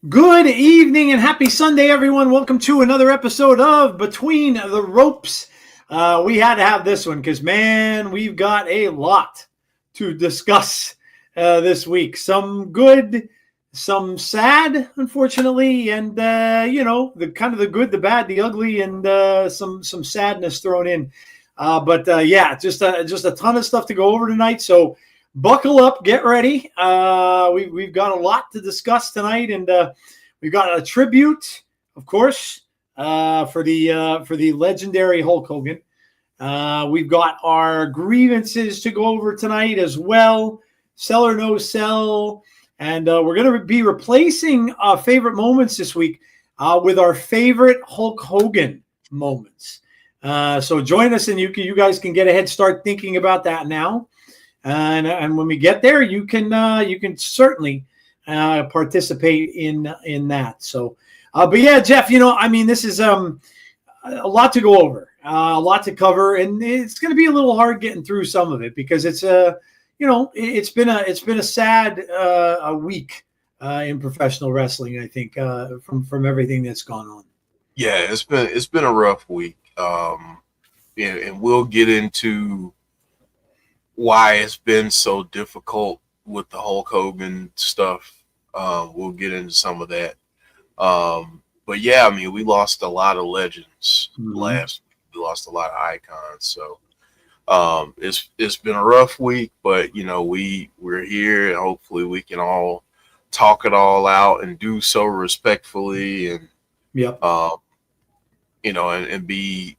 Good evening and happy Sunday, everyone. Welcome to another episode of Between the Ropes. We had to have this one because, man, we've got a lot to discuss this week. Some good, some sad, unfortunately, and, the kind of the good, the bad, the ugly, and some sadness thrown in. Just a ton of stuff to go over tonight. So buckle up, get ready. We've got a lot to discuss tonight, and we've got a tribute, of course, for the legendary Hulk Hogan. We've got our grievances to go over tonight as well. Sell or no sell, and we're going to be replacing favorite moments this week with our favorite Hulk Hogan moments. So join us, and you guys can get a head start thinking about that now. And when we get there, you can certainly participate in that. So, but yeah, Jeff, this is a lot to go over, a lot to cover, and it's going to be a little hard getting through some of it because it's it's been a sad week in professional wrestling. I think from everything that's gone on. Yeah, it's been a rough week, and we'll get into why it's been so difficult with the Hulk Hogan stuff. We'll get into some of that. But yeah, we lost a lot of legends last week. We lost a lot of icons. So it's been a rough week, but we're here, and hopefully we can all talk it all out and do so respectfully, and and be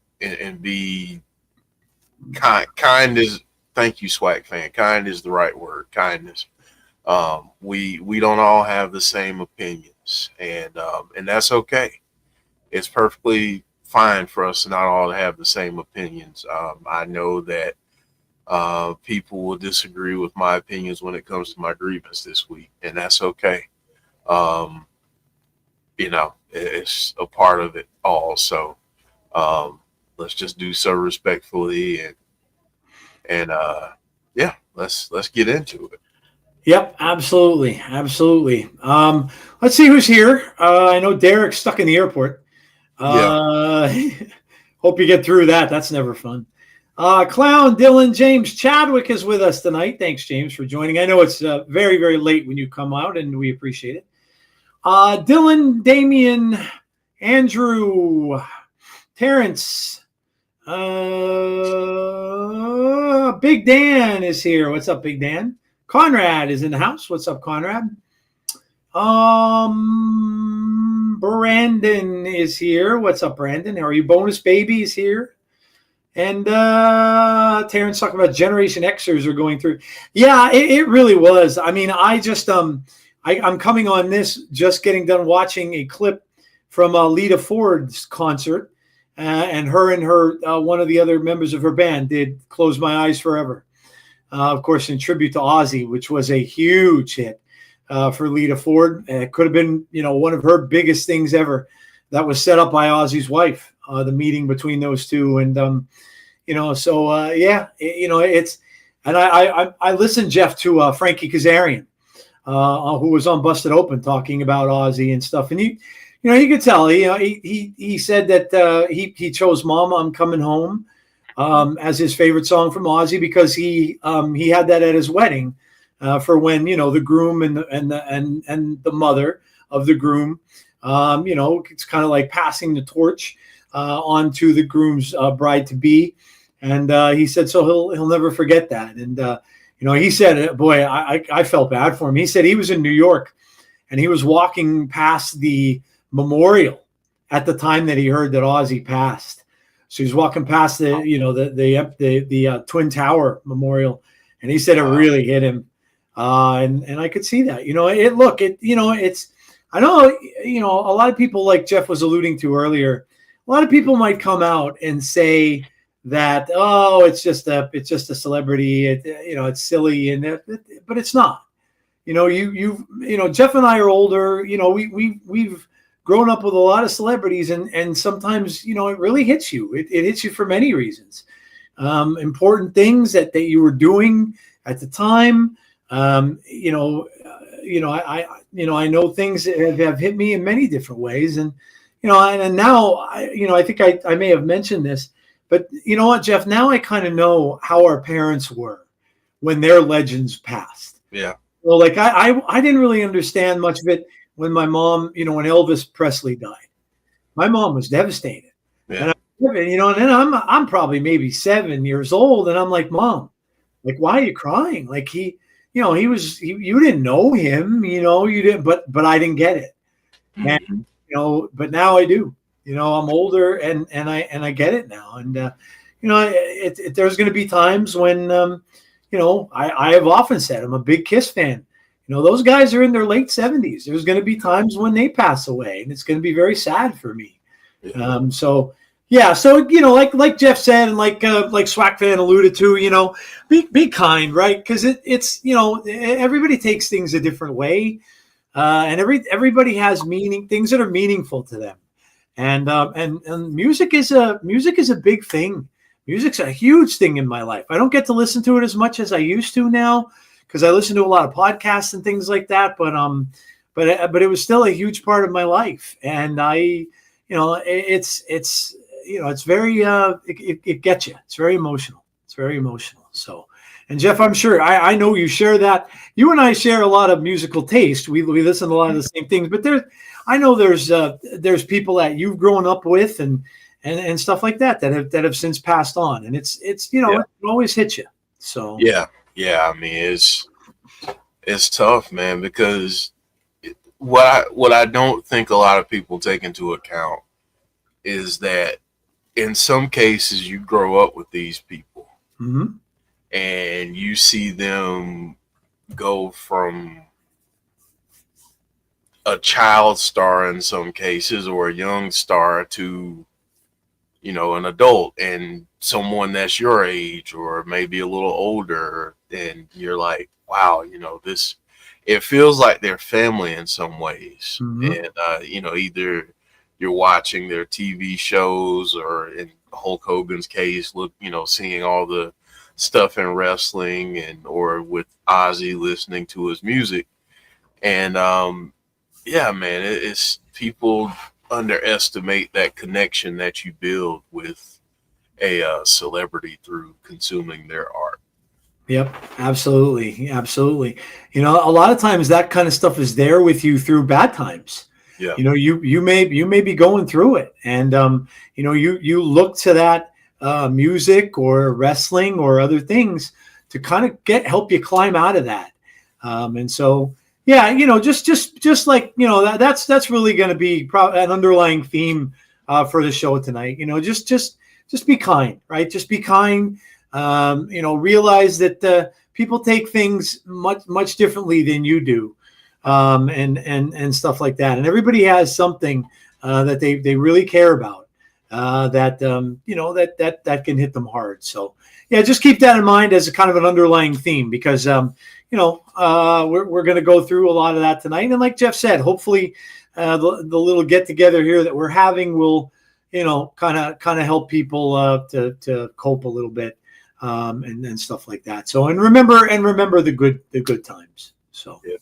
kind is. Thank you, Swag fan. Kind is the right word. Kindness. We don't all have the same opinions, and that's okay. It's perfectly fine for us not all to have the same opinions. I know that people will disagree with my opinions when it comes to my grievance this week, and that's okay. It's a part of it all. So let's just do so respectfully, and let's get into it. Yep, absolutely. Let's see who's here. I know Derek's stuck in the airport. Hope you get through that. That's never fun. Clown, Dylan, James Chadwick is with us tonight. Thanks, James, for joining. I know it's very, very late when you come out, and we appreciate it. Dylan, Damian, Andrew, Terrence, Big Dan is here. What's up, Big Dan? Conrad is in the house. What's up, Conrad? Brandon is here. What's up, Brandon? How are you? Bonus Baby is here. And Terrence talking about Generation Xers are going through. Yeah, it really was. I mean, I'm coming on this, just getting done watching a clip from Lita Ford's concert, and her one of the other members of her band did "Close My Eyes Forever," of course in tribute to Ozzy, which was a huge hit for Lita Ford. It could have been, one of her biggest things ever. That was set up by Ozzy's wife, the meeting between those two, and it's. And I listened, Jeff, to Frankie Kazarian, who was on Busted Open talking about Ozzy and stuff, and you could tell he said that he chose "Mama, I'm Coming Home" as his favorite song from Ozzy because he had that at his wedding for when the groom and the mother of the groom, it's kind of like passing the torch onto the groom's bride to be, and he said so he'll never forget that, and he said, boy, I felt bad for him. He said he was in New York and he was walking past the memorial at the time that he heard that Ozzy passed. So he's walking past the Twin Tower Memorial, and he said it really hit him, and I could see that. I know a lot of people, like Jeff was alluding to earlier, a lot of people might come out and say that it's just a celebrity, it's silly, but it's not. Jeff and I are older. We've grown up with a lot of celebrities, and sometimes it really hits you. It hits you for many reasons. Important things that you were doing at the time. I know things have hit me in many different ways, and now I think I may have mentioned this, but you know what, Jeff? Now I kind of know how our parents were when their legends passed. Yeah. Well, like I didn't really understand much of it when my mom, when Elvis Presley died. My mom was devastated. Yeah. And then I'm probably maybe 7 years old, and I'm like, Mom, like, why are you crying? Like you didn't know him, you didn't, but I didn't get it. And but now I do. I'm older and I get it now. And there's going to be times when I have often said I'm a big Kiss fan. Those guys are in their late 70s. There's going to be times when they pass away, and it's going to be very sad for me. Yeah. So like Jeff said, and like Swack Fan alluded to, be kind, right? Because it's everybody takes things a different way, and everybody has things that are meaningful to them, and music is a big thing. Music's a huge thing in my life. I don't get to listen to it as much as I used to now because I listen to a lot of podcasts and things like that. But it was still a huge part of my life, and it's very it gets you. It's very emotional. It's very emotional. So, and Jeff, I'm sure I know you share that. You and I share a lot of musical taste. We listen to a lot of the same things. But there's people that you've grown up with and stuff like that have since passed on, and it's it always hits you. So yeah. I mean, it's tough, man, because what I don't think a lot of people take into account is that in some cases you grow up with these people, and you see them go from a child star in some cases or a young star to an adult and someone that's your age or maybe a little older, and you're like, wow, it feels like they're family in some ways. And either you're watching their TV shows, or in Hulk Hogan's case, seeing all the stuff in wrestling, or with Ozzy, listening to his music. And man, it's people underestimate that connection that you build with a celebrity through consuming their art. Yep, absolutely. A lot of times that kind of stuff is there with you through bad times. Yeah. You may be going through it, and you look to that music or wrestling or other things to kind of help you climb out of that. And so just like that's really going to be an underlying theme for the show tonight. Just just be kind, right? Just be kind. Realize that people take things much differently than you do, and stuff like that. And everybody has something that they really care about, that can hit them hard. So yeah, just keep that in mind as a kind of an underlying theme, because we're going to go through a lot of that tonight. And like Jeff said, hopefully the little get together here that we're having will kind of help people to cope a little bit, and stuff like that. So and remember the good times. So yeah.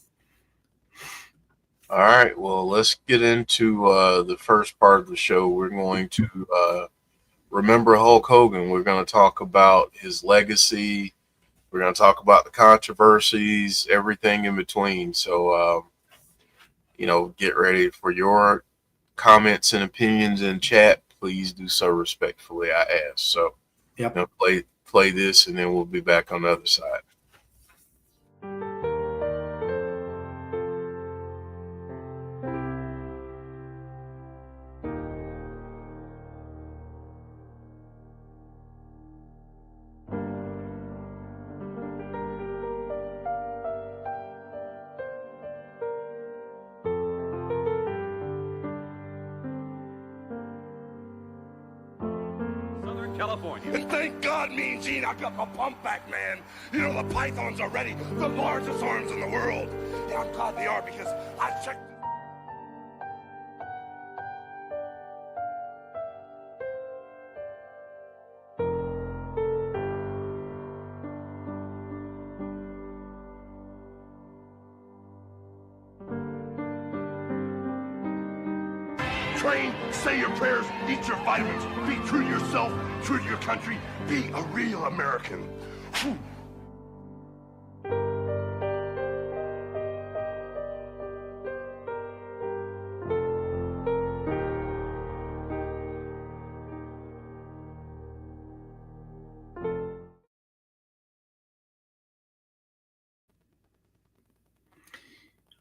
All right, well, let's get into the first part of the show. We're going to remember Hulk Hogan. We're going to talk about his legacy. We're going to talk about the controversies, everything in between. So, get ready for your comments and opinions in chat. Please do so respectfully, I ask. So, yep. Play this, and then we'll be back on the other side. California. And thank God, Mean Gene, I got my pump back, man. The pythons are ready. The largest arms in the world. Yeah, I'm glad they are, because I checked. Train, say your prayers, eat your vitamins, be true to yourself, true to your country, be a real American. Whew.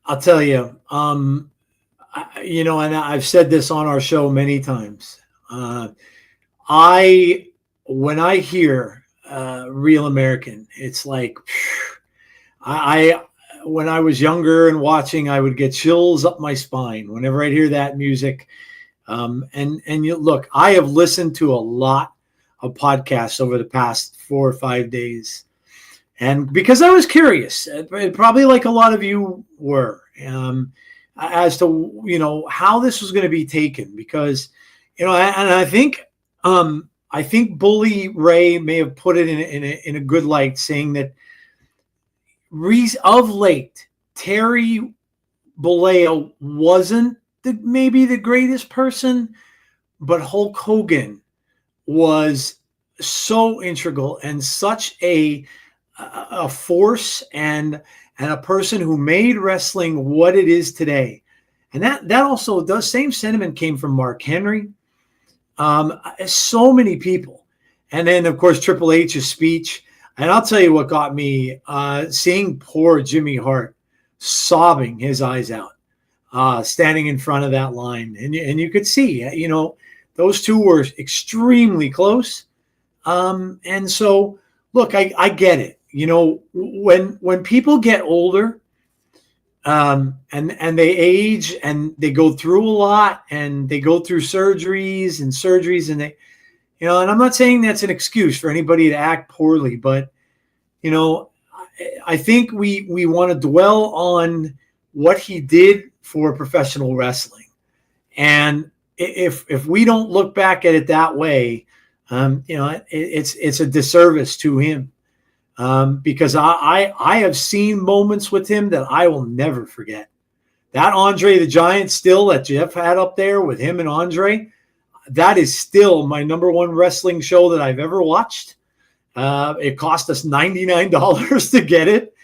I'll tell you, and I've said this on our show many times. When I hear Real American, it's like, when I was younger and watching, I would get chills up my spine whenever I'd hear that music. Look, I have listened to a lot of podcasts over the past 4 or 5 days, and because I was curious, probably like a lot of you were, as to how this was going to be taken, because and I think Bully Ray may have put it in a good light, saying that of late Terry Bollea wasn't maybe the greatest person, but Hulk Hogan was so integral and such a force and a person who made wrestling what it is today. And that also does, same sentiment came from Mark Henry. So many people. And then, of course, Triple H's speech. And I'll tell you what got me, seeing poor Jimmy Hart sobbing his eyes out, standing in front of that line. And you could see, those two were extremely close. And so, look, I get it. When people get older, and they age and they go through a lot and they go through surgeries and they, and I'm not saying that's an excuse for anybody to act poorly, but, I think we want to dwell on what he did for professional wrestling. And if we don't look back at it that way, it's a disservice to him. Because I have seen moments with him that I will never forget. That Andre the Giant still that Jeff had up there with him and Andre, that is still my number one wrestling show that I've ever watched. It cost us $99 to get it,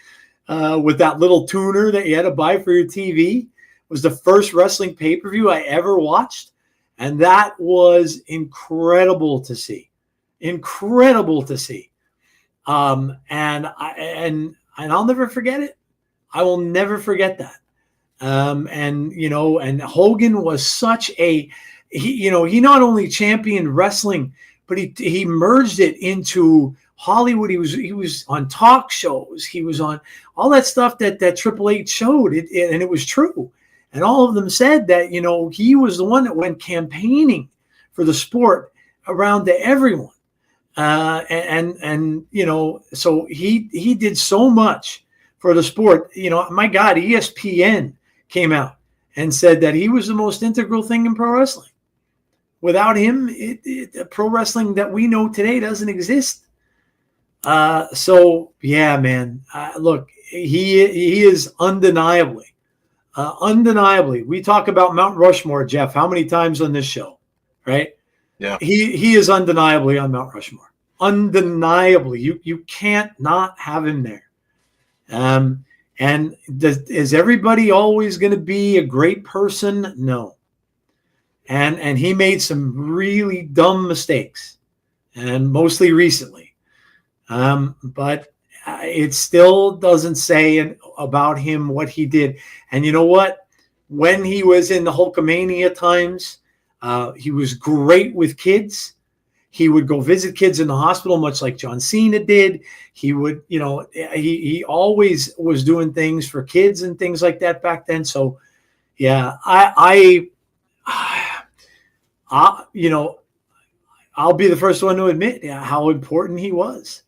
with that little tuner that you had to buy for your TV. It was the first wrestling pay-per-view I ever watched. And that was incredible to see. Incredible to see. And I'll never forget it. I will never forget that. And Hogan was such he not only championed wrestling but he merged it into Hollywood. He was on talk shows. He was on all that stuff that Triple H showed, and it was true. And all of them said that, he was the one that went campaigning for the sport around to everyone. So he did so much for the sport. My God, ESPN came out and said that he was the most integral thing in pro wrestling. Without him, pro wrestling that we know today doesn't exist. So yeah, man, look, he is undeniably. We talk about Mount Rushmore, Jeff, how many times on this show, right? Yeah. He is undeniably on Mount Rushmore. Undeniably. You can't not have him there. And is everybody always going to be a great person? No. And he made some really dumb mistakes, and mostly recently. But it still doesn't say about him what he did. And you know what? When he was in the Hulkamania times, he was great with kids. He would go visit kids in the hospital, much like John Cena did. He would, he always was doing things for kids and things like that back then. So, yeah, I'll be the first one to admit how important he was.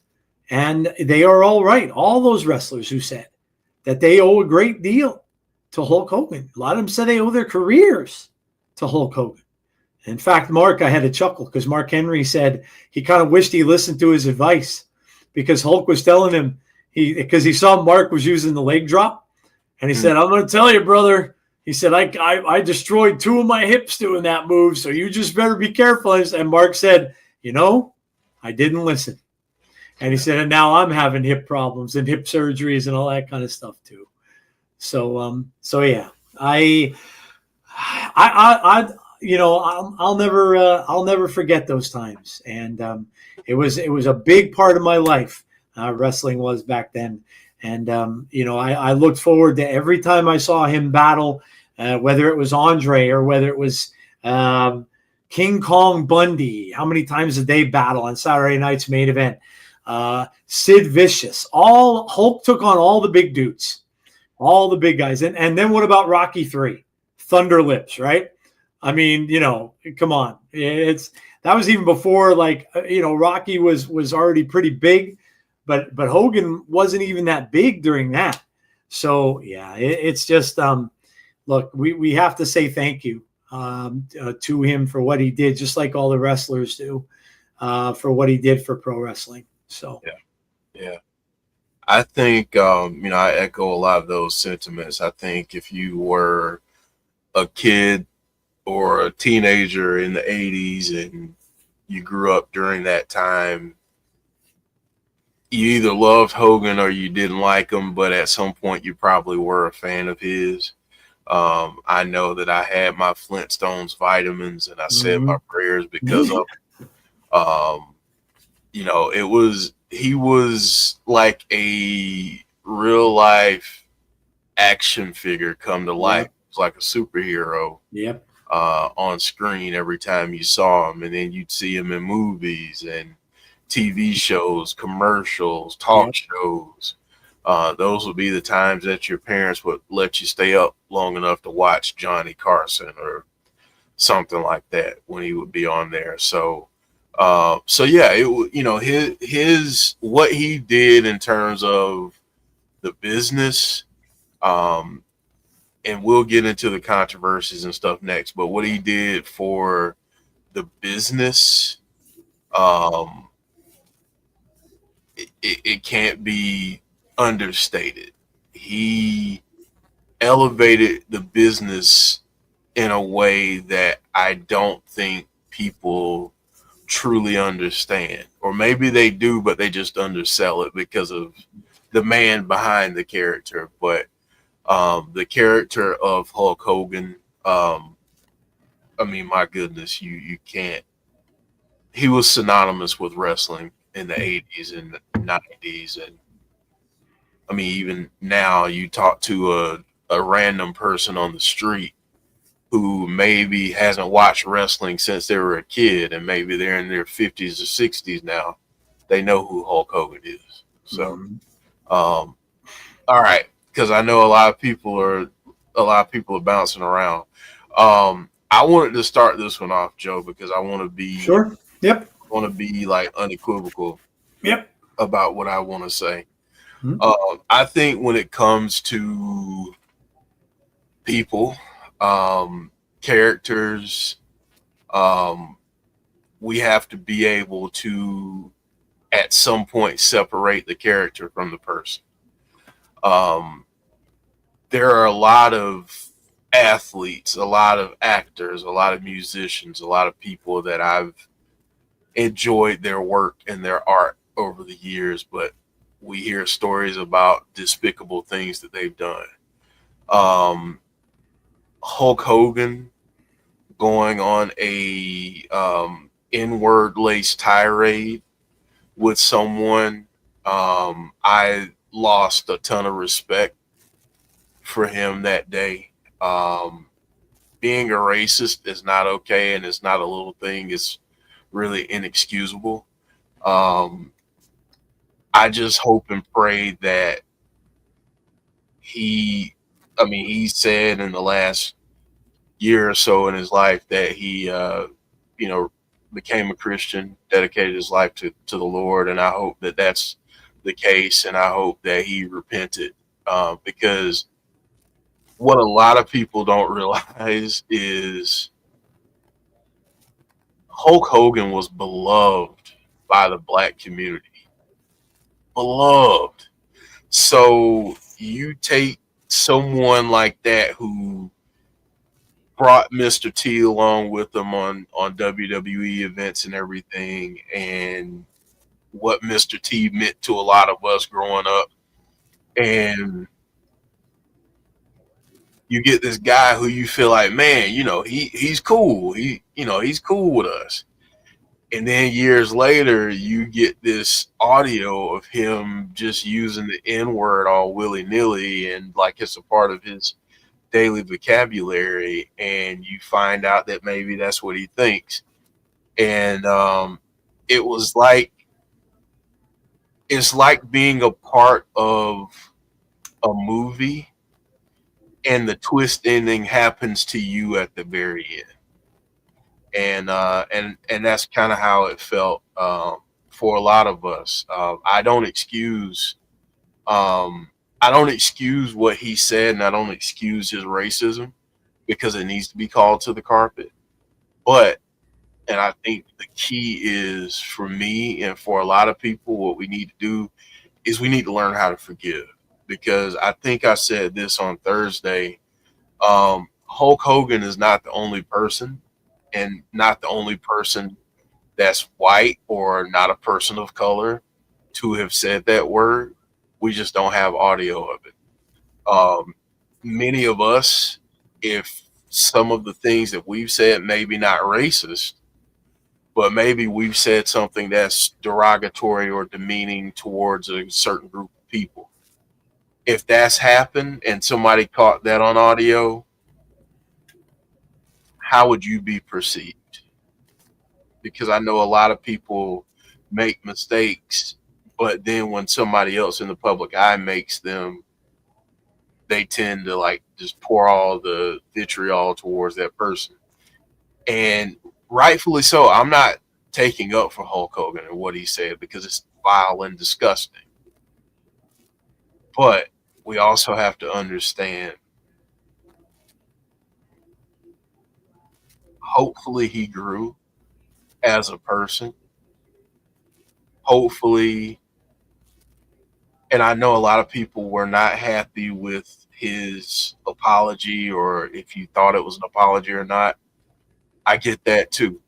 And they are all right. All those wrestlers who said that they owe a great deal to Hulk Hogan. A lot of them said they owe their careers to Hulk Hogan. In fact, Mark, I had a chuckle because Mark Henry said he kind of wished he listened to his advice, because Hulk was telling him, because he saw Mark was using the leg drop, and he said, "I'm going to tell you, brother." He said, I destroyed 2 of my hips doing that move, so you just better be careful. And Mark said, I didn't listen. And he said, and now I'm having hip problems and hip surgeries and all that kind of stuff too. So yeah, I'll never forget those times. And it was a big part of my life. Wrestling was back then. And, I looked forward to every time I saw him battle, whether it was Andre or whether it was King Kong Bundy. How many times did they battle on Saturday night's main event? Sid Vicious. Hulk took on all the big dudes, all the big guys. And then what about Rocky III? Thunder Lips, right? I mean, come on. That was even before, Rocky was already pretty big. But Hogan wasn't even that big during that. So, yeah, it's just, look, we have to say thank you to him for what he did, just like all the wrestlers do, for what he did for pro wrestling. So, yeah. I think, I echo a lot of those sentiments. I think if you were a kid or a teenager in the 80s and you grew up during that time, you either loved Hogan or you didn't like him, but at some point you probably were a fan of his. I know that I had my Flintstones vitamins and I said my prayers because of he was like a real life action figure come to life. Yep. It was like a superhero. Yep. On screen every time you saw him, and then you'd see him in movies and TV shows, commercials, talk shows. Those would be the times that your parents would let you stay up long enough to watch Johnny Carson or something like that when he would be on there. So yeah, his what he did in terms of the business, and we'll get into the controversies and stuff next, but what he did for the business, it can't be understated. He elevated the business in a way that I don't think people truly understand, or maybe they do, but they just undersell it because of the man behind the character. But the character of Hulk Hogan, my goodness, you can't. He was synonymous with wrestling in the 80s and 90s. And even now you talk to a random person on the street who maybe hasn't watched wrestling since they were a kid, and maybe they're in their 50s or 60s now, they know who Hulk Hogan is. So, all right, because I know a lot of people are bouncing around. I wanted to start this one off, Joe, because I want to be Sure. Yep. like unequivocal Yep. about what I want to say. Mhm. I think when it comes to people, characters, we have to be able to, at some point, separate the character from the person. There are a lot of athletes, a lot of actors, a lot of musicians, a lot of people that I've enjoyed their work and their art over the years, but we hear stories about despicable things that they've done. Hulk Hogan going on a N-word laced tirade with someone. I lost a ton of respect for him that day. Being a racist is not okay, and it's not a little thing. It's really inexcusable. I just hope and pray that he said in the last year or so in his life that he, became a Christian, dedicated his life to the Lord. And I hope that that's the case. And I hope that he repented, because what a lot of people don't realize is Hulk Hogan was beloved by the black community. Beloved. So you take someone like that who brought Mr. T along with them on WWE events and everything, and what Mr. T meant to a lot of us growing up. And you get this guy who you feel like, man, he's cool. He's cool with us. And then years later, you get this audio of him just using the N word all willy nilly and like it's a part of his daily vocabulary. And you find out that maybe that's what he thinks. And it's like being a part of a movie and the twist ending happens to you at the very end. And that's kind of how it felt for a lot of us. Um, I don't excuse what he said, and I don't excuse his racism because it needs to be called to the carpet. But, and I think the key is for me and for a lot of people, what we need to do is we need to learn how to forgive. Because I think I said this on Thursday. Hulk Hogan is not the only person, and not the only person that's white or not a person of color to have said that word. We just don't have audio of it. Many of us, if some of the things that we've said, maybe not racist, but maybe we've said something that's derogatory or demeaning towards a certain group of people. If that's happened and somebody caught that on audio, how would you be perceived? Because I know a lot of people make mistakes, but then when somebody else in the public eye makes them, they tend to like just pour all the vitriol towards that person. And rightfully so. I'm not taking up for Hulk Hogan and what he said because it's vile and disgusting. But we also have to understand, hopefully he grew as a person. Hopefully, and I know a lot of people were not happy with his apology, or if you thought it was an apology or not. I get that too.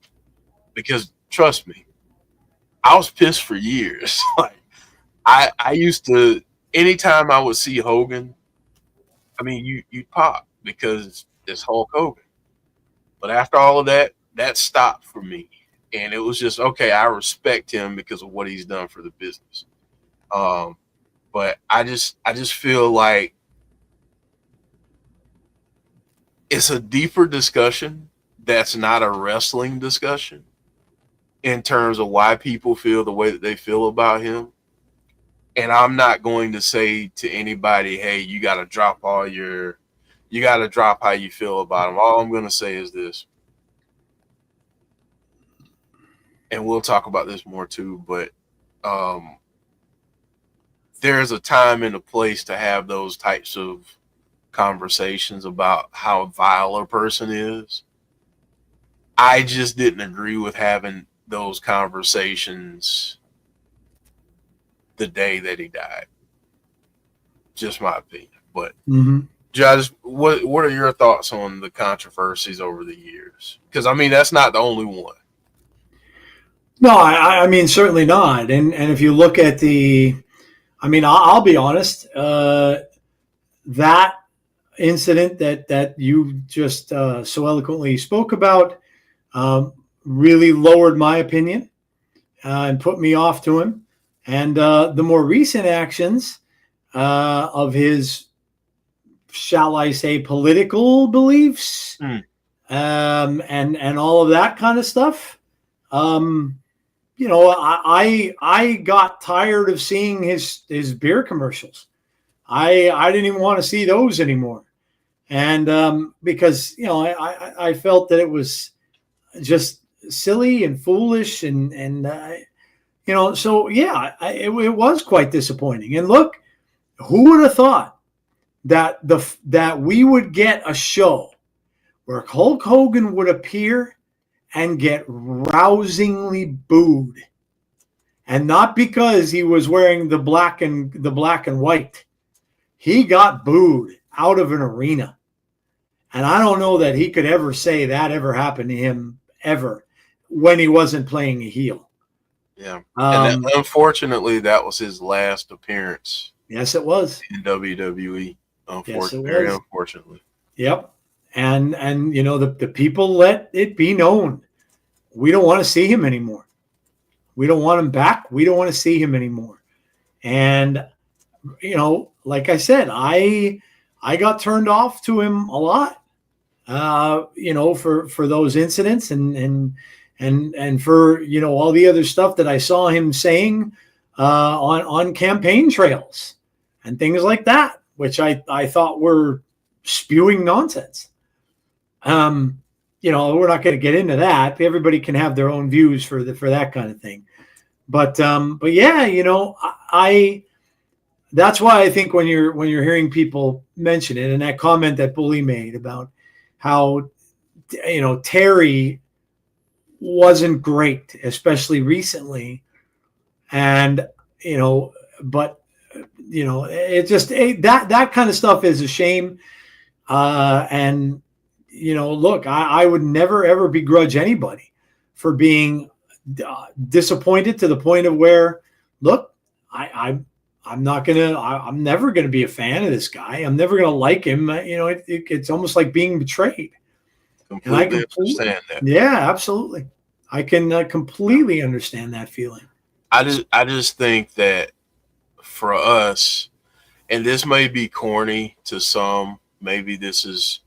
Because trust me, I was pissed for years. Like I used to, anytime I would see Hogan, I mean you pop because it's Hulk Hogan. But after all of that, that stopped for me. And it was just okay, I respect him because of what he's done for the business. But I just feel like it's a deeper discussion that's not a wrestling discussion in terms of why people feel the way that they feel about him. And I'm not going to say to anybody, hey, you got to drop how you feel about him. All I'm going to say is this, and we'll talk about this more too, but there's a time and a place to have those types of conversations about how vile a person is. I just didn't agree with having those conversations the day that he died. Just my opinion. But Josh, what are your thoughts on the controversies over the years? Because I mean, that's not the only one. No, I mean, certainly not. And if you look at I'll be honest, that incident that you just so eloquently spoke about really lowered my opinion and put me off to him. And the more recent actions of his, shall I say, political beliefs and all of that kind of stuff, I got tired of seeing his beer commercials. I didn't even want to see those anymore. And because, I felt that it was just silly and foolish so yeah, it was quite disappointing. And look, who would have thought that we would get a show where Hulk Hogan would appear and get rousingly booed, and not because he was wearing the black and white. He got booed out of an arena, and I don't know that he could ever say that ever happened to him ever when he wasn't playing a heel. Yeah, and unfortunately, that was his last appearance. Yes, it was in WWE. Unfortunately, yes, very unfortunately. Yep. And the people let it be known, we don't want to see him anymore. We don't want him back. We don't want to see him anymore. And like I said, I got turned off to him a lot. For those incidents and for all the other stuff that I saw him saying on campaign trails and things like that, which I thought were spewing nonsense. We're not going to get into that. Everybody can have their own views for that kind of thing. But yeah, that's why I think when you're hearing people mention it, and that comment that Bully made about how Terry wasn't great, especially recently, and it just that kind of stuff is a shame. And look, I would never ever begrudge anybody for being disappointed to the point of where, look, I'm never gonna be a fan of this guy. I'm never gonna like him. It's almost like being betrayed. Completely understand that. Yeah, absolutely. I can completely understand that feeling. I just think that for us, and this may be corny to some, maybe this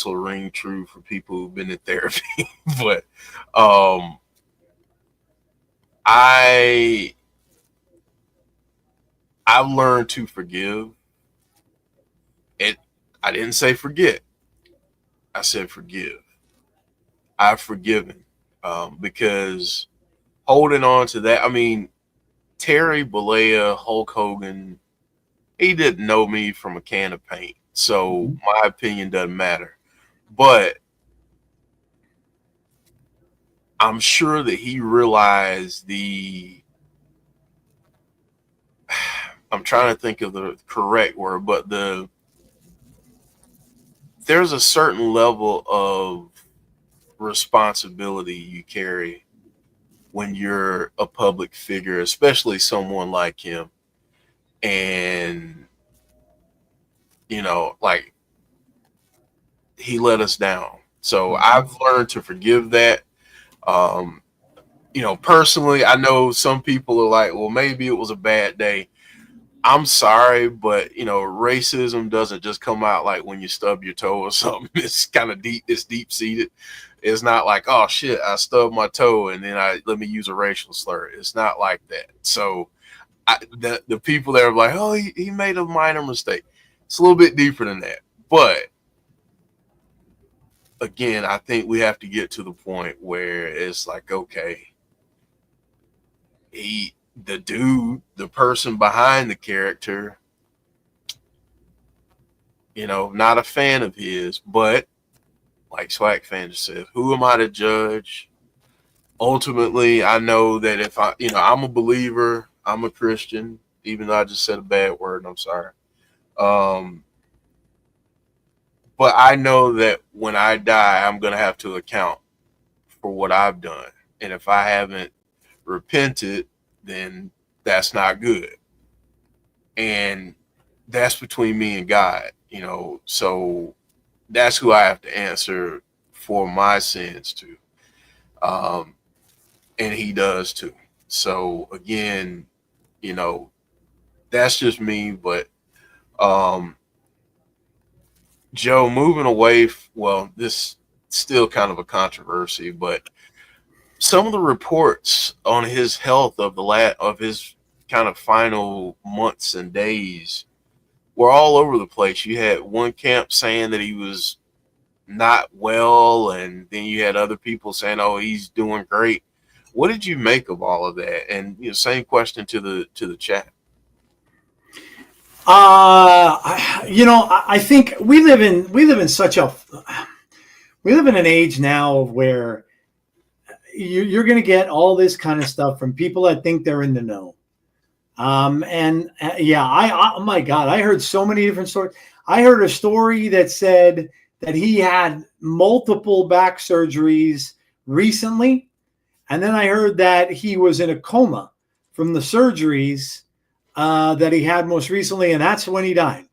will ring true for people who've been in therapy, but I've learned to forgive. I didn't say forget. I said forgive. I've forgiven because holding on to that, I mean, Terry Bollea, Hulk Hogan, he didn't know me from a can of paint, so my opinion doesn't matter. But I'm sure that he realized I'm trying to think of the correct word, but there's a certain level of responsibility you carry when you're a public figure, especially someone like him. And, like, he let us down. So I've learned to forgive that. Personally, I know some people are like, well, maybe it was a bad day. I'm sorry, but racism doesn't just come out like when you stub your toe or something. It's kind of deep. It's deep seated. It's not like, oh shit, I stubbed my toe and then let me use a racial slur. It's not like that. So the people that are like, oh, he made a minor mistake. It's a little bit deeper than that. But again, I think we have to get to the point where it's like, okay, the person behind the character, not a fan of his, but like Swag Fan just said, who am I to judge? Ultimately, I know that if I'm a believer, I'm a Christian, even though I just said a bad word, I'm sorry. But I know that when I die, I'm going to have to account for what I've done. And if I haven't repented, then that's not good. And that's between me and God, so that's who I have to answer for my sins to. And he does too. So again, that's just me. But Joe, moving away, this still kind of a controversy, but some of the reports on his health of his kind of final months and days were all over the place. You had one camp saying that he was not well, and then you had other people saying, oh, he's doing great. What did you make of all of that? And same question to the chat. I think we live in an age now where you're going to get all this kind of stuff from people that think they're in the know. Oh my God, I heard so many different stories. I heard a story that said that he had multiple back surgeries recently. And then I heard that he was in a coma from the surgeries that he had most recently. And that's when he died.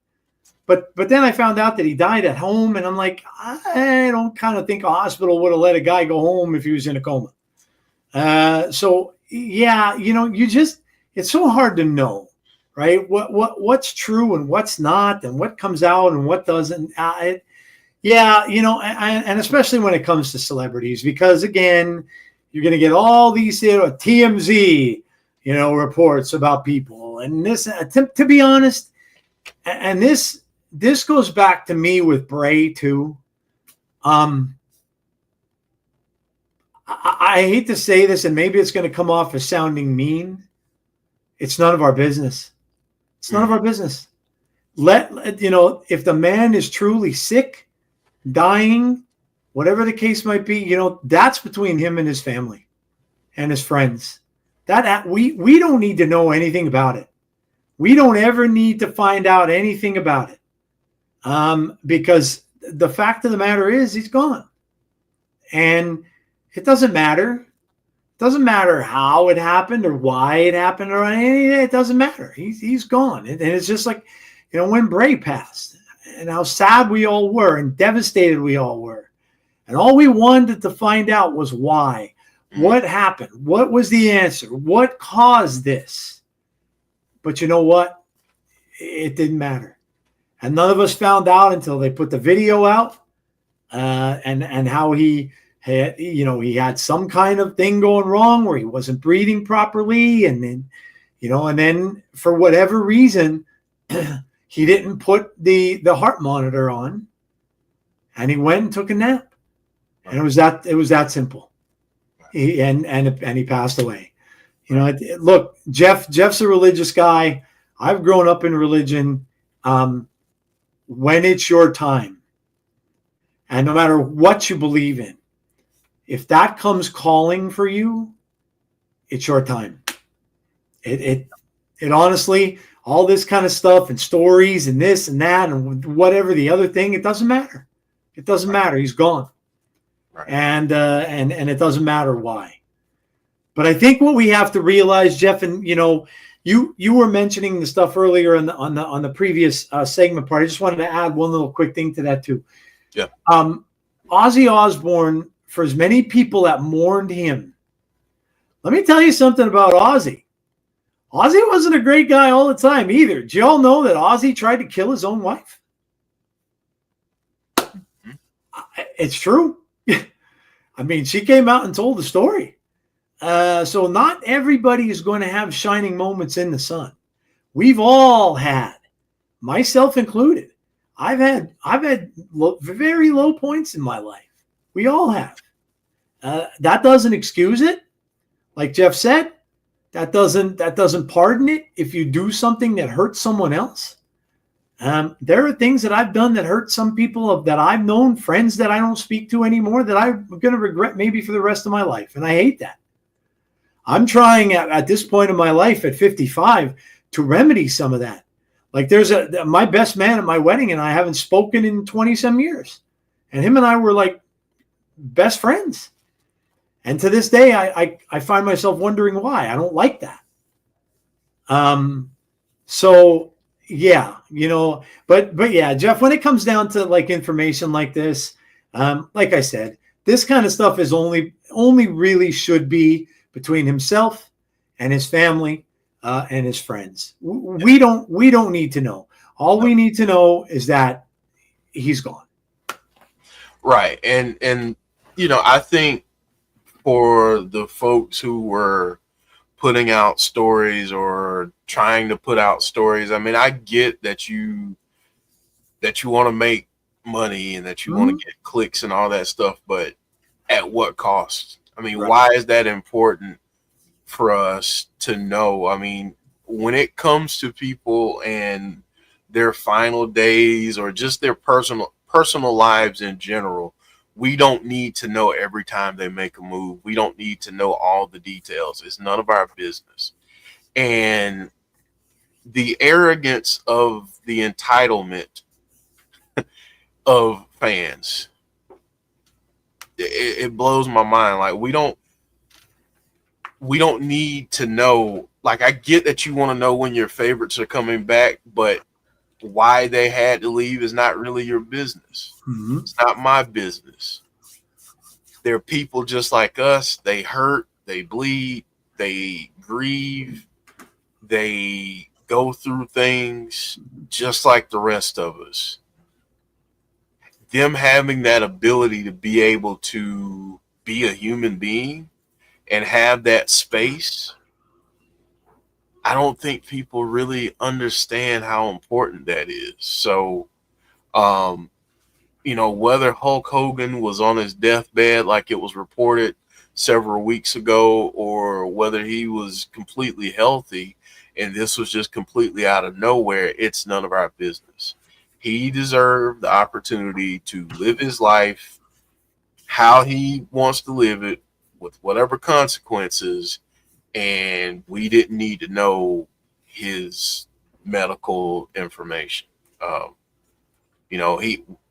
But then I found out that he died at home. And I'm like, I don't kind of think a hospital would have let a guy go home if he was in a coma. It's so hard to know, right? What's true and what's not, and what comes out and what doesn't. And especially when it comes to celebrities, because again, you're going to get all these TMZ, reports about people, and this. To be honest, and this goes back to me with Bray too. I hate to say this, and maybe it's going to come off as sounding mean. It's none of our business. It's none of our business. If the man is truly sick, dying, whatever the case might be, that's between him and his family and his friends. That we don't need to know anything about it. We don't ever need to find out anything about it. Because the fact of the matter is he's gone. And it doesn't matter. It doesn't matter how it happened or why it happened or anything. It doesn't matter. He's gone. And it's just like, when Bray passed and how sad we all were and devastated we all were. And all we wanted to find out was why. What happened? What was the answer? What caused this? But you know what? It didn't matter. And none of us found out until they put the video out and how he had some kind of thing going wrong where he wasn't breathing properly. And then, for whatever reason, he didn't put the heart monitor on, and he went and took a nap. And it was that simple. He passed away. Look, Jeff's a religious guy. I've grown up in religion. When it's your time, and no matter what you believe in, if that comes calling for you, it's your time. It honestly, all this kind of stuff and stories and this and that and whatever the other thing, it doesn't matter. It doesn't matter. He's gone. Right. And it doesn't matter why. But I think what we have to realize, Jeff, and you were mentioning the stuff earlier on the previous segment part. I just wanted to add one little quick thing to that too. Yeah. Ozzy Osbourne, for as many people that mourned him, let me tell you something about Ozzy. Ozzy wasn't a great guy all the time either. Do you all know that Ozzy tried to kill his own wife? It's true. I mean, she came out and told the story. So not everybody is going to have shining moments in the sun. We've all had, myself included. I've had very low points in my life. We all have. That doesn't excuse it. Like Jeff said, that doesn't pardon it if you do something that hurts someone else. There are things that I've done that hurt some people that I've known, friends that I don't speak to anymore, that I'm going to regret maybe for the rest of my life. And I hate that. I'm trying at this point in my life at 55 to remedy some of that. Like there's my best man at my wedding and I haven't spoken in 20 some years. And him and I were like best friends. And to this day, I find myself wondering why. I don't like that. So yeah, but yeah, Jeff, when it comes down to like information like this, like I said, this kind of stuff is only really should be between himself and his family and his friends. We don't need to know. All we need to know is that he's gone. Right. And I think for the folks who were putting out stories or trying to put out stories, I mean, I get that you want to make money and that you want to get clicks and all that stuff, but at what cost? I mean, right. Why is that important for us to know? I mean, when it comes to people and their final days or just their personal lives in general, we don't need to know every time they make a move. We don't need to know all the details. It's none of our business. And the arrogance of the entitlement of fans, it blows my mind. Like we don't need to know. Like I get that you want to know when your favorites are coming back, but why they had to leave is not really your business. Mm-hmm. It's not my business. They're people just like us. They hurt, they bleed, they grieve, they go through things just like the rest of us. Them having that ability to be able to be a human being and have that space, I don't think people really understand how important that is. So, whether Hulk Hogan was on his deathbed like it was reported several weeks ago, or whether he was completely healthy and this was just completely out of nowhere, it's none of our business. He deserved the opportunity to live his life how he wants to live it with whatever consequences. And we didn't need to know his medical information.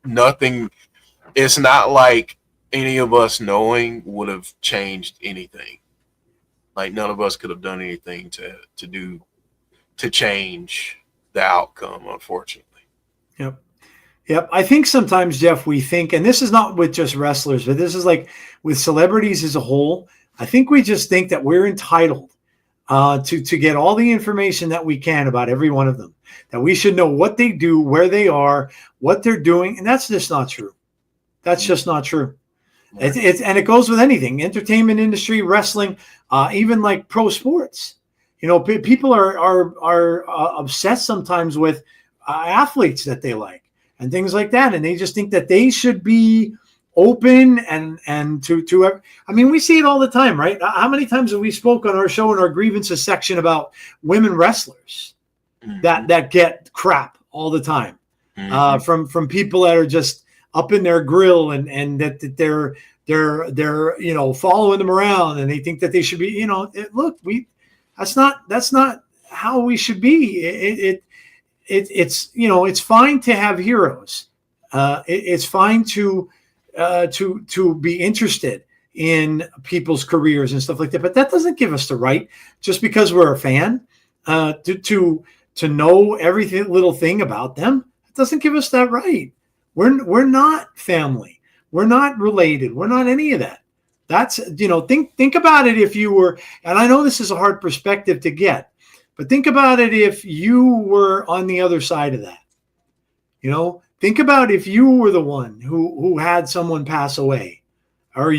Nothing. It's not like any of us knowing would have changed anything. Like none of us could have done anything to change the outcome, unfortunately. Yep. I think sometimes, Jeff, we think, and this is not with just wrestlers, but this is like with celebrities as a whole. I think we just think that we're entitled to get all the information that we can about every one of them, that we should know what they do, where they are, what they're doing. And that's just not true. That's just not true. And it goes with anything, entertainment industry, wrestling, even like pro sports. People are obsessed sometimes with athletes that they like and things like that. And they just think that they should be open and to I mean, we see it all the time, right? How many times have we spoke on our show in our grievances section about women wrestlers that get crap all the time from people that are just up in their grill and that they're following them around and they think that they should be, that's not how we should be. It's fine to have heroes. It's fine to be interested in people's careers and stuff like that. But that doesn't give us the right, just because we're a fan, to know every little thing about them. It doesn't give us that right. We're not family. We're not related. We're not any of that. That's, think about it if you were, and I know this is a hard perspective to get, But think about it if you were on the other side of that. Think about if you were the one who had someone pass away, or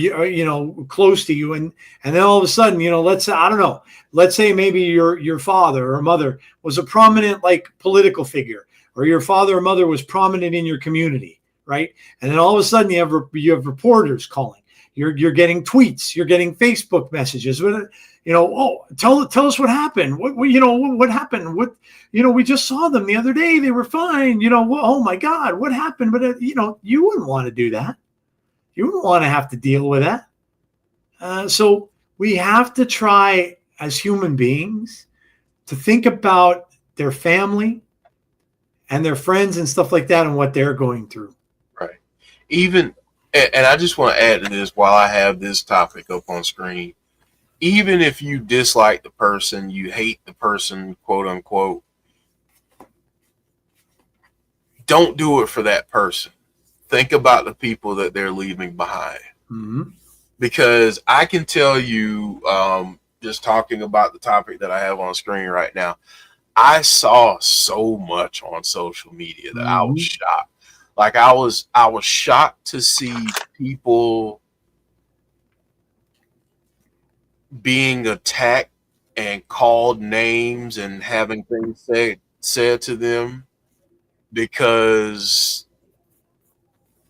close to you, and then all of a sudden, let's say, I don't know, let's say maybe your father or mother was a prominent political figure, or your father or mother was prominent in your community, right? And then all of a sudden you have reporters calling. You're getting tweets, you're getting Facebook messages. Tell us what happened. What happened? We just saw them the other day. They were fine. Oh my God, what happened? But you wouldn't want to do that. You wouldn't want to have to deal with that. So we have to try as human beings to think about their family and their friends and stuff like that and what they're going through. Right. And I just want to add to this while I have this topic up on screen. Even if you dislike the person, you hate the person, quote unquote, don't do it for that person. Think about the people that they're leaving behind. Mm-hmm. Because I can tell you, just talking about the topic that I have on screen right now, I saw so much on social media that I was shocked. I was shocked to see people being attacked and called names and having things said to them because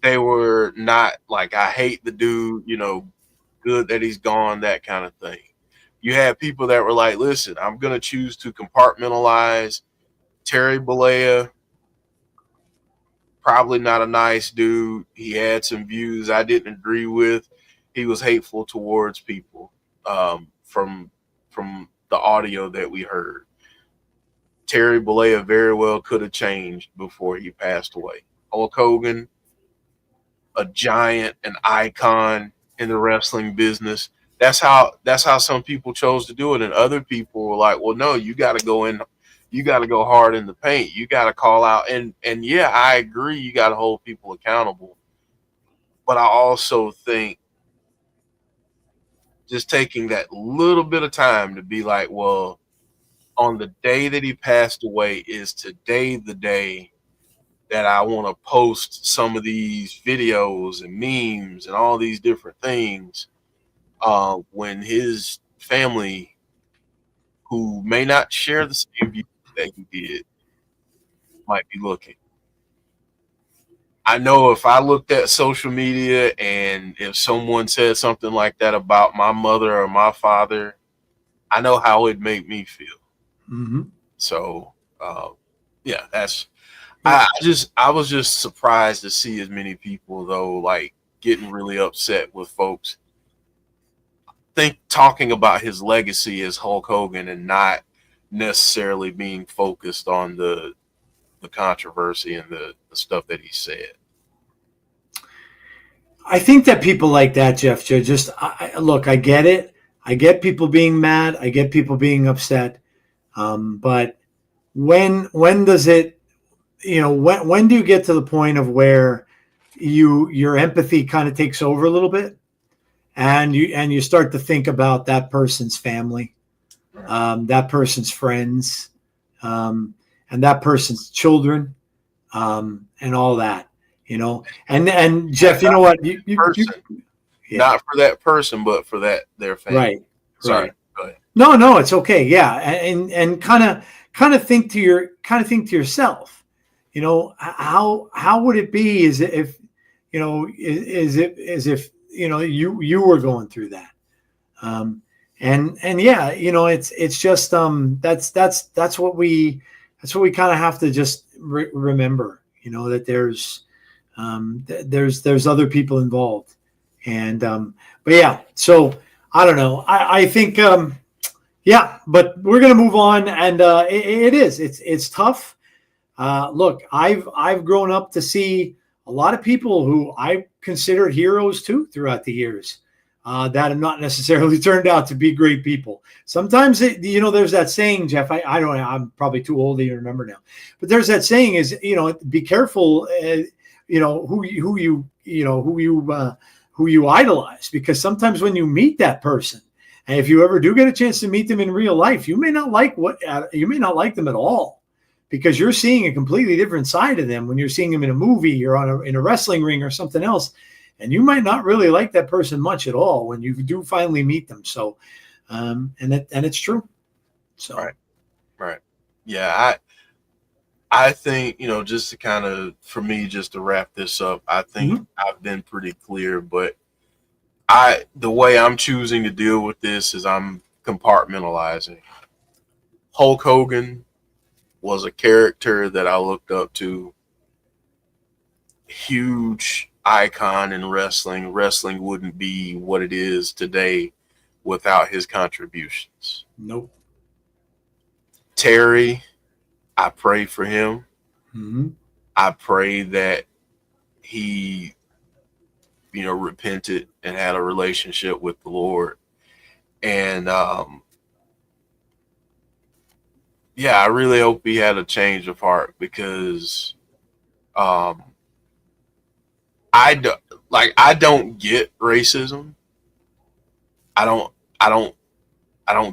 they were not I hate the dude, good that he's gone, that kind of thing. You had people that were like, listen, I'm going to choose to compartmentalize Terry Bollea. Probably not a nice dude. He had some views I didn't agree with. He was hateful towards people from the audio that we heard. Terry Bollea very well could have changed before he passed away. Hulk Hogan, a giant, an icon in the wrestling business. That's how some people chose to do it, and other people were like, well, no, you got to go in. You got to go hard in the paint. You got to call out. And yeah, I agree. You got to hold people accountable. But I also think just taking that little bit of time to be like, well, on the day that he passed away is today the day that I want to post some of these videos and memes and all these different things when his family, who may not share the same views that he did, might be looking. I know if I looked at social media and if someone said something like that about my mother or my father, I know how it'd make me feel. Mm-hmm. So, yeah, I was just surprised to see as many people though, getting really upset with folks talking about his legacy as Hulk Hogan and not necessarily being focused on the controversy and the stuff that he said. I think that people like that, Jeff, look, I get it. I get people being mad. I get people being upset. But when does it, when do you get to the point of where your empathy kind of takes over a little bit and you start to think about that person's family, that person's friends, and that person's children, and all that, and Jeff, you know what? Not for that person, but for their family. Right. Sorry. Right. Go ahead. No, it's okay. Yeah. And kind of think to yourself, how would it be as if you were going through that. And yeah, it's just, that's what we kind of have to just remember, that there's other people involved. And, but yeah, so I don't know. I think, yeah, but we're going to move on. And, it's tough. Look, I've grown up to see a lot of people who I considered heroes too throughout the years, that have not necessarily turned out to be great people. Sometimes, there's that saying, Jeff, I don't know, I'm probably too old to even remember now, but there's that saying is, be careful, who you idolize, because sometimes when you meet that person And if you ever do get a chance to meet them in real life, you may not like them at all, because you're seeing a completely different side of them when you're seeing them in a movie or in a wrestling ring or something else. And you might not really like that person much at all when you do finally meet them. So, and it's true. So, right. Yeah. I think, just to kind of, for me, just to wrap this up, I think I've been pretty clear, but the way I'm choosing to deal with this is I'm compartmentalizing. Hulk Hogan was a character that I looked up to, huge icon in wrestling. Wrestling wouldn't be what it is today without his contributions. Nope. Terry, I pray for him. Mm-hmm. I pray that he, repented and had a relationship with the Lord. And, I really hope he had a change of heart, because I don't get racism. I don't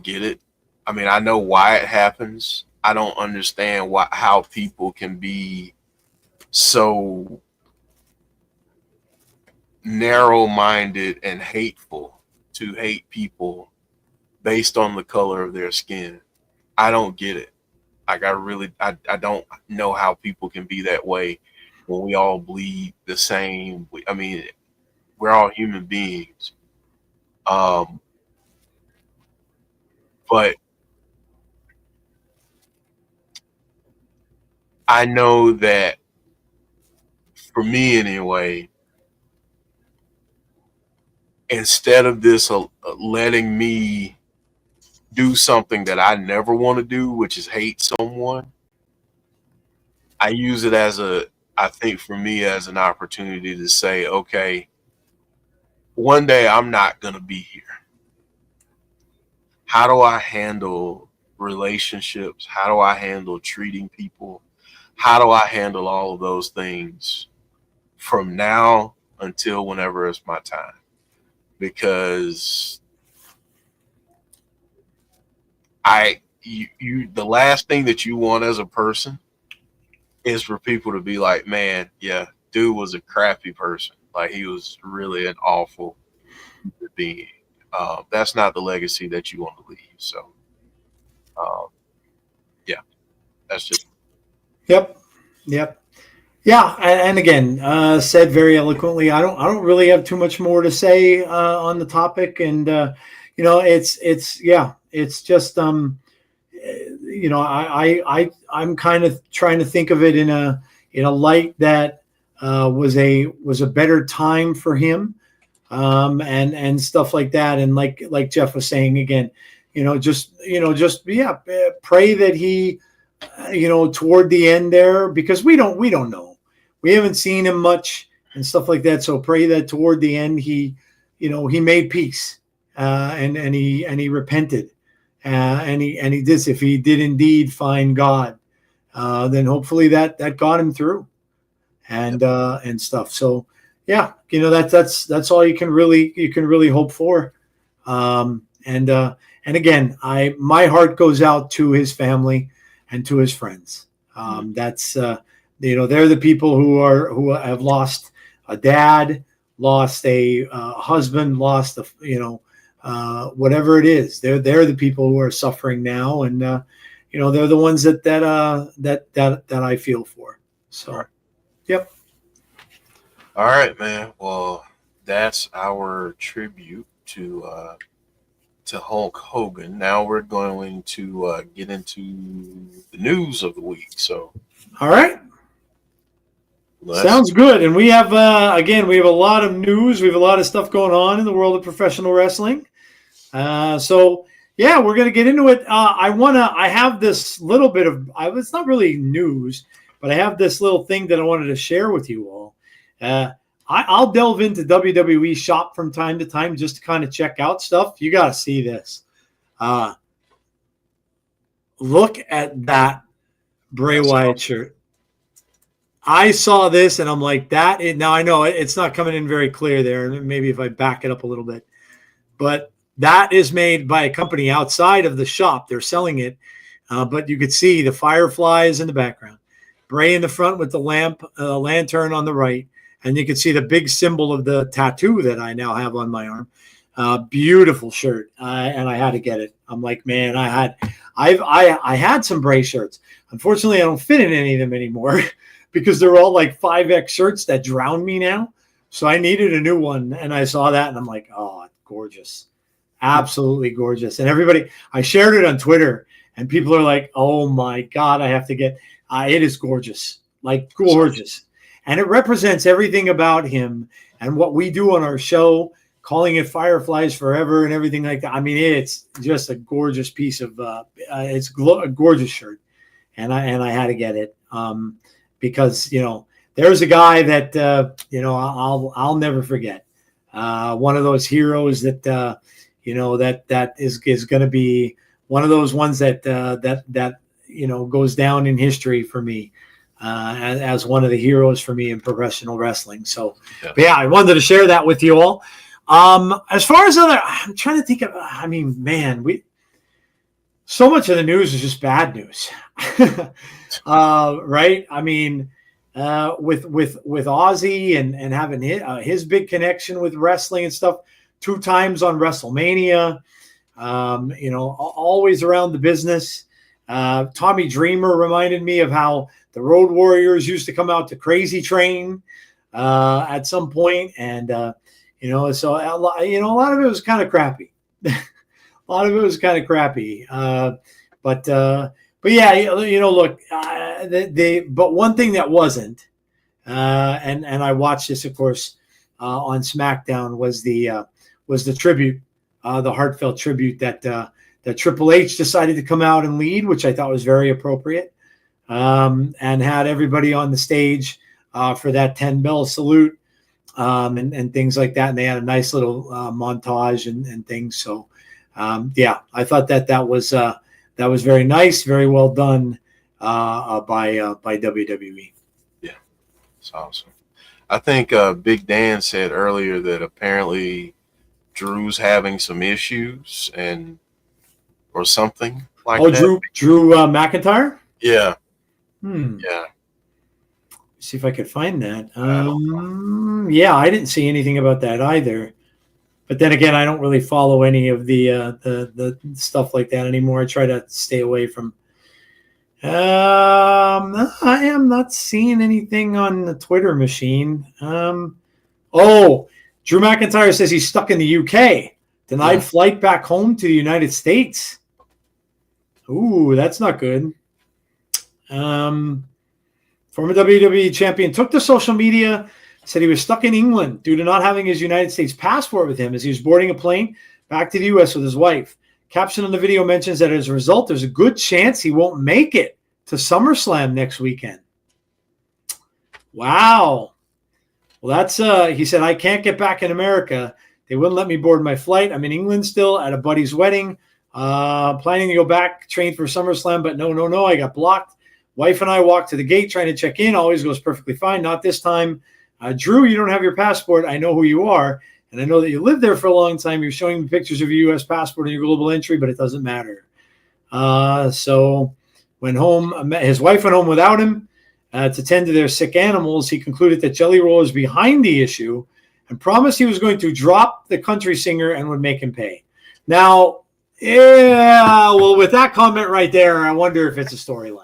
get it. I mean, I know why it happens. I don't understand how people can be so narrow-minded and hateful to hate people based on the color of their skin. I don't get it. Like, I don't know how people can be that way when we all bleed the same. I mean, we're all human beings. But I know that, for me anyway, instead of this letting me do something that I never want to do, which is hate someone, I use it I think for me, as an opportunity to say, okay, one day I'm not going to be here. How do I handle relationships? How do I handle treating people? How do I handle all of those things from now until whenever it's my time? Because the last thing that you want as a person is for people to be like, man, yeah, dude was a crappy person. Like, he was really an awful being. That's not the legacy that you want to leave. So, that's just. Yep. Yeah, and again, said very eloquently. I don't really have too much more to say on the topic, and it's just I'm kind of trying to think of it in a light that was a better time for him, and stuff like that, and like Jeff was saying again, pray that he, toward the end there, because we don't know. We haven't seen him much and stuff like that. So pray that toward the end he made peace, and he repented, and he did. If he did indeed find God, then hopefully that got him through, and stuff. So that's all you can really hope for. And again, my heart goes out to his family and to his friends. That's they're the people who have lost a dad, lost a husband, lost whatever it is. They're the people who are suffering now, and they're the ones that I feel for. So, right. Yep. All right, man. Well, that's our tribute to Hulk Hogan. Now we're going to get into the news of the week. So, all right. Sounds good. And we have we have a lot of news. We have a lot of stuff going on in the world of professional wrestling. So we're going to get into it. I have this little bit of, it's not really news, but I have this little thing that I wanted to share with you all. I'll delve into WWE Shop from time to time just to kind of check out stuff. You got to see this. Look at that Bray Wyatt shirt. I saw this and I'm like, now I know it's not coming in very clear there. Maybe if I back it up a little bit, but That is made by a company outside of the shop. They're selling it, but you could see the fireflies in the background. Bray in the front with the lantern on the right, and you can see the big symbol of the tattoo that I now have on my arm. Beautiful shirt, and I had to get it. I'm like, man, I had some Bray shirts. Unfortunately, I don't fit in any of them anymore because they're all like 5X shirts that drown me now. So I needed a new one, and I saw that, and I'm like, oh, gorgeous. Absolutely gorgeous. And everybody, I shared it on Twitter, and people are like, oh my God, I have to get it is gorgeous, like gorgeous. And it represents everything about him and what we do on our show, calling it Fireflies Forever and everything like that. I mean, it's just a gorgeous piece of it's a gorgeous shirt. And I had to get it because, there's a guy that, I'll never forget. One of those heroes that, that is going to be one of those ones that goes down in history for me as one of the heroes for me in professional wrestling. So, yeah, I wanted to share that with you all. As far as I'm trying to think of, so much of the news is just bad news, right? I mean, with Ozzy and having his big connection with wrestling and stuff, 2 times on WrestleMania, always around the business. Tommy Dreamer reminded me of how the Road Warriors used to come out to Crazy Train at some point, and so a lot of it was kind of crappy. But yeah, look, but one thing that wasn't, and I watched this, of course, on SmackDown was the tribute, the heartfelt tribute that Triple H decided to come out and lead, which I thought was very appropriate, and had everybody on the stage for that 10-bell salute and things like that. And they had a nice little montage and things. So, yeah, I thought that was very nice, very well done by WWE. Yeah, it's awesome. I think Big Dan said earlier that apparently Drew's having some issues or something like that. Oh, Drew McIntyre? Yeah. Yeah. See if I could find that. Yeah, I didn't see anything about that either. But then again, I don't really follow any of the stuff like that anymore. I try to stay away from. I am not seeing anything on the Twitter machine. Oh, Drew McIntyre says he's stuck in the UK. Denied flight back home to the United States. Ooh, that's not good. Former WWE champion took to social media, said he was stuck in England due to not having his United States passport with him as he was boarding a plane back to the U.S. with his wife. Caption on the video mentions that as a result, there's a good chance he won't make it to SummerSlam next weekend. Wow. Well, that's he said, I can't get back in America. They wouldn't let me board my flight. I'm in England still at a buddy's wedding. Planning to go back, train for SummerSlam, but no, I got blocked. Wife and I walked to the gate trying to check in. Always goes perfectly fine. Not this time. Drew, you don't have your passport. I know who you are, and I know that you lived there for a long time. You're showing me pictures of your U.S. passport and your global entry, but it doesn't matter. So went home. His wife went home without him to tend to their sick animals. He concluded that Jelly Roll is behind the issue and promised he was going to drop the country singer and would make him pay. Now, yeah, well, with that comment right there, I wonder if it's a storyline.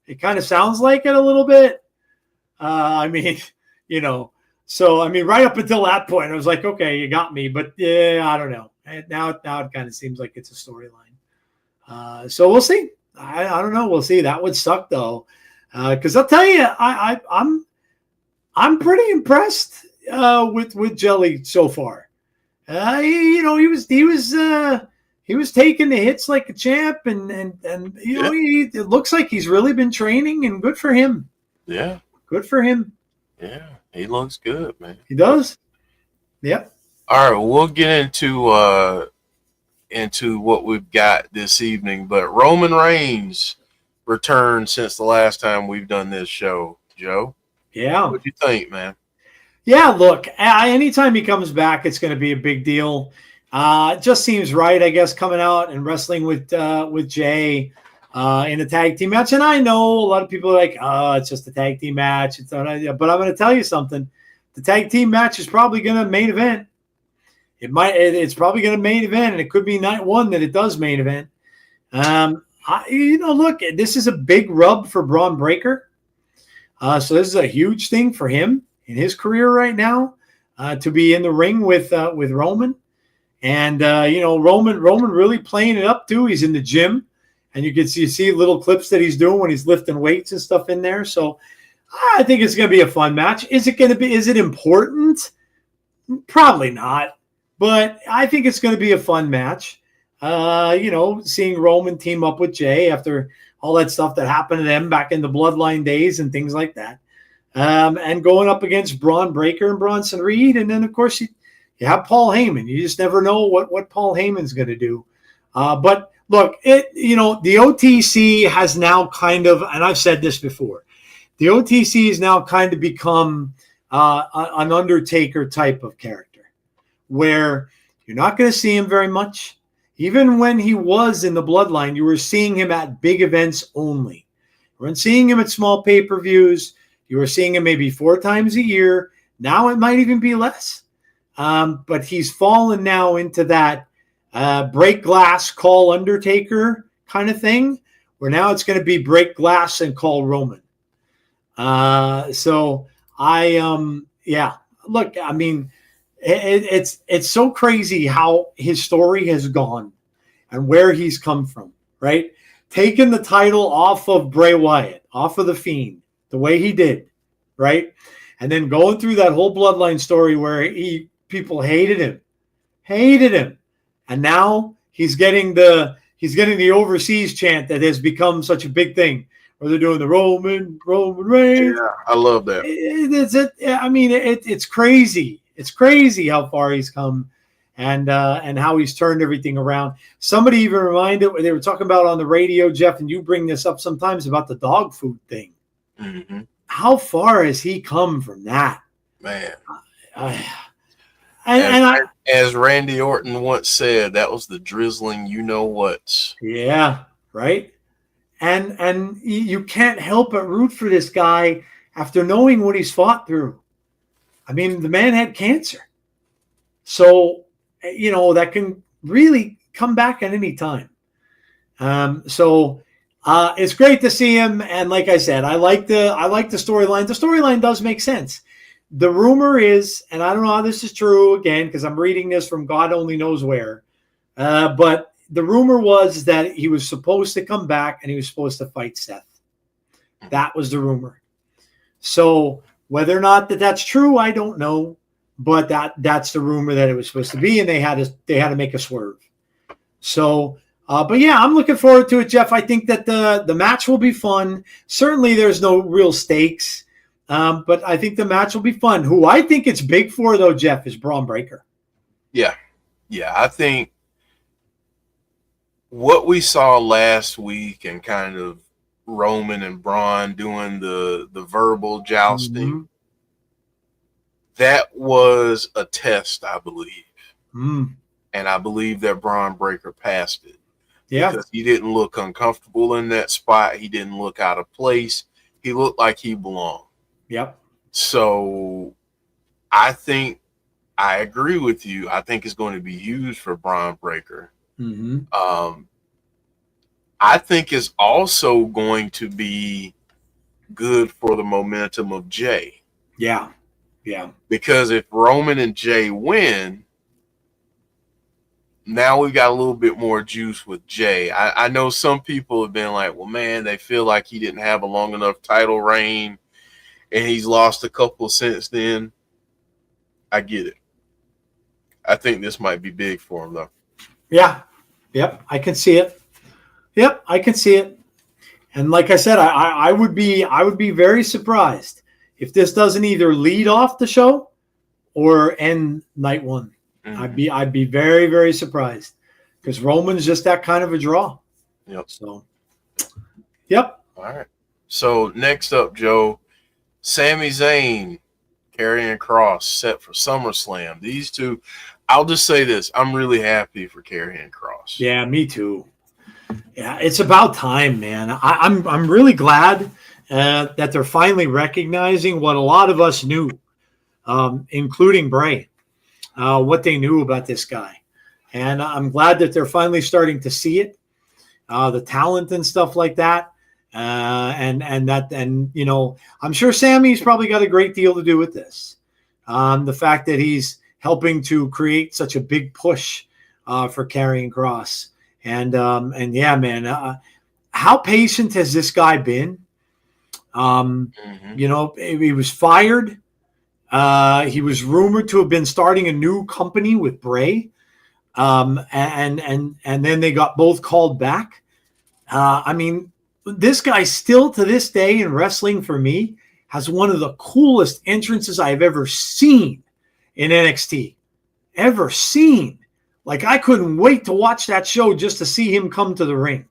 It kind of sounds like it a little bit. I mean, so, I mean, right up until that point, I was like, okay, you got me. But, yeah, I don't know. Now it kind of seems like it's a storyline. So we'll see. I don't know. We'll see. That would suck, though. Because I'll tell you, I'm pretty impressed with Jelly so far. He was taking the hits like a champ, and it looks like he's really been training, and good for him. Yeah. Good for him. Yeah, he looks good, man. He does. Yep. All right, we'll get into what we've got this evening, but Roman Reigns returned since the last time we've done this show. Joe? Yeah. What do you think, man? Yeah, look, anytime he comes back, it's going to be a big deal. It just seems right, I guess, coming out and wrestling with Jay in a tag team match. And I know a lot of people are like, "Oh, it's just a tag team match." But I'm going to tell you something: the tag team match is probably going to main event. It's probably going to main event, and it could be night one that it does main event. Look, this is a big rub for Braun Breaker. So this is a huge thing for him in his career right now, to be in the ring with Roman. And, Roman really playing it up too. He's in the gym, and you see little clips that he's doing when he's lifting weights and stuff in there. So I think it's going to be a fun match. Is it important? Probably not, but I think it's going to be a fun match. Seeing Roman team up with Jay after all that stuff that happened to them back in the Bloodline days and things like that. And going up against Braun Breaker and Bronson Reed. And then, of course, you have Paul Heyman. You just never know what Paul Heyman's going to do. But look, the OTC has now kind of, and I've said this before, the OTC has now kind of become an Undertaker type of character, where you're not going to see him very much. Even when he was in the Bloodline, you were seeing him at big events only. You weren't seeing him at small pay-per-views. You were seeing him maybe 4 times a year. Now it might even be less. But he's fallen now into that break glass, call Undertaker kind of thing, where now it's going to be break glass and call Roman. Look, I mean, it's so crazy how his story has gone and where he's come from, right? Taking the title off of Bray Wyatt, off of The Fiend, the way he did, right? And then going through that whole Bloodline story where people hated him. And now he's getting the overseas chant that has become such a big thing, where they're doing the Roman Reigns. Yeah, I love that. It's crazy. It's crazy how far he's come, and how he's turned everything around. Somebody even reminded, they were talking about on the radio, Jeff, and you bring this up sometimes about the dog food thing. Mm-hmm. How far has he come from that? Man. As Randy Orton once said, that was the drizzling you-know-whats. Yeah, right? And you can't help but root for this guy after knowing what he's fought through. I mean, the man had cancer. So, that can really come back at any time. It's great to see him. And like I said, I like the storyline. The storyline does make sense. The rumor is, and I don't know how this is true again, because I'm reading this from God only knows where, but the rumor was that he was supposed to come back and he was supposed to fight Seth. That was the rumor. So whether or not that's true, I don't know, but that's the rumor that it was supposed to be, and they had to make a swerve. So, but yeah, I'm looking forward to it, Jeff. I think that the match will be fun. Certainly, there's no real stakes, but I think the match will be fun. Who I think it's big for, though, Jeff, is Braun Breaker. Yeah, I think what we saw last week and kind of Roman and Braun doing the verbal jousting, Mm-hmm. that was a test, I believe. Mm. And I believe that Braun Breaker passed it. Yeah. Because he didn't look uncomfortable in that spot. He didn't look out of place. He looked like he belonged. Yep. So I think I agree with you. I think it's going to be huge for Braun Breaker. Mm-hmm. I think it's also going to be good for the momentum of Jay. Yeah. Because if Roman and Jay win, now we got a little bit more juice with Jay. I know some people have been like, well, man, they feel like he didn't have a long enough title reign and he's lost a couple since then. I get it. I think this might be big for him, though. Yeah. Yep. I can see it. And like I said, I would be very surprised if this doesn't either lead off the show or end night one. Mm-hmm. I'd be very, very surprised, because Roman's just that kind of a draw. Yep. So, yep. All right. So next up, Joe, Sami Zayn Karrion Kross set for SummerSlam. These two, I'll just say this: I'm really happy for Karrion Kross. Yeah, me too. Yeah, it's about time, man. I'm really glad that they're finally recognizing what a lot of us knew, including Bray, what they knew about this guy, and I'm glad that they're finally starting to see it, the talent and stuff like that, and you know, I'm sure Sammy's probably got a great deal to do with this. The fact that he's helping to create such a big push for Karrion Kross. And yeah, man, how patient has this guy been? You know, he was fired. He was rumored to have been starting a new company with Bray. And then they got both called back. I mean, this guy still to this day in wrestling for me has one of the coolest entrances I've ever seen in NXT. Ever seen. Like, I couldn't wait to watch that show just to see him come to the ring.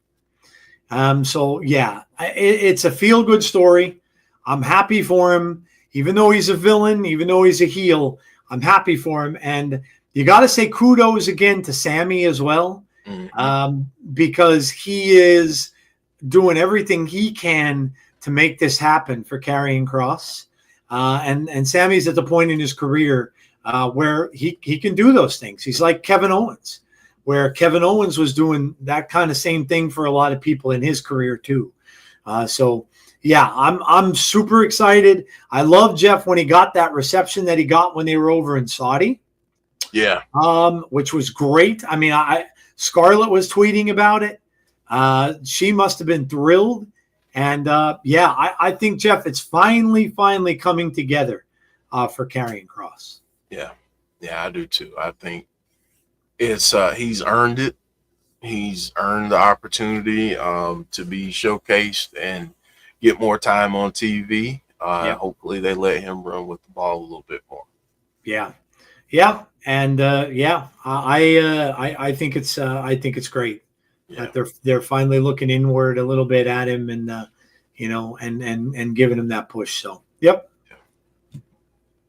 So, yeah, it's a feel-good story. I'm happy for him. Even though he's a villain, even though he's a heel, I'm happy for him. And you got to say kudos again to Sammy as well, because he is doing everything he can to make this happen for Karrion Kross. And Sammy's at the point in his career where he can do those things. He's like Kevin Owens, where Kevin Owens was doing that kind of same thing for a lot of people in his career too. So yeah, I'm super excited. I love Jeff when he got that reception that he got when they were over in Saudi. Yeah. Which was great. I mean, Scarlett was tweeting about it. She must have been thrilled. And yeah, I think, Jeff, it's finally coming together for Karrion Kross. Yeah, I do too. I think it's he's earned it. He's earned the opportunity to be showcased and get more time on TV. Hopefully, they let him run with the ball a little bit more. Yeah, and yeah, I think it's great that they're finally looking inward a little bit at him, and you know, and giving him that push. So, yep.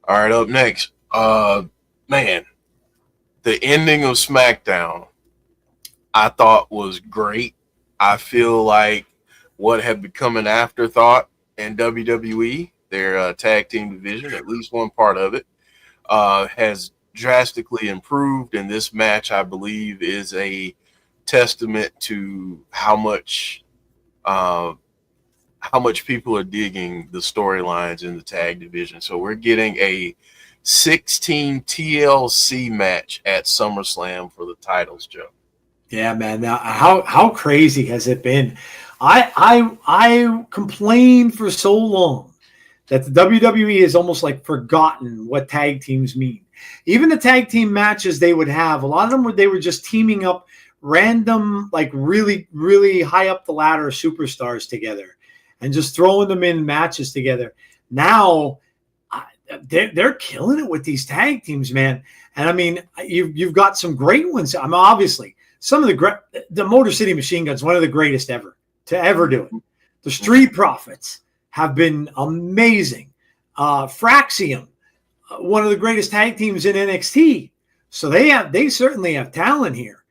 All right, up next. Man, the ending of SmackDown I thought was great. I feel like what had become an afterthought in WWE, their tag team division, at least one part of it, has drastically improved. And this match, I believe, is a testament to how much people are digging the storylines in the tag division. So we're getting a 16 TLC match at SummerSlam for the titles, Joe. Yeah, man. Now, how crazy has it been? I complained for so long that the WWE is almost like forgotten what tag teams mean. Even the tag team matches they would have, a lot of them they were just teaming up random, like really, really high up the ladder superstars together and just throwing them in matches together. Now they're killing it with these tag teams, man. And I mean, you've got some great ones. I mean, obviously, some of the Motor City Machine Guns, one of the greatest ever to ever do it. The Street Profits have been amazing. Fraxium, one of the greatest tag teams in NXT. So they certainly have talent here.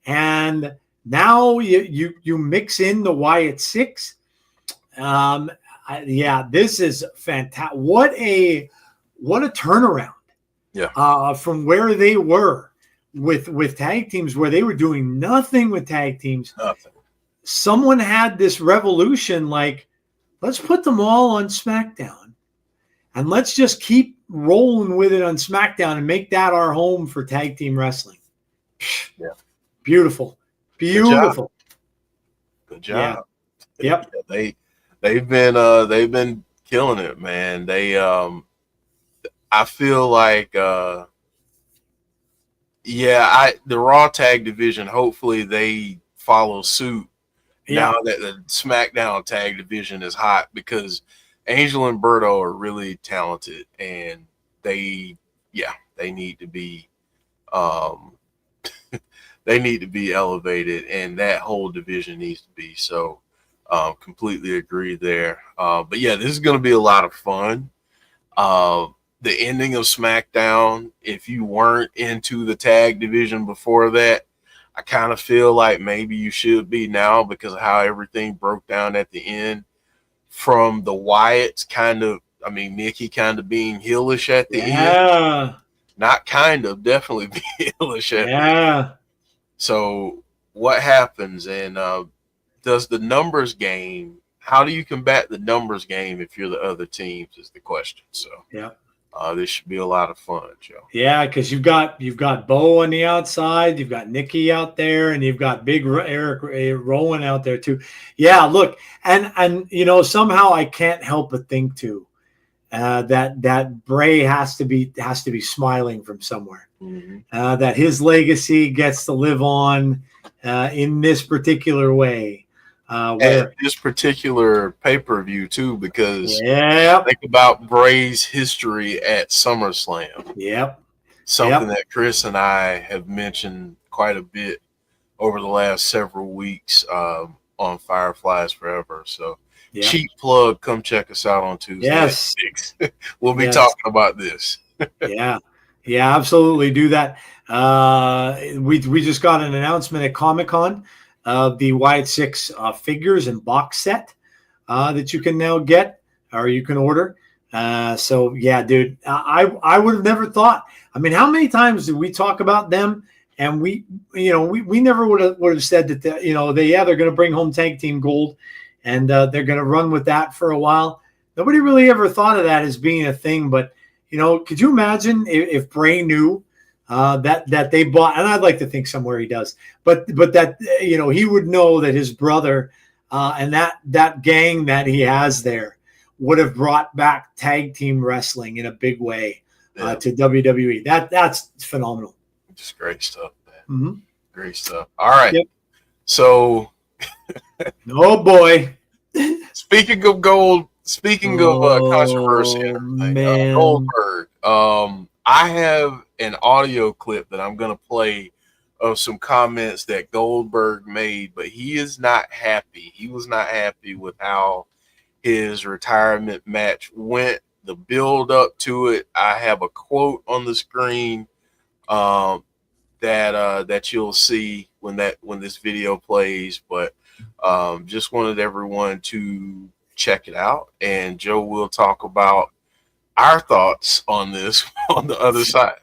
And now you mix in the Wyatt Six. Yeah, this is fantastic. What a turnaround. Yeah. From where they were with tag teams, where they were doing nothing with tag teams. Nothing. Someone had this revolution, like, let's put them all on SmackDown and let's just keep rolling with it on SmackDown and make that our home for tag team wrestling. Yeah. Beautiful. Beautiful. Good job. Yeah. Yep. They've been killing it, man. They I feel like the Raw tag division, hopefully they follow suit now that the SmackDown tag division is hot, because Angel and Berto are really talented, and they need to be they need to be elevated, and that whole division needs to be. So completely agree there. But yeah, this is going to be a lot of fun. the ending of SmackDown, if you weren't into the tag division before that, I kind of feel like maybe you should be now because of how everything broke down at the end. From the Wyatts, Nikki kind of being heelish at the end. Not kind of, definitely being heelish at the end. So what happens, and does the numbers game, how do you combat the numbers game if you're the other teams is the question. So this should be a lot of fun, Joe. Yeah, because you've got Bo on the outside, you've got Nikki out there, and you've got Big Eric Rowan out there too. Yeah, look, and somehow I can't help but think too that Bray has to be smiling from somewhere. That his legacy gets to live on in this particular way. At this particular pay-per-view too, because think about Bray's history at SummerSlam. Something that Chris and I have mentioned quite a bit over the last several weeks on Fireflies Forever. So cheap plug, come check us out on Tuesday at 6. We'll be talking about this. Yeah, absolutely. Do that. We just got an announcement at Comic-Con of the Wyatt 6 figures and box set that you can now get or you can order. So yeah, dude, I would have never thought. I mean, how many times did we talk about them? And we never would have said that they're going to bring home tag team gold, and they're going to run with that for a while. Nobody really ever thought of that as being a thing. But could you imagine if Bray knew that they bought? And I'd like to think somewhere he does, but that he would know that his brother and that gang that he has there would have brought back tag team wrestling in a big way to WWE. That's phenomenal. Just great stuff, man. Great stuff. All right. So, oh boy. Speaking of controversy and everything, Goldberg. I have an audio clip that I'm going to play of some comments that Goldberg made, but he is not happy. He was not happy with how his retirement match went, the build up to it. I have a quote on the screen that you'll see when this video plays, but just wanted everyone to check it out, and Joe will talk about our thoughts on this on the other side.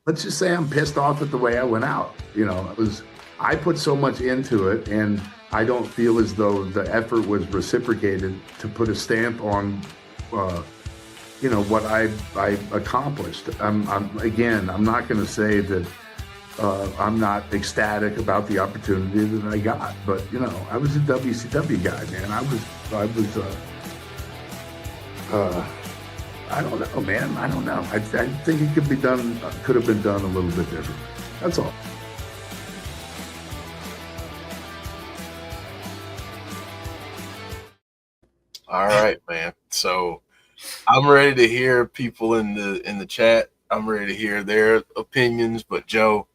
Let's just say I'm pissed off at the way I went out. I put so much into it, and I don't feel as though the effort was reciprocated to put a stamp on, what I accomplished. I'm not going to say that I'm not ecstatic about the opportunity that I got, but I was a WCW guy, man. I don't know, man. I don't know. I think it could have been done a little bit different. That's all. All right, man. So I'm ready to hear people in the chat. I'm ready to hear their opinions. But Joe,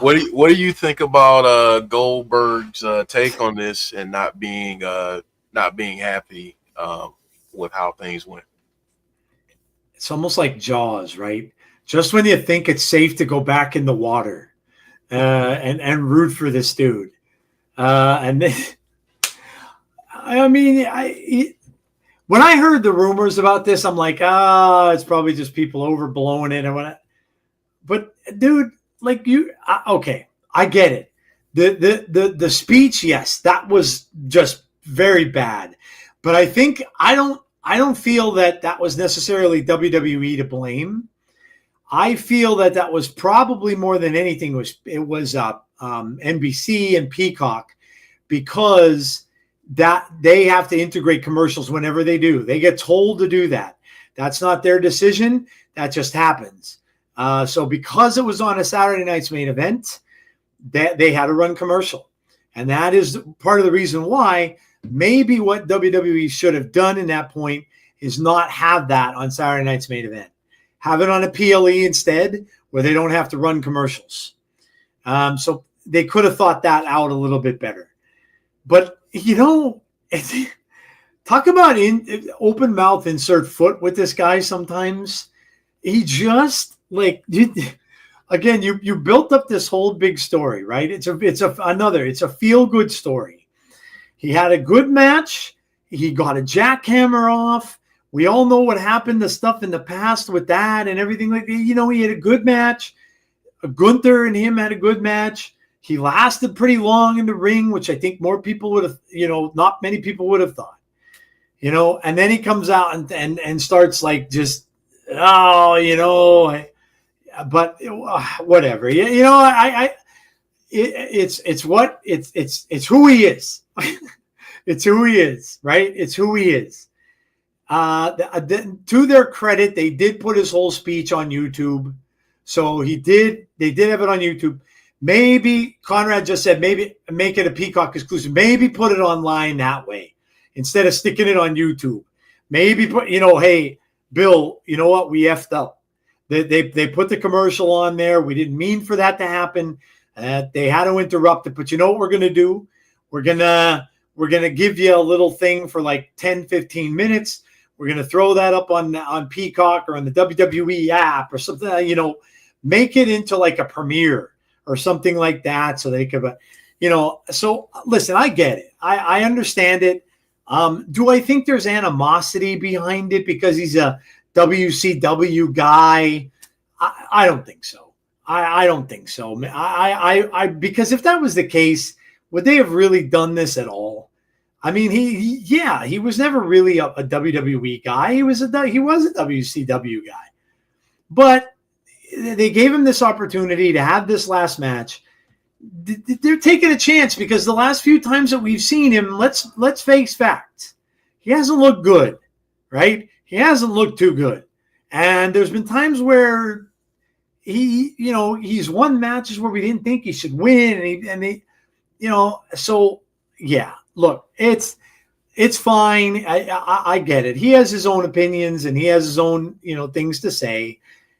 what do you think about Goldberg's take on this and not being happy with how things went? It's almost like Jaws, right? Just when you think it's safe to go back in the water and root for this dude, and then, when I heard the rumors about this, I'm like, it's probably just people overblowing it. But dude, like okay, I get it. The speech, yes, that was just very bad. But I think I don't feel that was necessarily WWE to blame. I feel that was probably more than anything was NBC and Peacock, because that they have to integrate commercials whenever they do. They get told to do that. That's not their decision. That just happens. So because it was on a Saturday night's main event, they had to run commercial. And that is part of the reason why maybe what WWE should have done in that point is not have that on Saturday night's main event. Have it on a PLE instead, where they don't have to run commercials. So they could have thought that out a little bit better. But, talk about open mouth insert foot with this guy sometimes. He just like again, you built up this whole big story, right? It's a feel good story. He had a good match. He got a jackhammer off. We all know what happened, the stuff in the past with that and everything like that. You know, he had a good match. Gunther and him had a good match. He lasted pretty long in the ring, which I think more people would have, not many people would have thought. And then he comes out and starts like just, but whatever. It's who he is. It's who he is, right? It's who he is. To their credit, they did put his whole speech on YouTube. So they did have it on YouTube. Maybe Conrad just said, maybe make it a Peacock exclusive. Maybe put it online that way instead of sticking it on YouTube. Maybe put, hey, Bill, you know what? We effed up. They put the commercial on there. We didn't mean for that to happen. They had to interrupt it. But you know what we're going to do? We're going to give you a little thing for like 10, 15 minutes. We're going to throw that up on Peacock or on the WWE app or something, make it into like a premiere or something like that. So they could, so listen, I get it. I understand it. Do I think there's animosity behind it because he's a WCW guy? I don't think so. I don't think so. Because if that was the case, would they have really done this at all? I mean, he was never really a WWE guy. He was a WCW guy, but they gave him this opportunity to have this last match. They're taking a chance because the last few times that we've seen him, let's face facts. He hasn't looked good, right? He hasn't looked too good. And there's been times where he's won matches where we didn't think he should win. So yeah, look, it's fine. I get it. He has his own opinions and he has his own, things to say.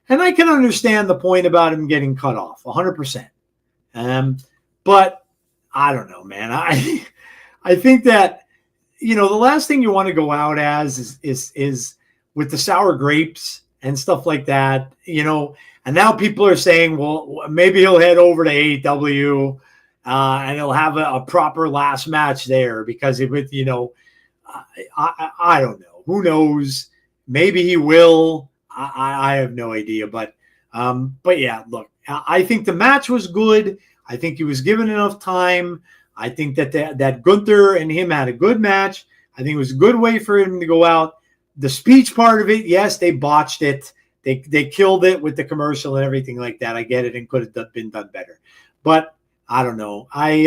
And I can understand the point about him getting cut off 100%. But I don't know, man. I think that, the last thing you want to go out as is with the sour grapes and stuff like that, and now people are saying, well, maybe he'll head over to AEW and he'll have a proper last match there because I don't know. Who knows? Maybe he will. I have no idea, but yeah, look, I think the match was good. I think he was given enough time. I think that Gunther and him had a good match. I think it was a good way for him to go out. The speech part of it, yes, they botched it. They killed it with the commercial and everything like that. I get it and could have been done better, but I don't know. I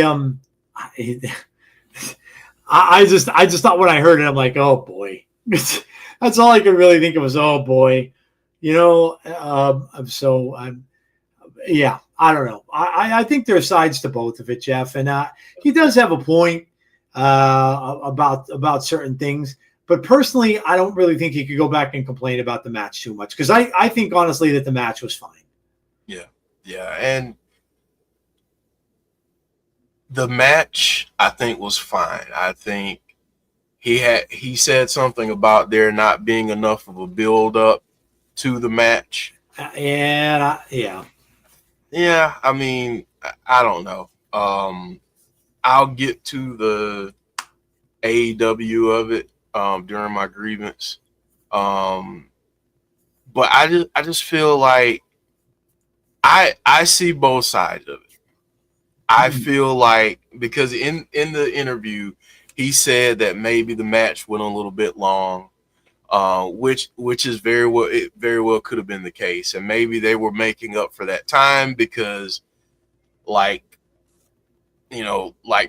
just thought when I heard it, I'm like, oh boy. That's all I could really think of was, oh boy. Yeah, I don't know. I think there are sides to both of it, Jeff, and he does have a point about certain things. But personally, I don't really think he could go back and complain about the match too much because I think honestly that the match was fine. Yeah, and the match I think was fine. I think he said something about there not being enough of a build up to the match. Yeah. I mean, I don't know. I'll get to the AEW of it during my grievance. But I just feel like I see both sides of it. I feel like because in the interview he said that maybe the match went a little bit long. Which is very well could have been the case, and maybe they were making up for that time because, like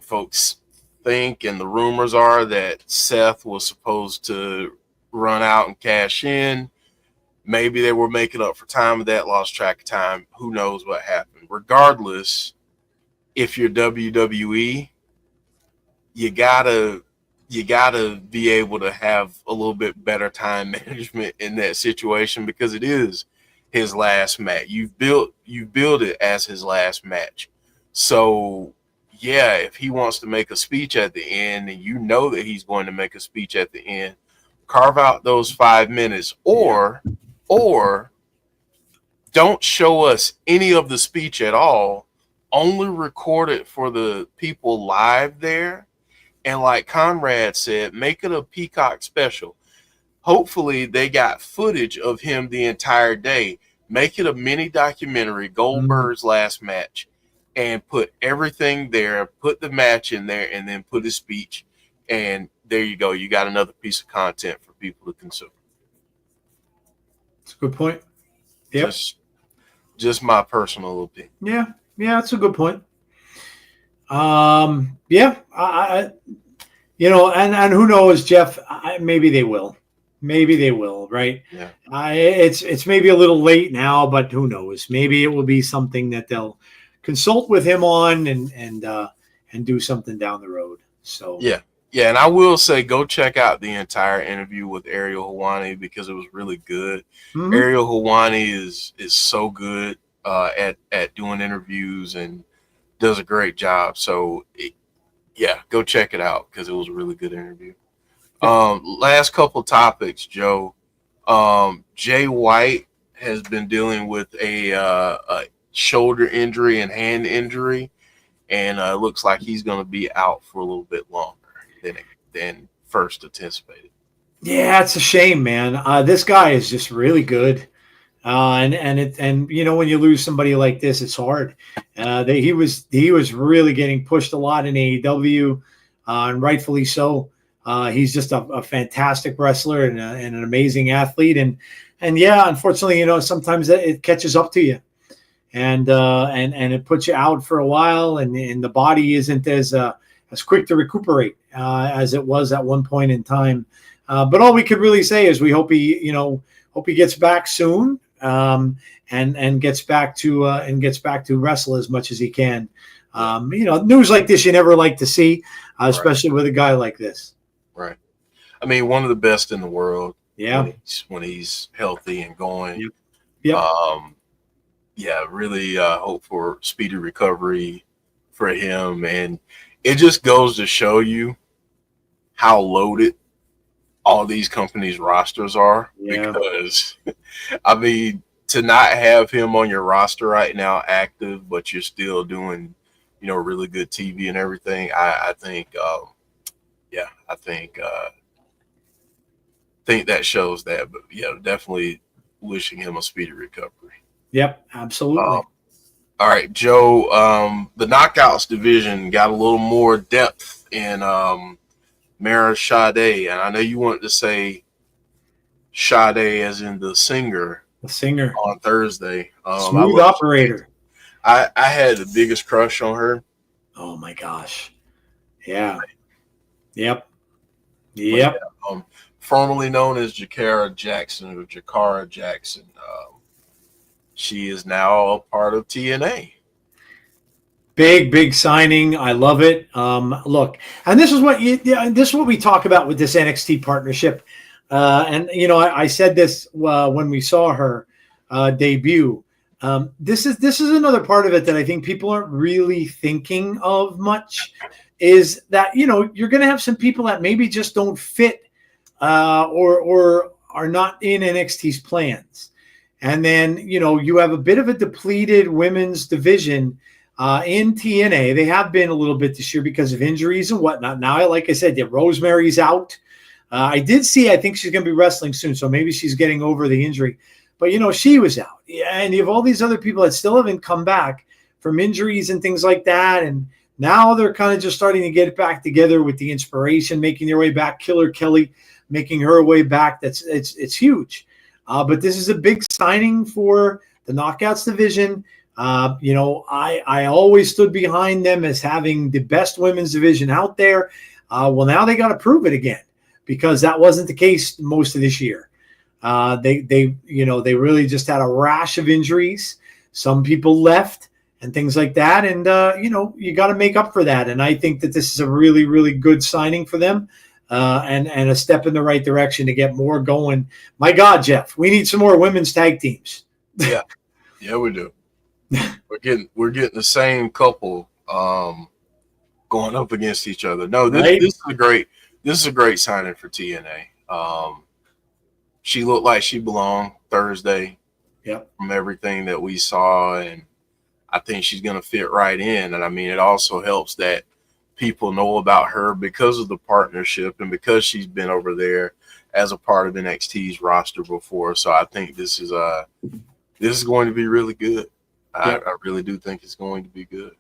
folks think, and the rumors are that Seth was supposed to run out and cash in. Maybe they were making up for time of that, lost track of time. Who knows what happened? Regardless, if you're WWE, you gotta be able to have a little bit better time management in that situation because it is his last match. You've built it as his last match. So yeah, if he wants to make a speech at the end, and you know that he's going to make a speech at the end, carve out those 5 minutes, or don't show us any of the speech at all. Only record it for the people live there. And like Conrad said, make it a Peacock special. Hopefully they got footage of him the entire day. Make it a mini documentary, Goldberg's last match, and put everything there, put the match in there, and then put his speech. And there you go. You got another piece of content for people to consume. That's a good point. Yep. Just my personal opinion. Yeah, that's a good point. Yeah, I and who knows, Jeff? Maybe they will. Maybe they will, right? Yeah. It's maybe a little late now, but who knows? Maybe it will be something that they'll consult with him on and do something down the road. So yeah, and I will say, go check out the entire interview with Ariel Helwani because it was really good. Mm-hmm. Ariel Helwani is so good at doing interviews and does a great job. So go check it out because it was a really good interview. Last couple topics, Joe. Jay White has been dealing with a shoulder injury and hand injury, and it looks like he's going to be out for a little bit longer than first anticipated. Yeah, it's a shame, man. This guy is just really good, and when you lose somebody like this, it's hard. He was really getting pushed a lot in AEW, and rightfully so. He's just a fantastic wrestler and an amazing athlete. And yeah, unfortunately, sometimes it catches up to you and it puts you out for a while and the body isn't as quick to recuperate as it was at one point in time. But all we could really say is we hope he gets back soon and gets back to wrestle as much as he can. News like this you never like to see, especially with a guy like this. Right. I mean, one of the best in the world. Yeah. When he's healthy and going. Yep. Really hope for speedy recovery for him. And it just goes to show you how loaded all these companies' rosters are. Yeah. Because, I mean, to not have him on your roster right now active, but you're still doing, really good TV and everything, I think think that shows that, but definitely wishing him a speedy recovery. Yep, absolutely. All right, Joe. The Knockouts division got a little more depth in Mara Sade, and I know you wanted to say Sade as in the singer. The singer on Thursday. Smooth operator. I had the biggest crush on her. Oh my gosh. Yeah. Yep. Formerly known as Jakara Jackson. She is now a part of TNA. Big signing. I love it. Look, and this is what we talk about with this NXT partnership. I said this when we saw her debut. This is another part of it that I think people aren't really thinking of much. Is that you're going to have some people that maybe just don't fit or are not in NXT's plans, and then you have a bit of a depleted women's division in TNA. They have been a little bit this year because of injuries and whatnot. Now, like I said, Rosemary's out. I think she's going to be wrestling soon, so maybe she's getting over the injury. But she was out, and you have all these other people that still haven't come back from injuries and things like that, and now they're kind of just starting to get it back together with the inspiration, making their way back. Killer Kelly making her way back. It's huge. But this is a big signing for the Knockouts division. I always stood behind them as having the best women's division out there. Well, now they got to prove it again because that wasn't the case most of this year. They really just had a rash of injuries. Some people left and things like that. And, you got to make up for that. And I think that this is a really, really good signing for them and a step in the right direction to get more going. My God, Jeff, we need some more women's tag teams. Yeah. Yeah, we do. We're getting the same couple going up against each other. No, Right? this is a great signing for TNA. She looked like she belonged Thursday. Yep. From everything that we saw, and I think she's going to fit right in. And I mean, it also helps that people know about her because of the partnership and because she's been over there as a part of NXT's roster before. So I think this is going to be really good. Yep. I really do think it's going to be good.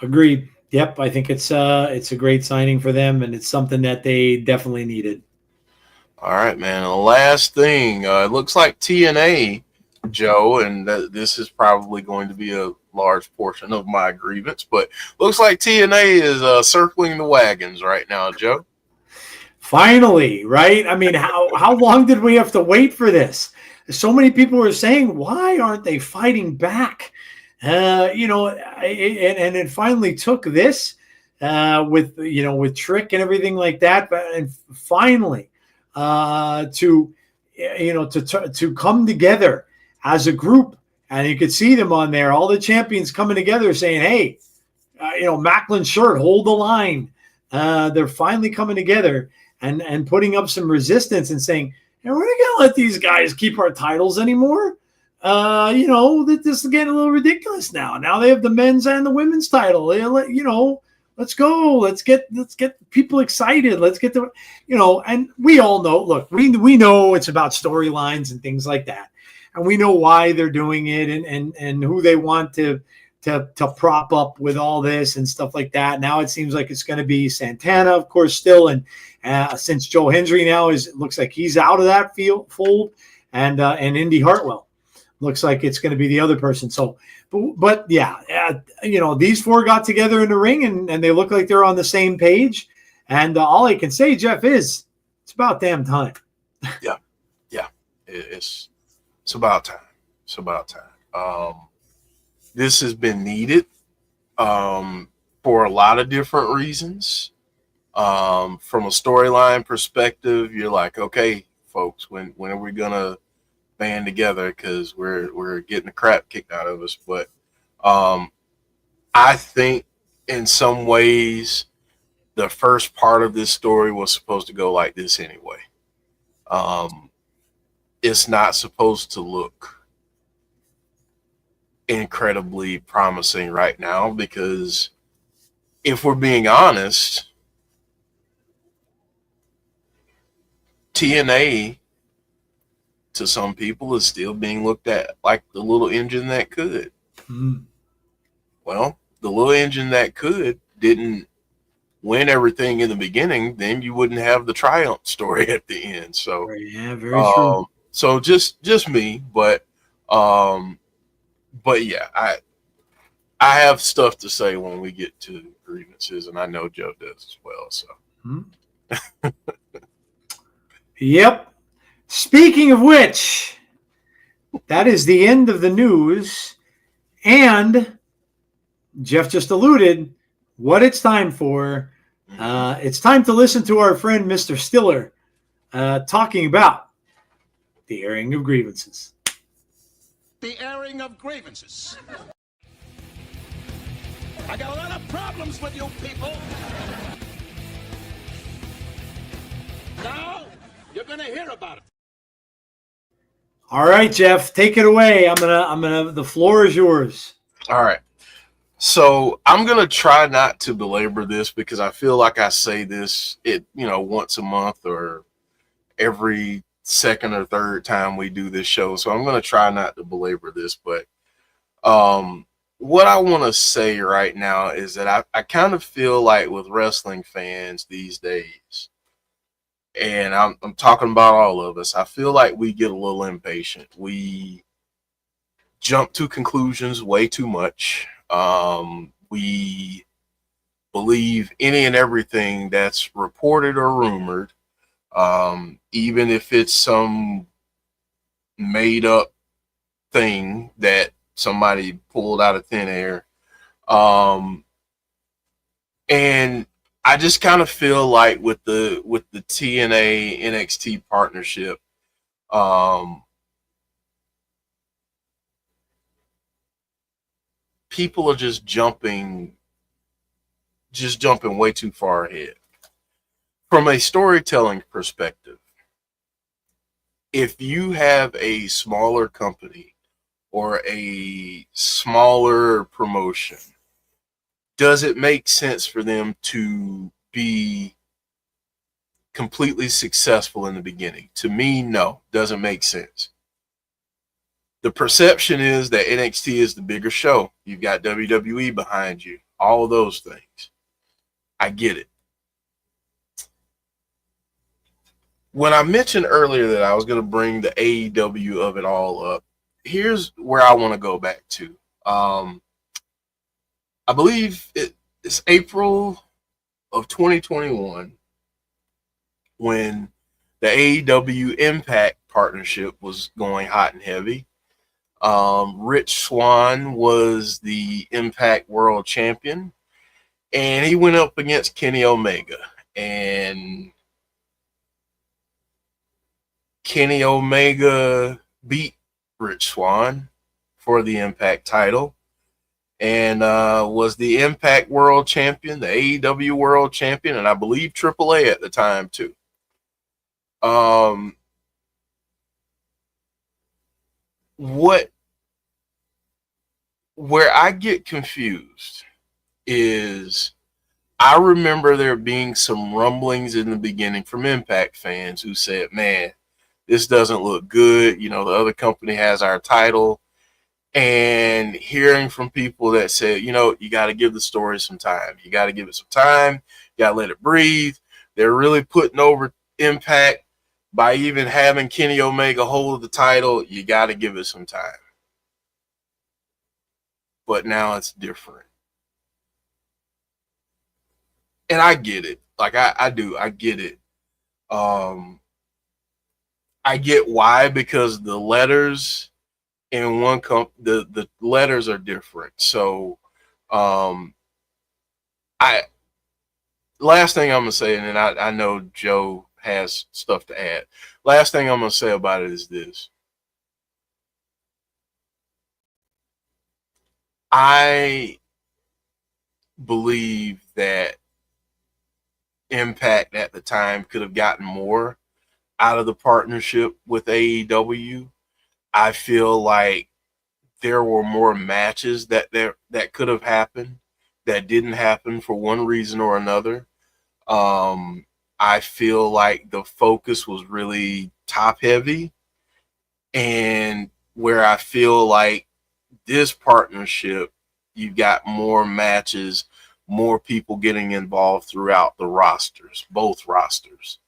Agreed. Yep. I think it's a great signing for them, and it's something that they definitely needed. All right, man. The last thing, it looks like TNA, Joe, and this is probably going to be a large portion of my grievance, but looks like TNA is circling the wagons right now, Joe. Finally, right? I mean, how long did we have to wait for this? So many people were saying, why aren't they fighting back? And it finally took this with Trick and everything like that, and finally to come together as a group, and you could see them on there, all the champions coming together saying, hey, Macklin shirt, hold the line. They're finally coming together and putting up some resistance and saying, hey, we're not going to let these guys keep our titles anymore. This is getting a little ridiculous now. Now they have the men's and the women's title. Let's go. Let's get people excited. Let's get and we all know, look, we know it's about storylines and things like that. And we know why they're doing it and who they want to prop up with all this and stuff like that. Now it seems like it's going to be Santana, of course, still. And since Joe Hendry now it looks like he's out of that fold, and Indy Hartwell looks like it's going to be the other person. So, but yeah, these four got together in the ring and they look like they're on the same page. And all I can say, Jeff, is it's about damn time. Yeah. It's about time. It's about time. This has been needed for a lot of different reasons. From a storyline perspective, you're like, okay, folks, when are we gonna band together? Because we're getting the crap kicked out of us. But I think in some ways the first part of this story was supposed to go like this anyway. It's not supposed to look incredibly promising right now because if we're being honest, TNA to some people is still being looked at like the little engine that could. Mm. Well, the little engine that could didn't win everything in the beginning, then you wouldn't have the triumph story at the end. So yeah, very true. So just me, but yeah, I have stuff to say when we get to grievances, and I know Joe does as well. So, Yep. Speaking of which, that is the end of the news, and Jeff just alluded what it's time for. It's time to listen to our friend Mr. Stiller talking about the airing of grievances. The airing of grievances. I got a lot of problems with you people. Now you're gonna hear about it. All right, Jeff, take it away. The floor is yours. all right. So I'm gonna try not to belabor this because I feel like I say this once a month or every second or third time we do this show. So I'm gonna try not to belabor this, but what I want to say right now is that I kind of feel like with wrestling fans these days, and I'm talking about all of us, I feel like we get a little impatient. We jump to conclusions way too much. We believe any and everything that's reported or rumored, even if it's some made up thing that somebody pulled out of thin air. And I just kind of feel like with the TNA NXT partnership, people are just jumping just jumping way too far ahead. From a storytelling perspective, if you have a smaller company or a smaller promotion, does it make sense for them to be completely successful in the beginning? To me, no, doesn't make sense. The perception is that NXT is the bigger show. You've got WWE behind you, all of those things. I get it. When I mentioned earlier that I was going to bring the AEW of it all up, here's where I want to go back to. I believe it's April of 2021 when the AEW Impact partnership was going hot and heavy. Rich Swann was the Impact World Champion, and he went up against Kenny Omega. And Kenny Omega beat Rich Swann for the Impact title and was the Impact World Champion, the AEW World Champion, and I believe AAA at the time too. Where I get confused is I remember there being some rumblings in the beginning from Impact fans who said, man, this doesn't look good. You know, the other company has our title. And hearing from people that said, you know, you got to give the story some time. You got to give it some time. You got to let it breathe. They're really putting over Impact by even having Kenny Omega hold the title. You got to give it some time. But now it's different. And I get it. Like I do. I get it. I get why, because the letters in one the letters are different. So last thing I'm gonna say, and then I know Joe has stuff to add. Last thing I'm gonna say about it is this. I believe that Impact at the time could have gotten more out of the partnership with AEW. I feel like there were more matches that could have happened that didn't happen for one reason or another. I feel like the focus was really top heavy, and where I feel like this partnership, you got more matches, more people getting involved throughout the rosters, both rosters.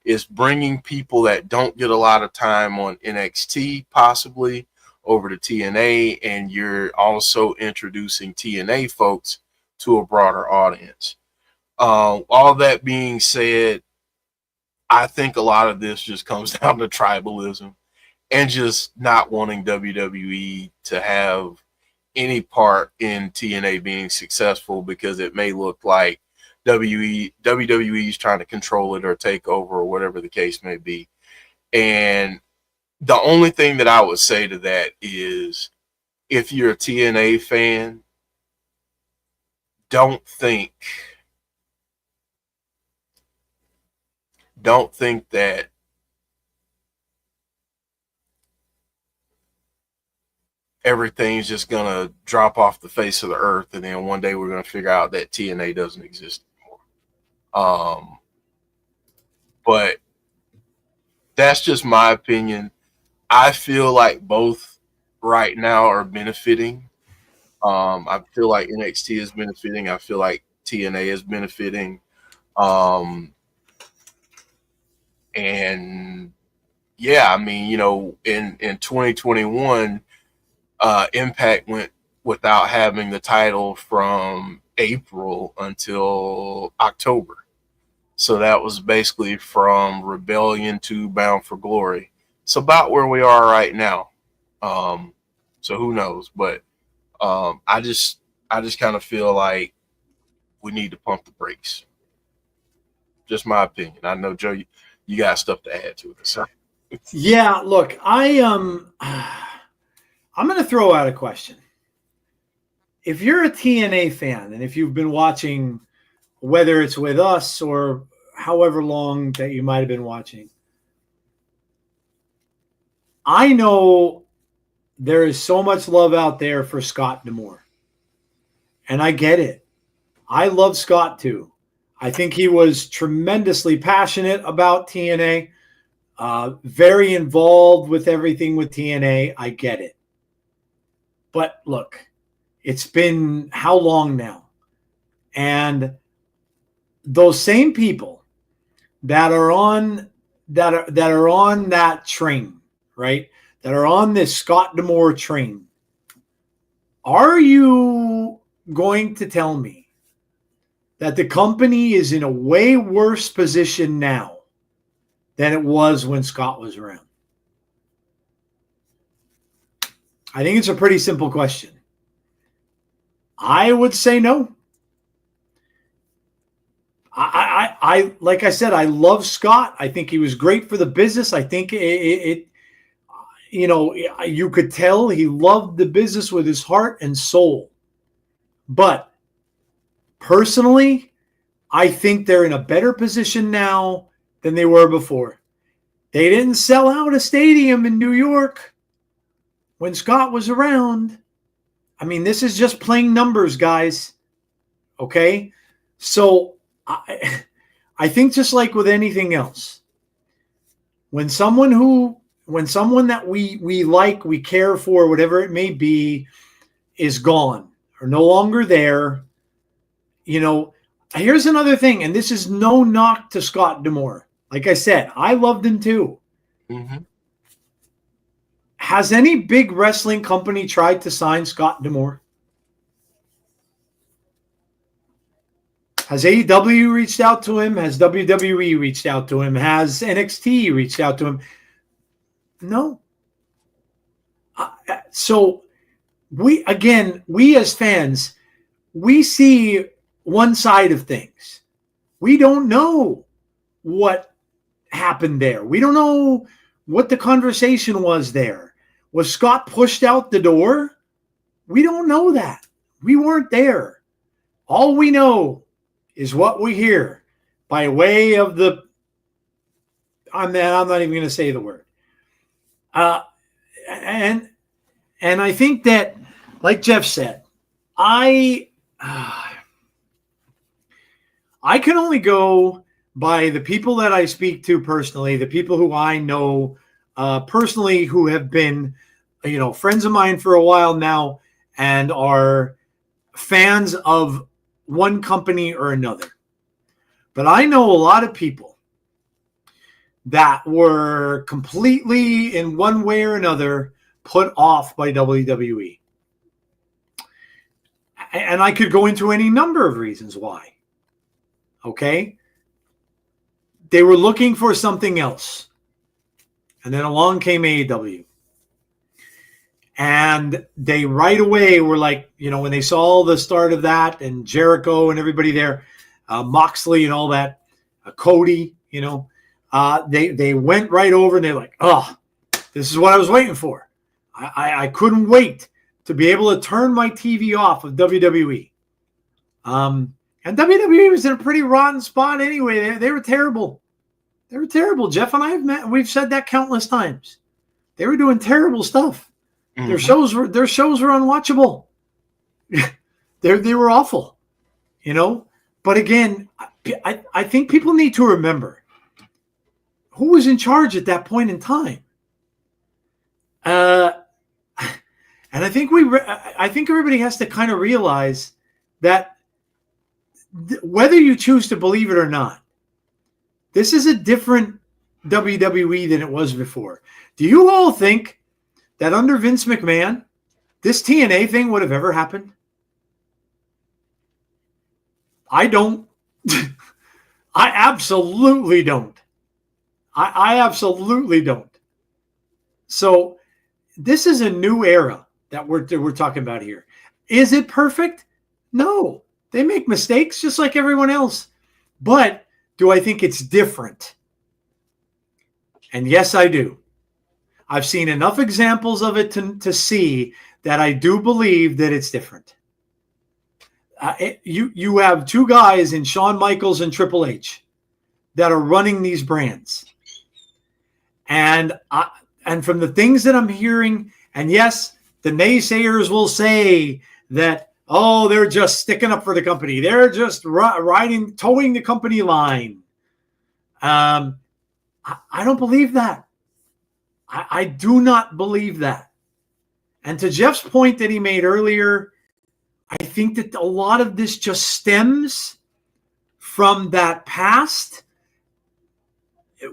It's bringing people that don't get a lot of time on NXT possibly over to TNA, and you're also introducing TNA folks to a broader audience. All that being said, I think a lot of this just comes down to tribalism and just not wanting WWE to have any part in TNA being successful, because it may look like WWE is trying to control it or take over or whatever the case may be. And the only thing that I would say to that is, if you're a TNA fan, don't think that everything's just going to drop off the face of the earth and then one day we're going to figure out that TNA doesn't exist anymore. But that's just my opinion. I feel like both right now are benefiting. I feel like NXT is benefiting. I feel like TNA is benefiting. And yeah, I mean, you know, in 2021, Impact went without having the title from April until October. So that was basically from Rebellion to Bound for Glory. It's about where we are right now. So who knows? But I just kind of feel like we need to pump the brakes. Just my opinion. I know, Joe, you got stuff to add to it. So. Yeah, look, I'm going to throw out a question. If you're a TNA fan and if you've been watching whether it's with us or however long that you might have been watching. I know there is so much love out there for Scott D'Amore. And I get it. I love Scott too. I think he was tremendously passionate about TNA, very involved with everything with TNA. I get it. But look, it's been how long now? And those same people that are on that train, right? That are on this Scott D'Amore train. Are you going to tell me that the company is in a way worse position now than it was when Scott was around? I think it's a pretty simple question. I would say no. I like I said, I love Scott. I think he was great for the business. I think it you could tell he loved the business with his heart and soul. But personally, I think they're in a better position now than they were before. They didn't sell out a stadium in New York when Scott was around. I mean, this is just plain numbers, guys. Okay? So I think just like with anything else, when someone that we like, we care for, whatever it may be, is gone or no longer there, here's another thing, and this is no knock to Scott D'Amore. Like I said, I loved him too. Mm-hmm. Has any big wrestling company tried to sign Scott D'Amore? Has AEW reached out to him? Has WWE reached out to him? Has NXT reached out to him? No. So we as fans, we see one side of things. We don't know what happened there. We don't know what the conversation was there. Was Scott pushed out the door? We don't know that. We weren't there. All we know is what we hear by way of I'm not even going to say the word. And I think that, like Jeff said, I can only go by the people that I speak to personally, the people who I know personally, who have been, friends of mine for a while now and are fans of one company or another. But I know a lot of people that were completely, in one way or another, put off by WWE. And I could go into any number of reasons why. Okay? They were looking for something else. And then along came AEW. And they right away were like, when they saw the start of that and Jericho and everybody there, Moxley and all that, Cody, they went right over and they're like, oh, this is what I was waiting for. I couldn't wait to be able to turn my TV off of WWE. And WWE was in a pretty rotten spot anyway. They were terrible. They were terrible. Jeff and I we've said that countless times. They were doing terrible stuff. Mm-hmm. Their shows were unwatchable. They were awful, But again, I think people need to remember who was in charge at that point in time. And I think everybody has to kind of realize that whether you choose to believe it or not, this is a different WWE than it was before. Do you all think that under Vince McMahon, this TNA thing would have ever happened? I don't. I absolutely don't. I absolutely don't. So this is a new era that we're talking about here. Is it perfect? No. They make mistakes just like everyone else. But do I think it's different? And yes, I do. I've seen enough examples of it to see that I do believe that it's different. You have two guys in Shawn Michaels and Triple H that are running these brands. And from the things that I'm hearing, and yes, the naysayers will say that, oh, they're just sticking up for the company. They're just towing the company line. I don't believe that. I do not believe that. And to Jeff's point that he made earlier, I think that a lot of this just stems from that past,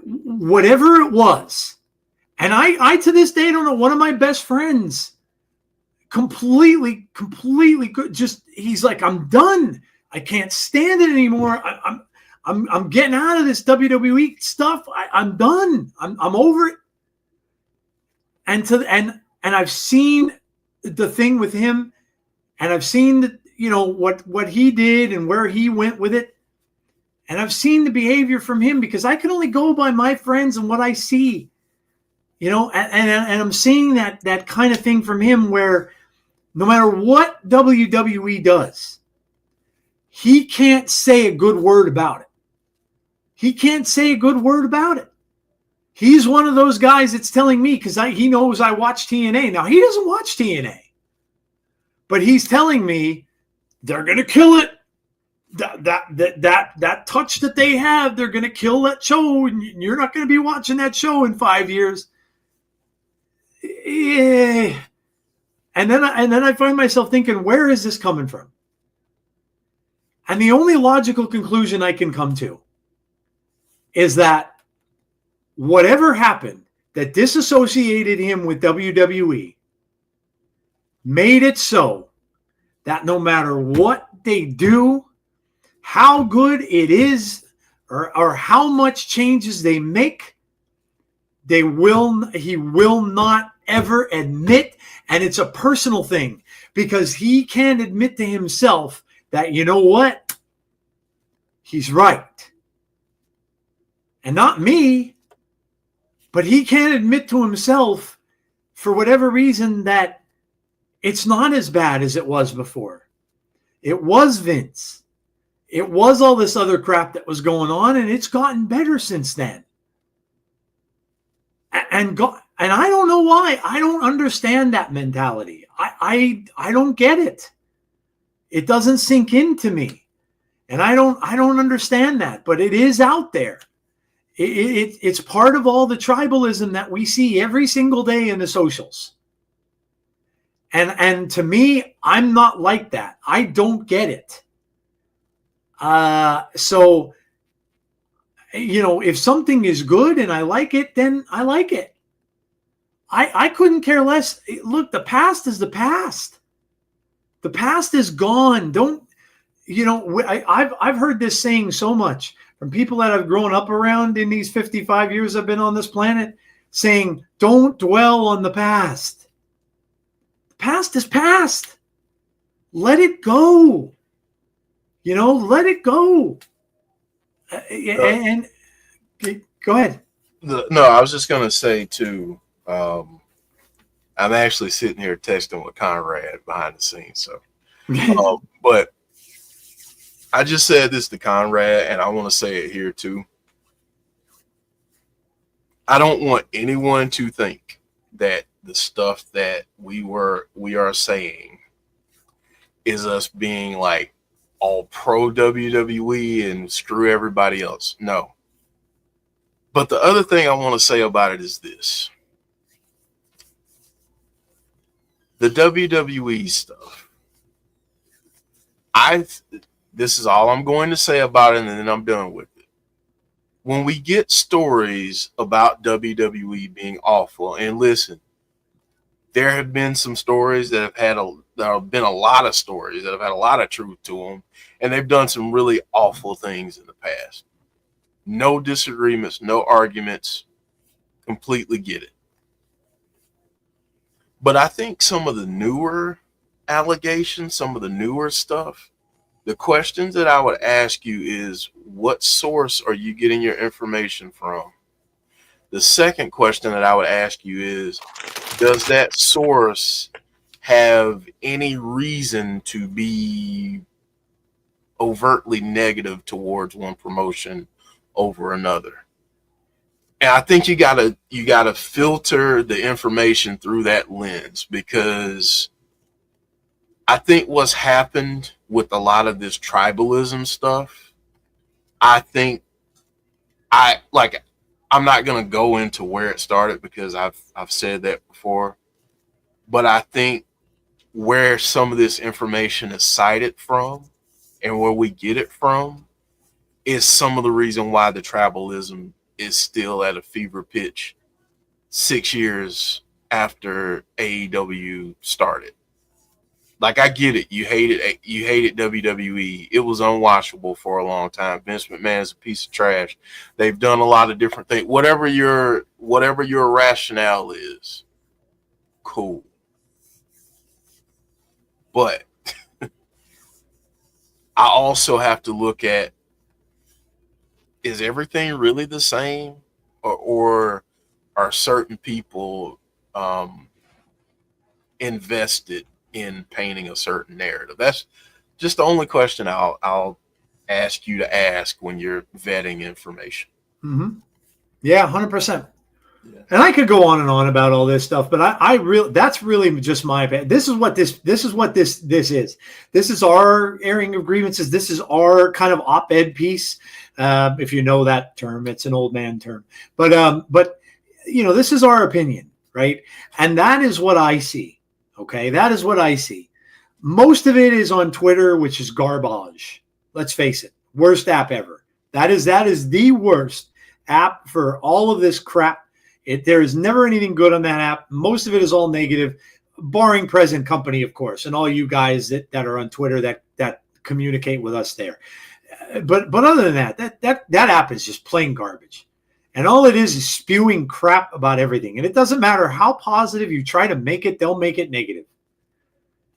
whatever it was. And I to this day don't know, one of my best friends completely just, he's like, I'm done. I can't stand it anymore. I'm getting out of this WWE stuff. I'm done. I'm over it. And I've seen the thing with him, and I've seen what he did and where he went with it. And I've seen the behavior from him, because I can only go by my friends and what I see, and I'm seeing that kind of thing from him, where no matter what WWE does, he can't say a good word about it. He can't say a good word about it. He's one of those guys that's telling me, because he knows I watch TNA. Now, he doesn't watch TNA, but he's telling me they're going to kill it. That touch that they have, they're going to kill that show, and you're not going to be watching that show in 5 years. Yeah. And then I find myself thinking, where is this coming from? And the only logical conclusion I can come to is that whatever happened that disassociated him with WWE made it so that no matter what they do, how good it is, or how much changes they make, he will not ever admit. And it's a personal thing, because he can't admit to himself that, you know what, he's right. And not me, but he can't admit to himself, for whatever reason, that it's not as bad as it was before. It was Vince. It was all this other crap that was going on, and it's gotten better since then. And I don't know why. I don't understand that mentality. I don't get it. It doesn't sink into me. And I don't understand that, but it is out there. It's part of all the tribalism that we see every single day in the socials. And to me, I'm not like that. I don't get it. So, if something is good and I like it, then I like it. I couldn't care less. Look, the past is the past. The past is gone. I've heard this saying so much from people that I've grown up around in these 55 years I've been on this planet, saying, don't dwell on the past. The past is past. Let it go. Let it go. And go ahead. No, I was just going to say, too, I'm actually sitting here texting with Conrad behind the scenes. So, but I just said this to Conrad, and I want to say it here, too. I don't want anyone to think that the stuff that we are saying is us being like all pro WWE and screw everybody else. No. But the other thing I want to say about it is this. The WWE stuff. This is all I'm going to say about it, and then I'm done with it. When we get stories about WWE being awful, and listen, there have been some stories that have been a lot of stories that have had a lot of truth to them, and they've done some really awful things in the past. No disagreements, no arguments, completely get it. But I think some of the newer allegations, some of the newer stuff, the questions that I would ask you is, what source are you getting your information from? The second question that I would ask you is, does that source have any reason to be overtly negative towards one promotion over another. And I think you gotta filter the information through that lens, because I think what's happened with a lot of this tribalism stuff, I'm not gonna go into where it started because I've said that before, but I think where some of this information is cited from and where we get it from is some of the reason why the tribalism is still at a fever pitch 6 years after AEW started. Like, I get it. You hated WWE. It was unwatchable for a long time. Vince McMahon's a piece of trash. They've done a lot of different things. Whatever your rationale is, cool. But I also have to look at, is everything really the same, or are certain people invested in painting a certain narrative? That's just the only question I'll ask you to ask when you're vetting information. Mm-hmm. Yeah, 100%. Yeah. And I could go on and on about all this stuff, but that's really just my opinion. This is what this is. This is our airing of grievances. This is our kind of op-ed piece. If you know that term, it's an old man term. But this is our opinion, right? And that is what I see. Okay, that is what I see. Most of it is on Twitter, which is garbage. Let's face it, worst app ever. That is the worst app for all of this crap. There is never anything good on that app. Most of it is all negative, barring present company, of course, and all you guys that are on Twitter that communicate with us there. But other than that app is just plain garbage. And all it is spewing crap about everything. And it doesn't matter how positive you try to make it, they'll make it negative.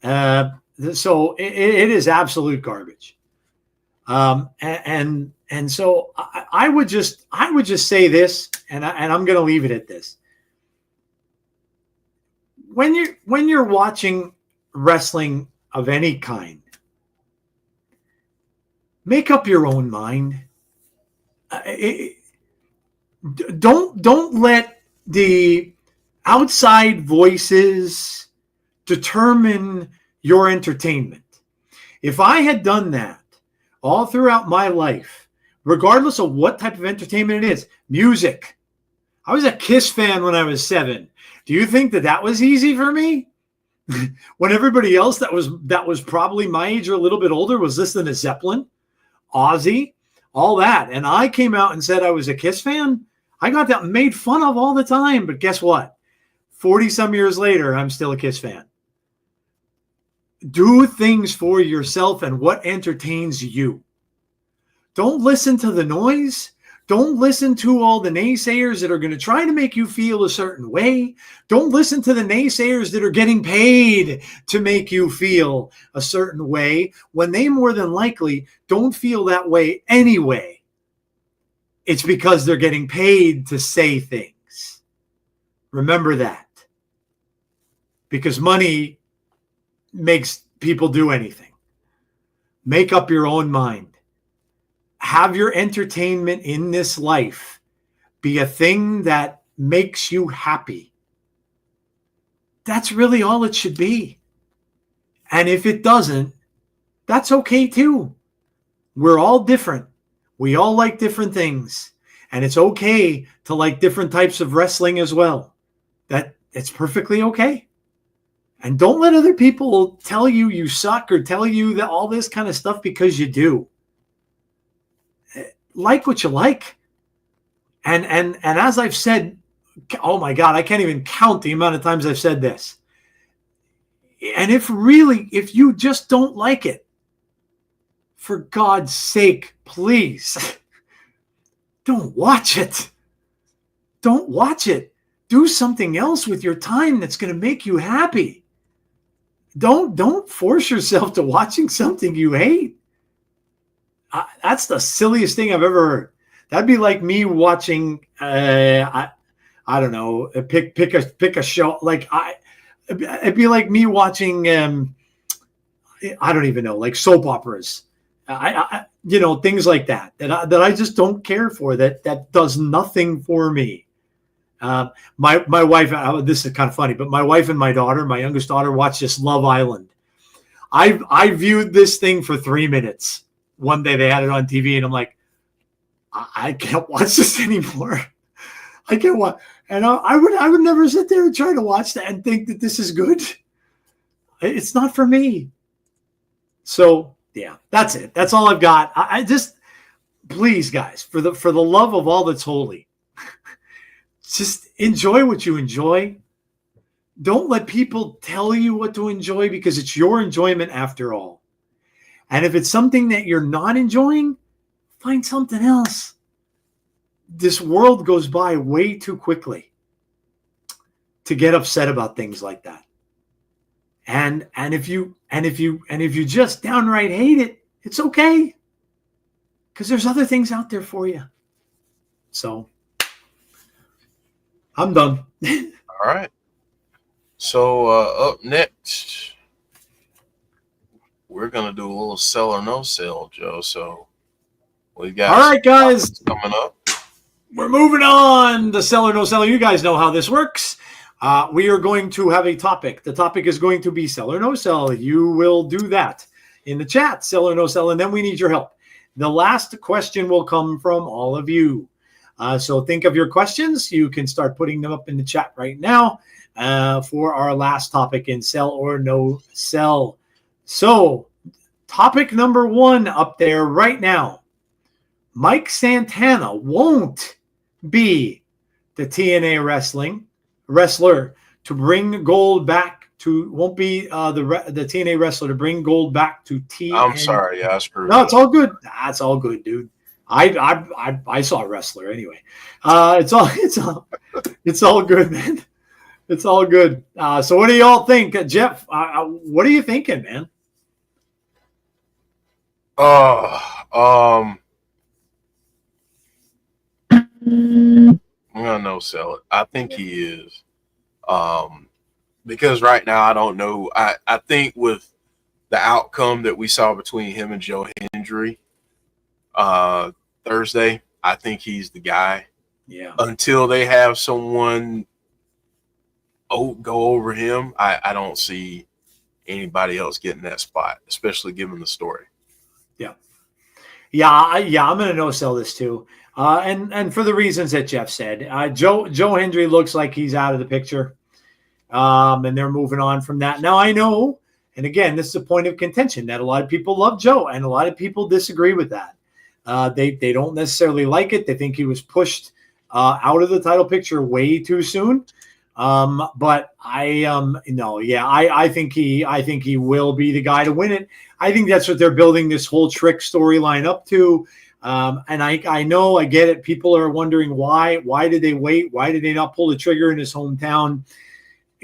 So it is absolute garbage. And so I would just say this, and I'm going to leave it at this. When you're watching wrestling of any kind, make up your own mind. Don't let the outside voices determine your entertainment. If I had done that all throughout my life, regardless of what type of entertainment it is, music. I was a Kiss fan when I was 7. Do you think that was easy for me? When everybody else that was probably my age or a little bit older was listening to Zeppelin, Ozzy, all that, and I came out and said I was a Kiss fan, I got that made fun of all the time. But guess what? 40 some years later, I'm still a Kiss fan. Do things for yourself and what entertains you. Don't listen to the noise. Don't listen to all the naysayers that are going to try to make you feel a certain way. Don't listen to the naysayers that are getting paid to make you feel a certain way when they more than likely don't feel that way anyway. It's because they're getting paid to say things. Remember that. Because money makes people do anything. Make up your own mind. Have your entertainment in this life be a thing that makes you happy. That's really all it should be. And if it doesn't, that's okay too. We're all different. We all like different things. And it's okay to like different types of wrestling as well. It's perfectly okay. And don't let other people tell you you suck or tell you that all this kind of stuff, because you do. Like what you like. And as I've said, oh my God, I can't even count the amount of times I've said this. And if you just don't like it, for God's sake, please, don't watch it. Don't watch it. Do something else with your time that's going to make you happy. Don't force yourself to watching something you hate. That's the silliest thing I've ever heard. That'd be like me watching, I don't know, pick a show. It'd be like me watching, I don't even know, like soap operas. Things like that I just don't care for. That does nothing for me. My wife. This is kind of funny, but my wife and my daughter, my youngest daughter, watch this Love Island. I viewed this thing for 3 minutes. One day they had it on TV, and I'm like, I can't watch this anymore. I can't watch, and I would never sit there and try to watch that and think that this is good. It's not for me. So yeah, that's it. That's all I've got. I just, please, guys, for the love of all that's holy, just enjoy what you enjoy. Don't let people tell you what to enjoy, because it's your enjoyment after all. And if it's something that you're not enjoying, find something else. This world goes by way too quickly to get upset about things like that. And if you just downright hate it, it's okay, because there's other things out there for you. So I'm done. All right. So up next, we're gonna do a little sell or no sell, Joe. So we got all right, guys, coming up. We're moving on to sell or no sell. You guys know how this works. We are going to have a topic. The topic is going to be sell or no sell. You will do that in the chat, sell or no sell, and then we need your help. The last question will come from all of you. So think of your questions. You can start putting them up in the chat right now for our last topic in sell or no sell. So topic number 1 up there right now. Mike Santana won't be the TNA wrestler to bring gold back to, won't be the TNA wrestler to bring gold back to TNA. I'm sorry, I screwed No, up. it's all good. That's all good, dude. I saw a wrestler anyway. It's all good, man. It's all good. So what do y'all think, Jeff? What are you thinking, man? I'm gonna no sell it. I think he is. Because right now I don't know. I think with the outcome that we saw between him and Joe Hendry Thursday, I think he's the guy. Yeah. Until they have someone go over him, I don't see anybody else getting that spot, especially given the story. Yeah, I'm going to no-sell this too. And for the reasons that Jeff said. Joe Hendry looks like he's out of the picture. And they're moving on from that. Now, I know, and again, this is a point of contention, that a lot of people love Joe, and a lot of people disagree with that. They don't necessarily like it. They think he was pushed out of the title picture way too soon. But I think he will be the guy to win it. I think that's what they're building this whole trick storyline up to. And I know, I get it. People are wondering why did they wait? Why did they not pull the trigger in his hometown?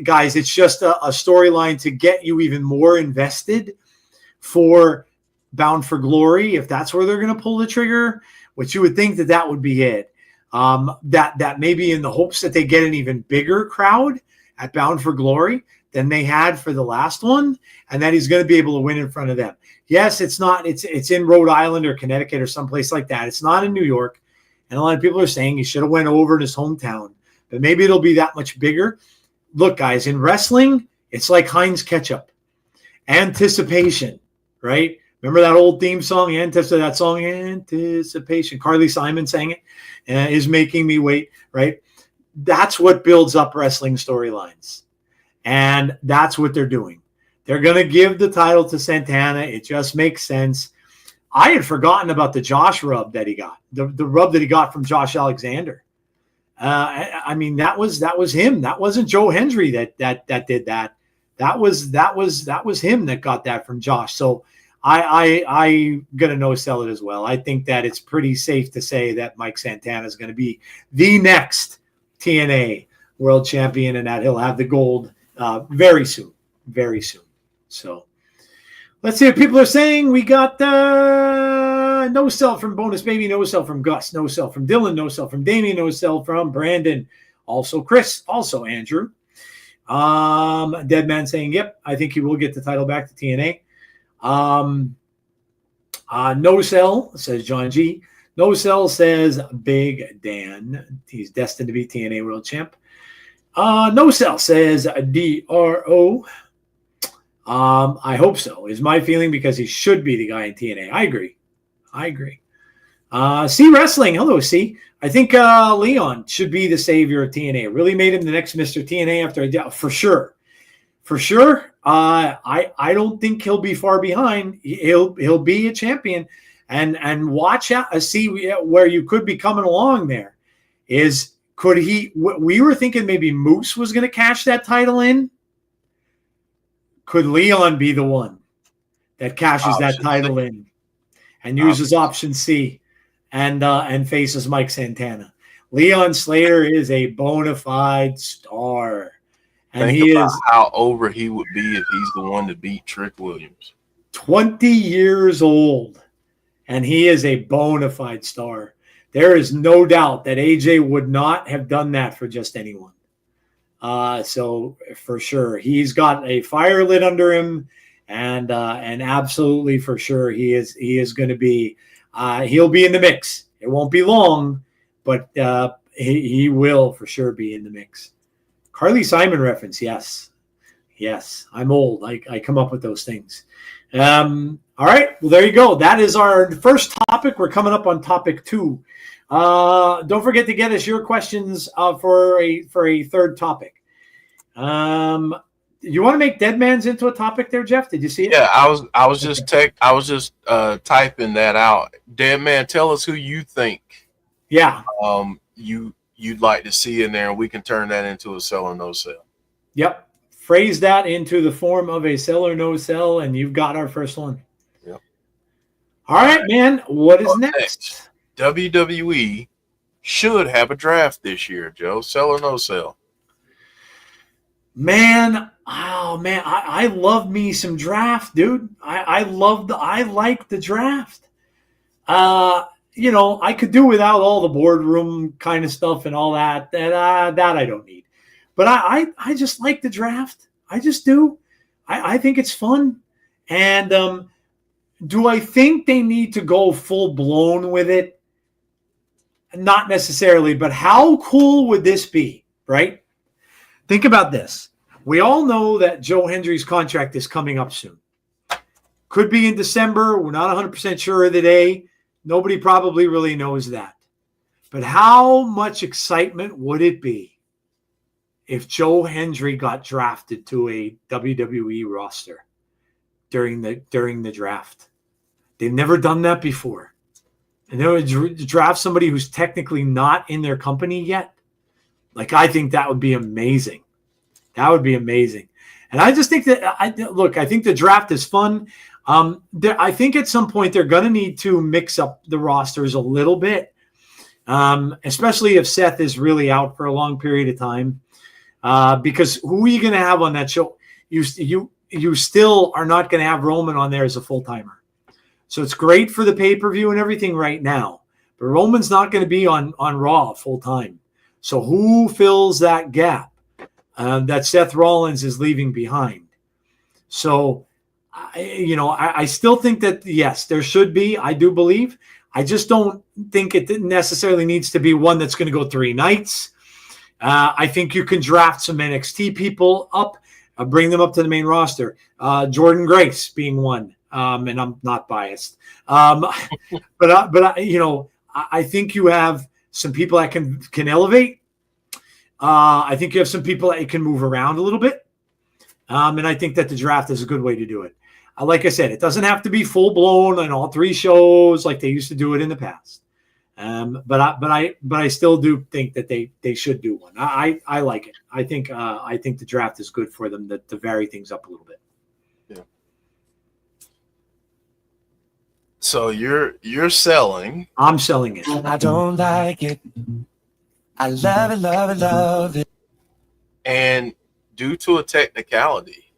Guys, it's just a storyline to get you even more invested for Bound for Glory. If that's where they're going to pull the trigger, which you would think that would be it. That maybe in the hopes that they get an even bigger crowd at Bound for Glory than they had for the last one, and that he's going to be able to win in front of them. Yes, it's in Rhode Island or Connecticut or someplace like that. It's not in New York, and a lot of people are saying he should have went over in his hometown, but maybe it'll be that much bigger. Look, guys, in wrestling, it's like Heinz ketchup. Anticipation, right? Remember that old theme song, Anticipation. Carly Simon sang it, is making me wait, right? That's what builds up wrestling storylines. And that's what they're doing. They're going to give the title to Santana. It just makes sense. I had forgotten about the Josh rub that he got, the rub that he got from Josh Alexander. I mean, that was him. That wasn't Joe Hendry that did that. That was him that got that from Josh. So I gonna no sell it as well. I think that it's pretty safe to say that Mike Santana is going to be the next TNA World Champion, and that he'll have the gold very soon. So let's see what people are saying. We got no sell from Bonus Baby, no sell from Gus, no sell from Dylan, no sell from Damien, no sell from Brandon, also Chris, also Andrew. Dead Man saying, yep, I think he will get the title back to TNA. No Cell says John G. No Cell says Big Dan. He's destined to be TNA World Champ. No Cell says DRO. I hope so, is my feeling, because he should be the guy in TNA. I agree. C Wrestling. Hello, C. I think Leon should be the savior of TNA. Really made him the next Mr. TNA after I doubt. For sure. I don't think he'll be far behind. He'll be a champion. And watch out, see where you could be coming along there. Could he? We were thinking maybe Moose was going to cash that title in. Could Leon be the one that cashes that title in and uses option C and faces Mike Santana? Leon Slater is a bona fide star. And Think about how over he would be if he's the one to beat Trick Williams. 20 years old, and he is a bona fide star. There is no doubt that AJ would not have done that for just anyone. So for sure, he's got a fire lit under him, and absolutely for sure he is going to be. He'll be in the mix. It won't be long, but he will for sure be in the mix. Carly Simon reference, yes. I'm old. I come up with those things. All right, well there you go. That is our first topic. We're coming up on topic 2. Don't forget to get us your questions for a third topic. You want to make Dead Man's into a topic there, Jeff? Did you see it? Yeah, I was just typing that out. Dead Man, tell us who you think. Yeah. You'd like to see in there, and we can turn that into a sell or no sell. Yep. Phrase that into the form of a sell or no sell, and you've got our first one. Yep. All right, man. What is next? WWE should have a draft this year, Joe. Sell or no sell? Man, I love me some draft, dude. I like the draft. I could do without all the boardroom kind of stuff and all that. That I don't need. But I just like the draft. I just do. I think it's fun. And do I think they need to go full blown with it? Not necessarily, but how cool would this be, right? Think about this. We all know that Joe Hendry's contract is coming up soon. Could be in December. We're not 100% sure of the day. Nobody probably really knows that. But how much excitement would it be if Joe Hendry got drafted to a WWE roster during the draft? They've never done that before. And they would draft somebody who's technically not in their company yet. Like, I think that would be amazing. That would be amazing. And I just think that, I think the draft is fun. I think at some point they're going to need to mix up the rosters a little bit, especially if Seth is really out for a long period of time. Because who are you going to have on that show? You still are not going to have Roman on there as a full-timer. So it's great for the pay-per-view and everything right now. But Roman's not going to be on Raw full-time. So who fills that gap that Seth Rollins is leaving behind? So, I still think that, yes, there should be. I do believe. I just don't think it necessarily needs to be one that's going to go 3 nights. I think you can draft some NXT people up, bring them up to the main roster. Jordan Grace being one. And I'm not biased. But I think you have some people that can elevate. I think you have some people that you can move around a little bit. And I think that the draft is a good way to do it. Like I said, it doesn't have to be full blown on all 3 shows like they used to do it in the past. But I still do think that they should do one. I like it. I think the draft is good for them to vary things up a little bit. Yeah. So you're selling. I'm selling it. I don't like it. I love it, love it, love it. And due to a technicality,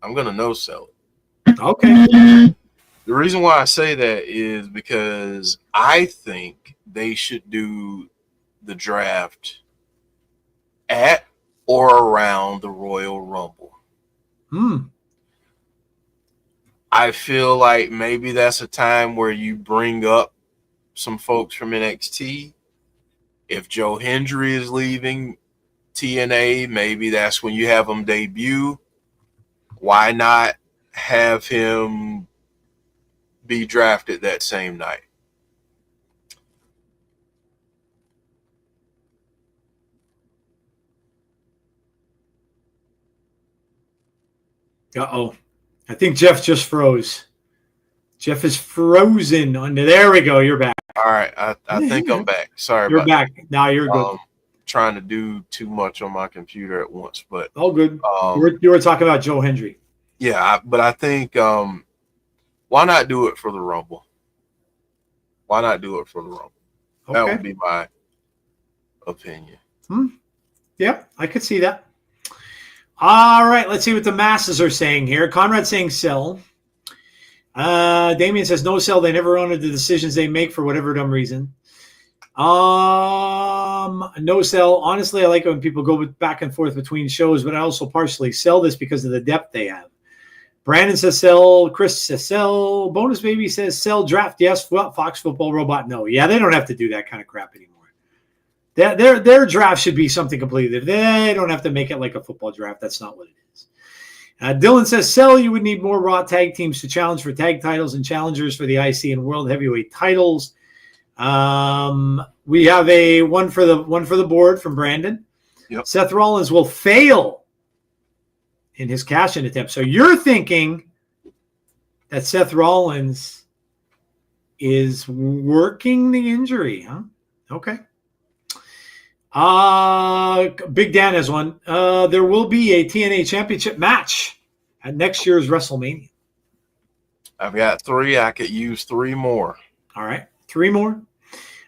I'm going to no sell it. Okay. The reason why I say that is because I think they should do the draft at or around the Royal Rumble. I feel like maybe that's a time where you bring up some folks from NXT. If Joe Hendry is leaving TNA, maybe that's when you have him debut. Why not have him be drafted that same night? Uh-oh. I think Jeff just froze. Jeff is frozen. There we go. You're back. All right. I think I'm back. Sorry You're about back. Now you're good. Trying to do too much on my computer at once, but all good. You were talking about Joe Hendry. Yeah, but I think why not do it for the Rumble? Why not do it for the Rumble? Okay. That would be my opinion. Yeah, I could see that. All right, let's see what the masses are saying here. Conrad saying sell. Damien says no sell. They never honor the decisions they make for whatever dumb reason. No sell. Honestly, I like it when people go back and forth between shows, but I also partially sell this because of the depth they have. Brandon says sell. Chris says sell. Bonus Baby says sell. Draft, yes. Fox Football Robot, no. Yeah, they don't have to do that kind of crap anymore. Their draft should be something completely different. They don't have to make it like a football draft. That's not what it is. Dylan says sell. You would need more Raw tag teams to challenge for tag titles and challengers for the IC and World Heavyweight titles. We have a one for the board from Brandon. Yep. Seth Rollins will fail in his cash-in attempt. So you're thinking that Seth Rollins is working the injury, huh? Okay. Big Dan has one. There will be a TNA Championship match at next year's WrestleMania. I've got 3. I could use 3 more. All right. 3 more.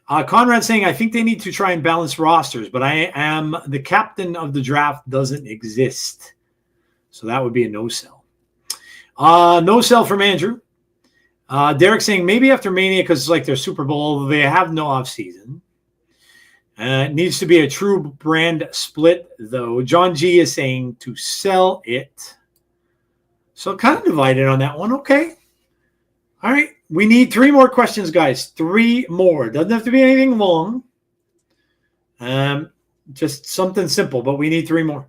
Conrad saying, I think they need to try and balance rosters, but I am the captain of the draft doesn't exist. So that would be a no sell. No sell from Andrew. Derek saying maybe after Mania because it's like their Super Bowl, they have no off season. It needs to be a true brand split, though. John G is saying to sell it. So kind of divided on that one. Okay. All right. We need 3 more questions, guys. 3 more. Doesn't have to be anything long. Just something simple, but we need 3 more.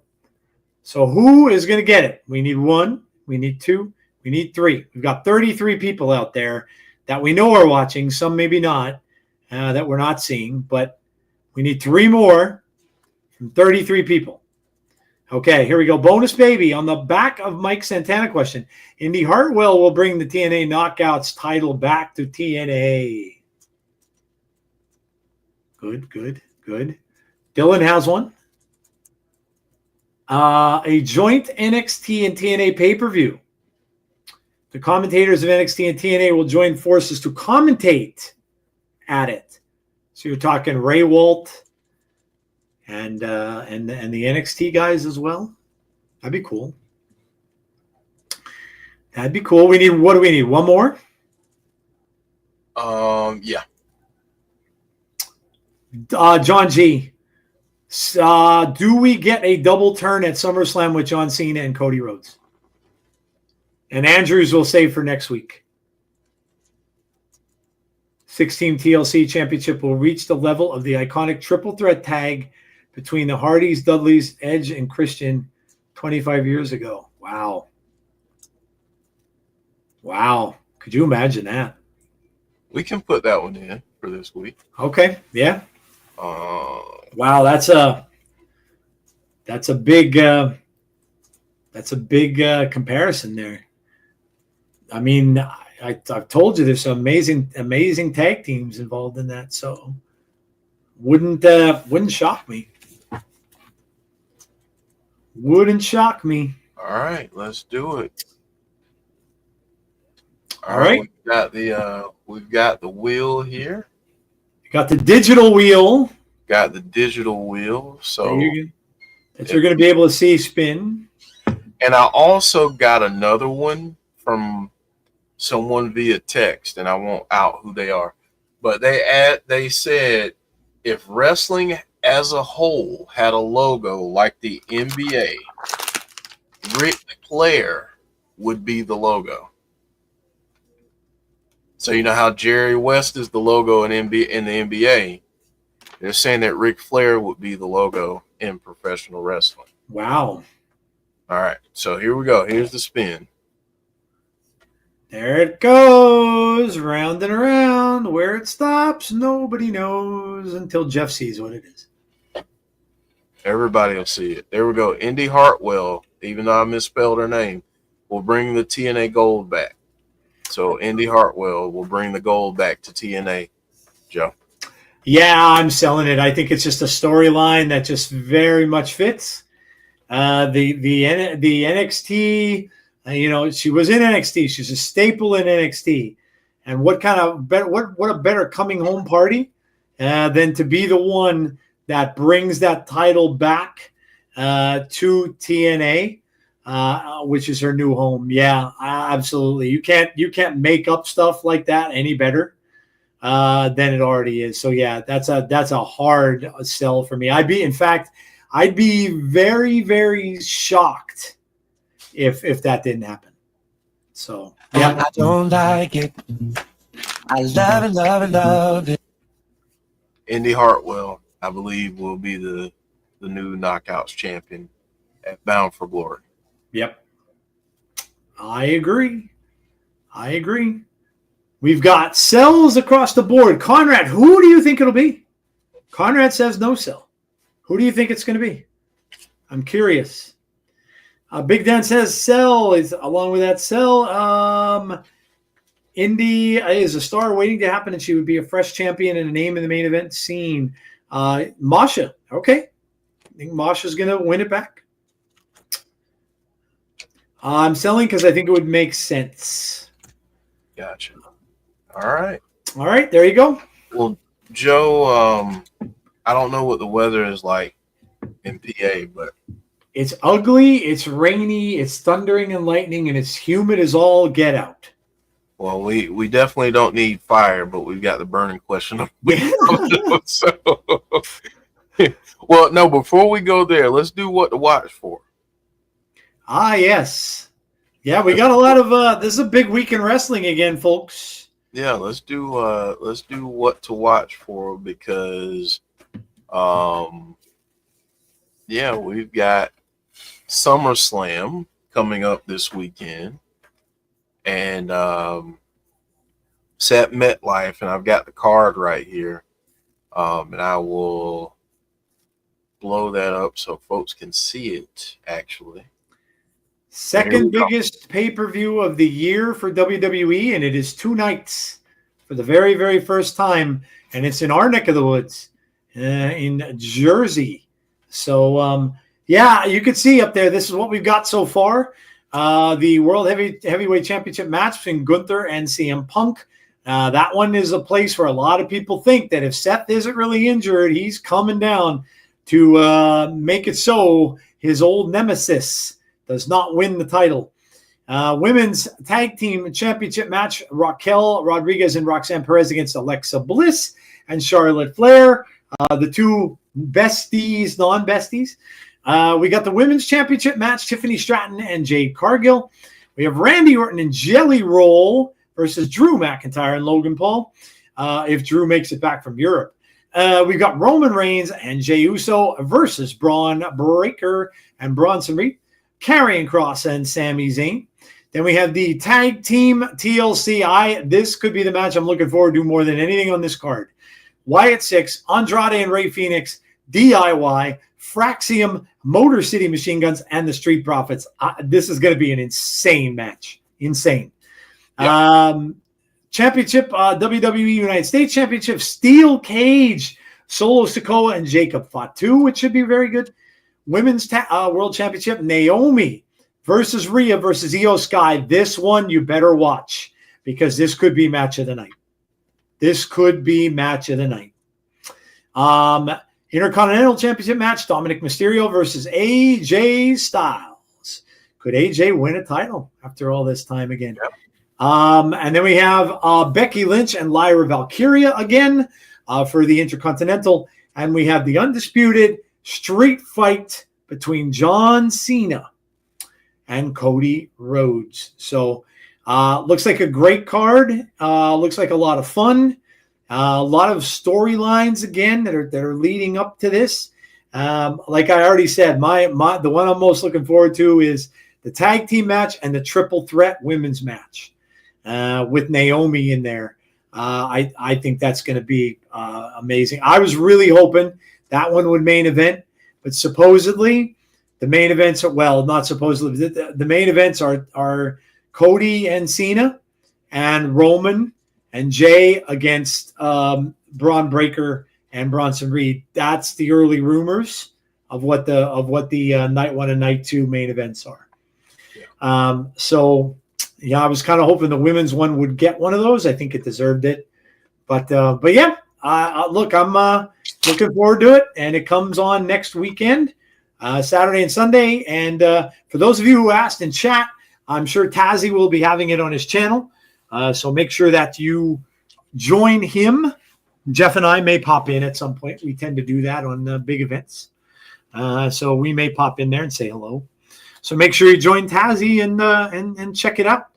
So who is going to get it? We need 1. We need 2. We need 3. We've got 33 people out there that we know are watching. Some maybe not, that we're not seeing, but we need 3 more from 33 people. Okay, here we go. Bonus Baby on the back of Mike Santana question. Indy Hartwell will bring the TNA Knockouts title back to TNA. Good. Dylan has one. A joint NXT and TNA pay-per-view. The commentators of NXT and TNA will join forces to commentate at it. So you're talking Ray Walt and the NXT guys as well. That'd be cool. We need, what do we need? 1 more? Yeah. John G. Do we get a double turn at SummerSlam with John Cena and Cody Rhodes? And Andrews will save for next week. 6-team TLC championship will reach the level of the iconic triple threat tag between the Hardys, Dudleys, Edge, and Christian 25 years ago. Wow. Could you imagine that? We can put that one in for this week. Okay. Yeah. Wow. That's a big comparison there. I mean, I've told you there's some amazing tag teams involved in that, so wouldn't shock me. Wouldn't shock me. All right, let's do it. All right. We've got the wheel here. Got the digital wheel. Got the digital wheel. So that you're going to be able to see spin. And I also got another one from someone via text, and I won't out who they are. But they said if wrestling as a whole had a logo like the NBA, Ric Flair would be the logo. So you know how Jerry West is the logo in the NBA? They're saying that Ric Flair would be the logo in professional wrestling. Wow. All right, so here we go. Here's the spin. There it goes, round and around. Where it stops, nobody knows until Jeff sees what it is. Everybody will see it. There we go. Indy Hartwell, even though I misspelled her name, will bring the TNA gold back. So Indy Hartwell will bring the gold back to TNA. Joe? Yeah, I'm selling it. I think it's just a storyline that just very much fits. The NXT, she was in NXT. She's a staple in NXT. And what a better coming home party than to be the one that brings that title back to TNA, which is her new home. Yeah, absolutely. You can't make up stuff like that any better than it already is. So yeah, that's a hard sell for me. I'd be very, very shocked if that didn't happen. So yeah, I don't like it. I love it, love it, love it. Indy Hartwell, I believe, will be the new Knockouts champion at Bound for Glory. Yep. I agree. We've got sells across the board. Conrad, who do you think it'll be? Conrad says no sell. Who do you think it's going to be? I'm curious. Big Dan says sell. Is along with that sell. Indy is a star waiting to happen, and she would be a fresh champion and a name in the main event scene. Masha, okay. I think Masha's going to win it back. I'm selling because I think it would make sense. Gotcha. All right, there you go. Well, Joe, I don't know what the weather is like in PA, but it's ugly, it's rainy, it's thundering and lightning, and it's humid as all get out. Well, we definitely don't need fire, but we've got the burning question. So, well, no, before we go there, let's do what to watch for. Yes. Yeah, we got a lot of this is a big week in wrestling again, folks. Yeah, let's do what to watch for because we've got SummerSlam coming up this weekend. And set MetLife, and I've got the card right here. And I will blow that up so folks can see it, actually. Second biggest pay-per-view of the year for WWE, and it is 2 nights for the very, very first time, and it's in our neck of the woods, in Jersey. So, you can see up there, this is what we've got so far. The World Heavyweight Championship match between Gunther and CM Punk. That one is a place where a lot of people think that if Seth isn't really injured, he's coming down to make it so his old nemesis does not win the title. Women's Tag Team Championship match, Raquel Rodriguez and Roxanne Perez against Alexa Bliss and Charlotte Flair, the two besties, non-besties. We got the Women's Championship match, Tiffany Stratton and Jade Cargill. We have Randy Orton and Jelly Roll versus Drew McIntyre and Logan Paul, if Drew makes it back from Europe. We've got Roman Reigns and Jey Uso versus Braun Breaker and Bronson Reed, Karrion Kross and Sami Zayn. Then we have the Tag Team TLC. This could be the match I'm looking forward to more than anything on this card. Wyatt Six, Andrade and Rey Fenix, DIY, Fraxium, Motor City Machine Guns, and the Street Profits. This is going to be an insane match. Insane. Yep. Championship, WWE United States Championship, Steel Cage, Solo Sikoa and Jacob Fatu, which should be very good. Women's World Championship, Naomi versus Rhea versus Io Sky. This one you better watch because this could be match of the night. Intercontinental Championship match, Dominic Mysterio versus AJ Styles. Could AJ win a title after all this time again? Yep. And then we have Becky Lynch and Lyra Valkyria again for the Intercontinental. And we have the undisputed street fight between John Cena and Cody Rhodes. So Looks like a great card. Looks like a lot of fun. A lot of storylines again that are leading up to this. Like I already said, the one I'm most looking forward to is the tag team match and the triple threat women's match with Naomi in there. I think that's going to be amazing. I was really hoping that one would main event, but supposedly the main events are, not supposedly, the main events are Cody and Cena and Roman and Jay against Braun Breaker and Bronson Reed. That's the early rumors of what the night 1 and night 2 main events are. Yeah. So yeah, I was kind of hoping the women's one would get one of those. I think it deserved it, but yeah, look, I'm looking forward to it, and it comes on next weekend, Saturday and Sunday. And for those of you who asked in chat, I'm sure Tazzy will be having it on his channel. So make sure that you join him. Jeff and I may pop in at some point. We tend to do that on big events. So we may pop in there and say hello. So make sure you join Tazzy and check it out.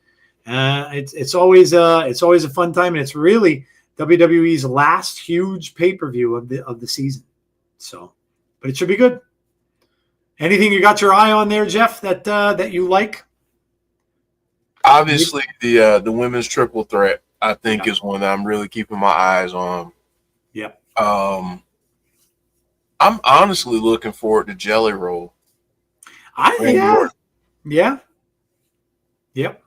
It's always a fun time, and it's really WWE's last huge pay-per-view of the season. So, but it should be good. Anything you got your eye on there, Jeff, that you like? Obviously, the women's triple threat, I think, is one that I'm really keeping my eyes on. Yep. I'm honestly looking forward to Jelly Roll. Yeah. Yep.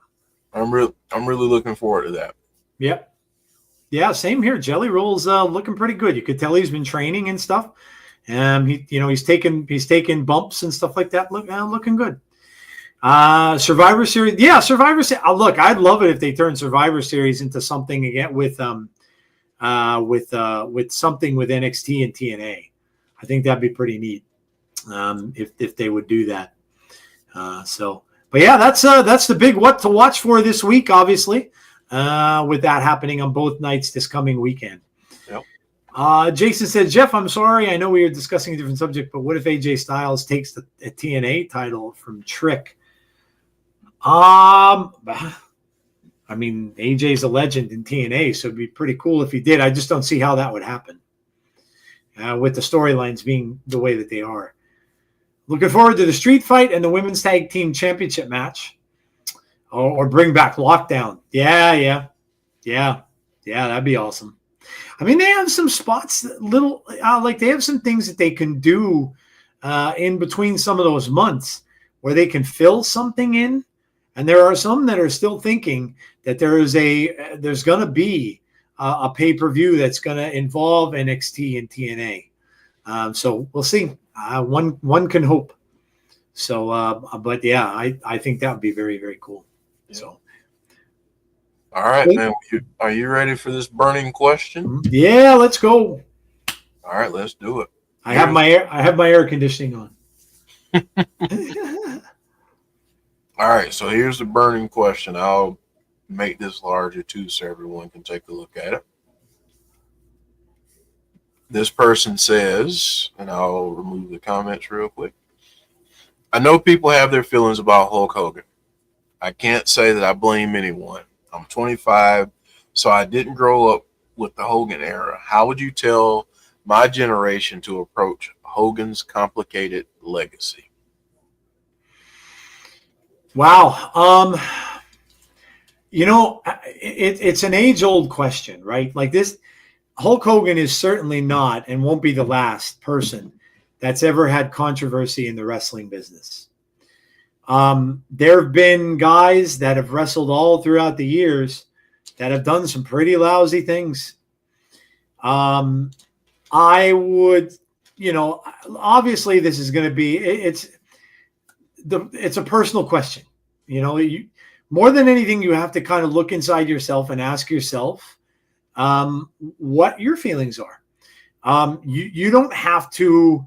I'm really looking forward to that. Yep. Yeah, same here. Jelly Roll's looking pretty good. You could tell he's been training and stuff. He's taking bumps and stuff like that. Looking good. Survivor Series. Yeah, Survivor Series. Look, I'd love it if they turn Survivor Series into something again with something with NXT and TNA. I think that'd be pretty neat if they would do that. But yeah, that's the big what to watch for this week, obviously, with that happening on both nights this coming weekend. Yep. Jason said, Jeff, I'm sorry. I know we were discussing a different subject, but what if AJ Styles takes the TNA title from Trick? I mean, AJ's a legend in TNA, so it'd be pretty cool if he did. I just don't see how that would happen with the storylines being the way that they are. Looking forward to the street fight and the women's tag team championship match, or bring back Lockdown. Yeah, that'd be awesome. I mean, they have some spots, they have some things that they can do in between some of those months where they can fill something in. And there are some that are still thinking that there's going to be a pay-per-view that's going to involve NXT and TNA. So we'll see. One can hope. So, but yeah, I think that would be very, very cool. Yeah. So, all right, man. Are you ready for this burning question? Yeah, let's go. All right, let's do it. I have my air conditioning on. All right, so here's the burning question. I'll make this larger too so everyone can take a look at it. This person says, and I'll remove the comments real quick. I know people have their feelings about Hulk Hogan. I can't say that I blame anyone. I'm 25, so I didn't grow up with the Hogan era. How would you tell my generation to approach Hogan's complicated legacy? Wow. It's an age-old question, right? Like this, Hulk Hogan is certainly not and won't be the last person that's ever had controversy in the wrestling business. There have been guys that have wrestled all throughout the years that have done some pretty lousy things. I would, obviously this is going to be, it's a personal question. More than anything, you have to kind of look inside yourself and ask yourself what your feelings are. You don't have to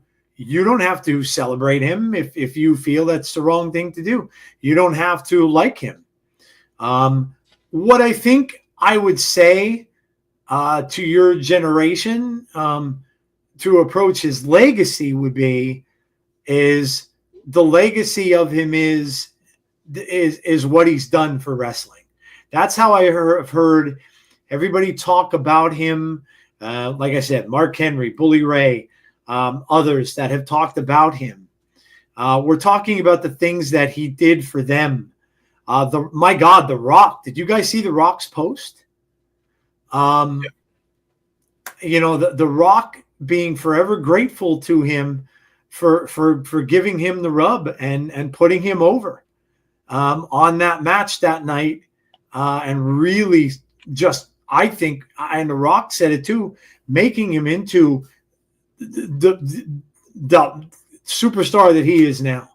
celebrate him if you feel that's the wrong thing to do. You don't have to like him. What I think I would say to your generation to approach his legacy would be is the legacy of him is what he's done for wrestling. That's how I have heard everybody talk about him. Like I said, Mark Henry, Bully Ray, others that have talked about him. We're talking about the things that he did for them. My God, The Rock. Did you guys see The Rock's post? The Rock being forever grateful to him for giving him the rub and putting him over on that match that night, and really just, I think, and The Rock said it too, making him into the superstar that he is now.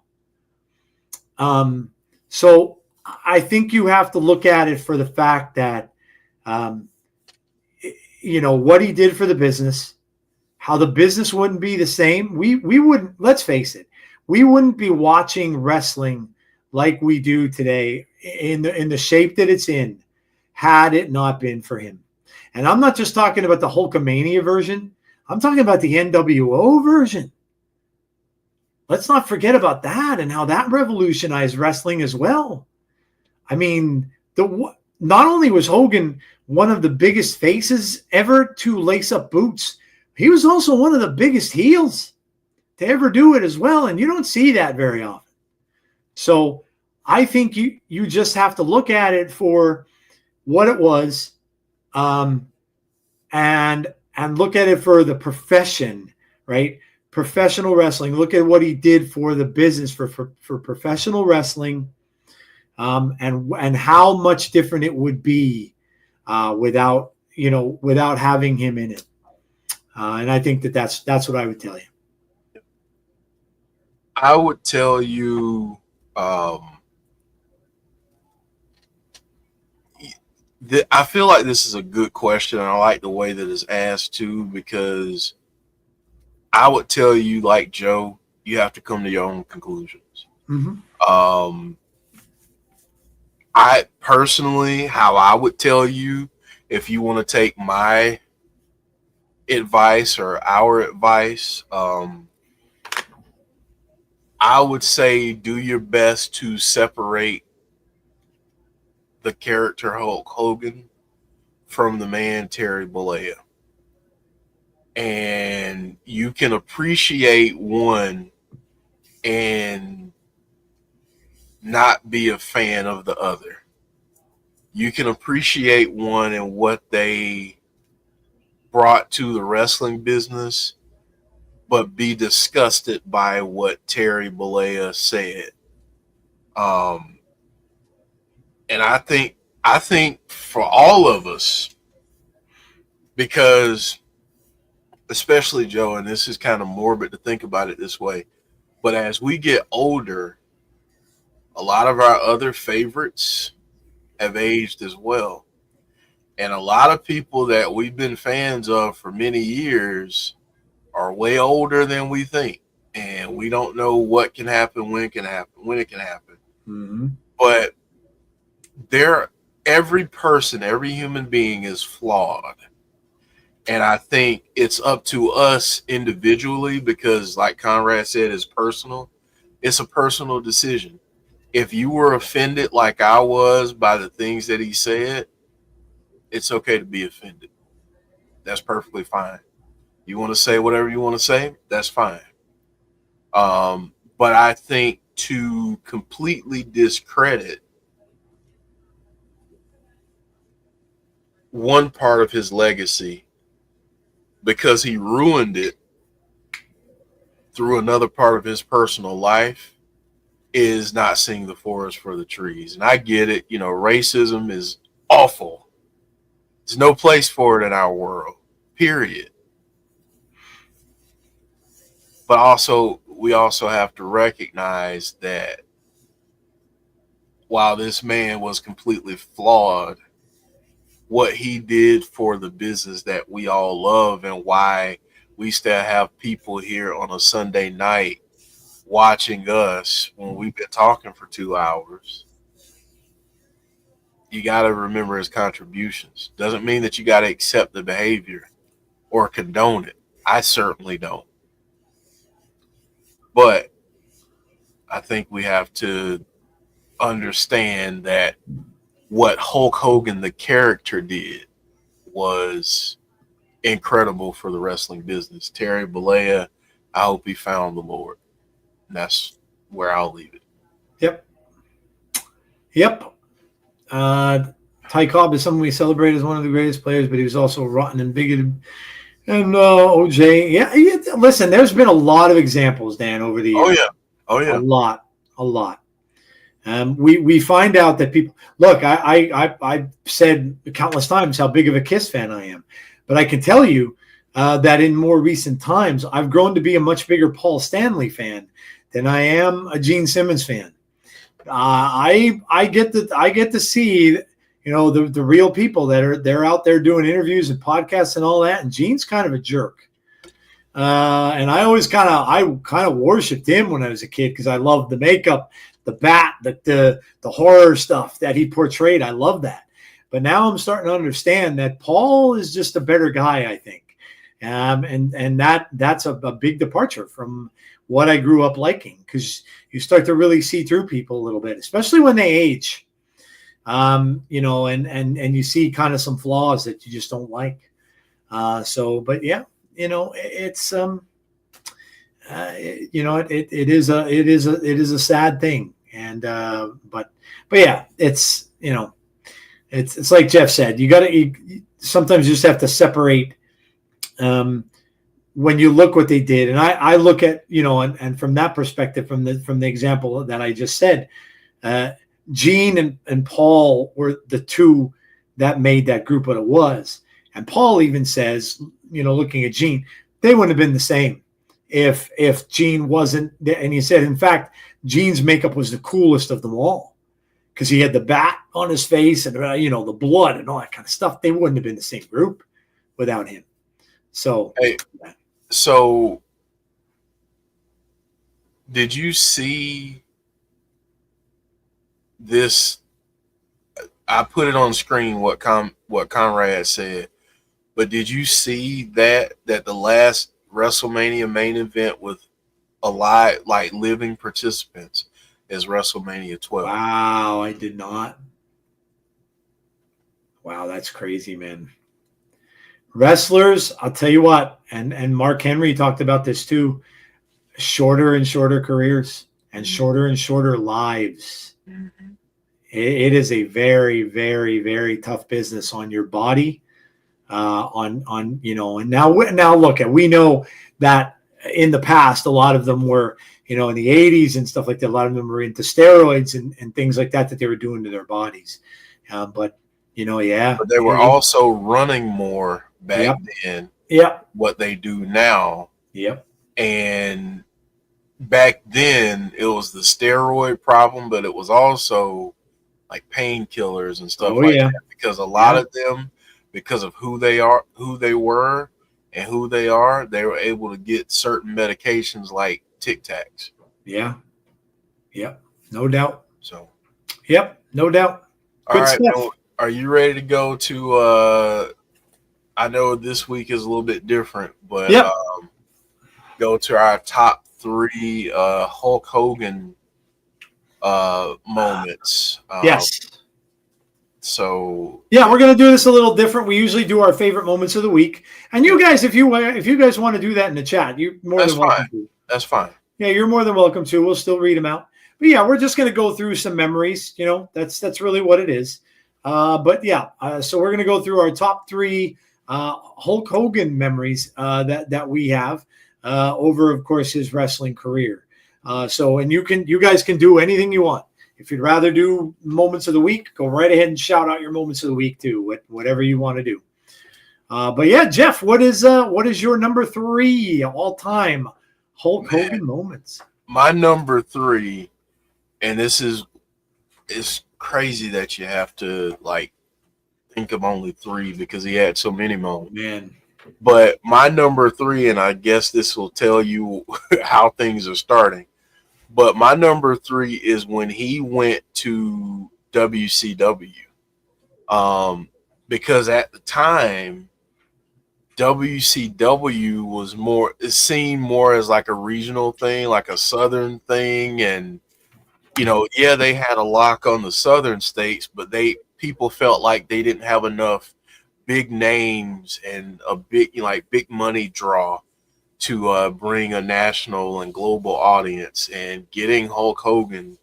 So I think you have to look at it for the fact that, what he did for the business, how the business wouldn't be the same. We wouldn't, let's face it, we wouldn't be watching wrestling like we do today in the shape that it's in had it not been for him. And I'm not just talking about the Hulkamania version. I'm talking about the NWO version. Let's not forget about that and how that revolutionized wrestling as well. I mean, not only was Hogan one of the biggest faces ever to lace up boots, he was also one of the biggest heels to ever do it as well. And you don't see that very often. So I think you just have to look at it for what it was, and look at it for the profession, right? Professional wrestling. Look at what he did for the business, for professional wrestling, and how much different it would be without having him in it. And I think that's what I would tell you. I would tell you, I feel like this is a good question, and I like the way that it's asked too, because I would tell you, like Joe, you have to come to your own conclusions. Mm-hmm. I personally, how I would tell you, if you want to take my advice or our advice, I would say do your best to separate the character Hulk Hogan from the man Terry Bollea. And you can appreciate one and not be a fan of the other. You can appreciate one and what they brought to the wrestling business, but be disgusted by what Terry Bollea said. And I think for all of us, because especially Joe, and this is kind of morbid to think about it this way, but as we get older, a lot of our other favorites have aged as well. And a lot of people that we've been fans of for many years are way older than we think. And we don't know what can happen, when it can happen. Mm-hmm. But every person, every human being is flawed. And I think it's up to us individually, because like Conrad said, it's personal. It's a personal decision. If you were offended like I was by the things that he said, it's okay to be offended. That's perfectly fine. You want to say whatever you want to say, that's fine. But I think to completely discredit one part of his legacy because he ruined it through another part of his personal life is not seeing the forest for the trees. And I get it. Racism is awful. There's no place for it in our world, period. But we also have to recognize that while this man was completely flawed, what he did for the business that we all love, and why we still have people here on a Sunday night watching us when we've been talking for 2 hours, you got to remember his contributions. Doesn't mean that you got to accept the behavior or condone it. I certainly don't. But I think we have to understand that what Hulk Hogan, the character, did was incredible for the wrestling business. Terry Bollea, I hope he found the Lord. And that's where I'll leave it. Yep. Ty Cobb is someone we celebrate as one of the greatest players, but he was also rotten and bigoted. And OJ, yeah. Listen, there's been a lot of examples, Dan, over the years. Oh yeah. A lot. We find out that people look. I've said countless times how big of a Kiss fan I am, but I can tell you that in more recent times, I've grown to be a much bigger Paul Stanley fan than I am a Gene Simmons fan. I get to see, the real people they're out there doing interviews and podcasts and all that. And Gene's kind of a jerk. And I always kind of worshipped him when I was a kid because I loved the makeup, the bat, the horror stuff that he portrayed. I love that. But now I'm starting to understand that Paul is just a better guy, I think. And that's a big departure from what I grew up liking, because you start to really see through people a little bit, especially when they age. And you see kind of some flaws that you just don't like. But yeah, it's it is a sad thing. And but yeah, it's it's like Jeff said, you sometimes you just have to separate when you look what they did. And I look at, and from that perspective, from the example that I just said, Gene and Paul were the two that made that group what it was. And Paul even says, looking at Gene, they wouldn't have been the same if Gene wasn't. And he said, in fact, Gene's makeup was the coolest of them all because he had the bat on his face and, the blood and all that kind of stuff. They wouldn't have been the same group without him. So, so did you see this? I put it on screen what Conrad said, but did you see that the last WrestleMania main event with living participants is WrestleMania 12? Wow, I did not. Wow, that's crazy, man. Wrestlers, I'll tell you what, and Mark Henry talked about this too, shorter and shorter careers and shorter lives. Mm-hmm. It is a very, very, very tough business on your body. And now look, we know that in the past, a lot of them were, in the 80s and stuff like that, a lot of them were into steroids and things like that they were doing to their bodies. But they were also running more back then. Yep. What they do now. Yep. And back then it was the steroid problem, but it was also like painkillers and stuff that, because a lot of them, because of who they were, and who they are, they were able to get certain medications like Tic Tacs. Yeah. Yep. No doubt. So. Yep. No doubt. All right. Now, are you ready to go to? I know this week is a little bit different, but go to our top 3 Hulk Hogan moments. Yes. So we're gonna do this a little different. We usually do our favorite moments of the week, and you guys, if you guys want to do that in the chat, you're more than welcome to. That's fine. Yeah, you're more than welcome to. We'll still read them out. But yeah, we're just gonna go through some memories. That's really what it is. So we're gonna go through our top 3 Hulk Hogan memories that we have over, of course, his wrestling career. And you guys can do anything you want. If you'd rather do moments of the week, go right ahead and shout out your moments of the week too, whatever you want to do. But yeah, Jeff, what is your number 3 all-time Hulk Hogan moments? My number 3, and this is crazy that you have to think of only 3 because he had so many moments. Man. But my number 3, and I guess this will tell you how things are starting. But my number 3 is when he went to WCW. Because at the time, WCW was seen more as like a regional thing, like a southern thing. And, they had a lock on the southern states, but people felt like they didn't have enough big names and a big money draw to bring a national and global audience. And getting Hulk Hogan,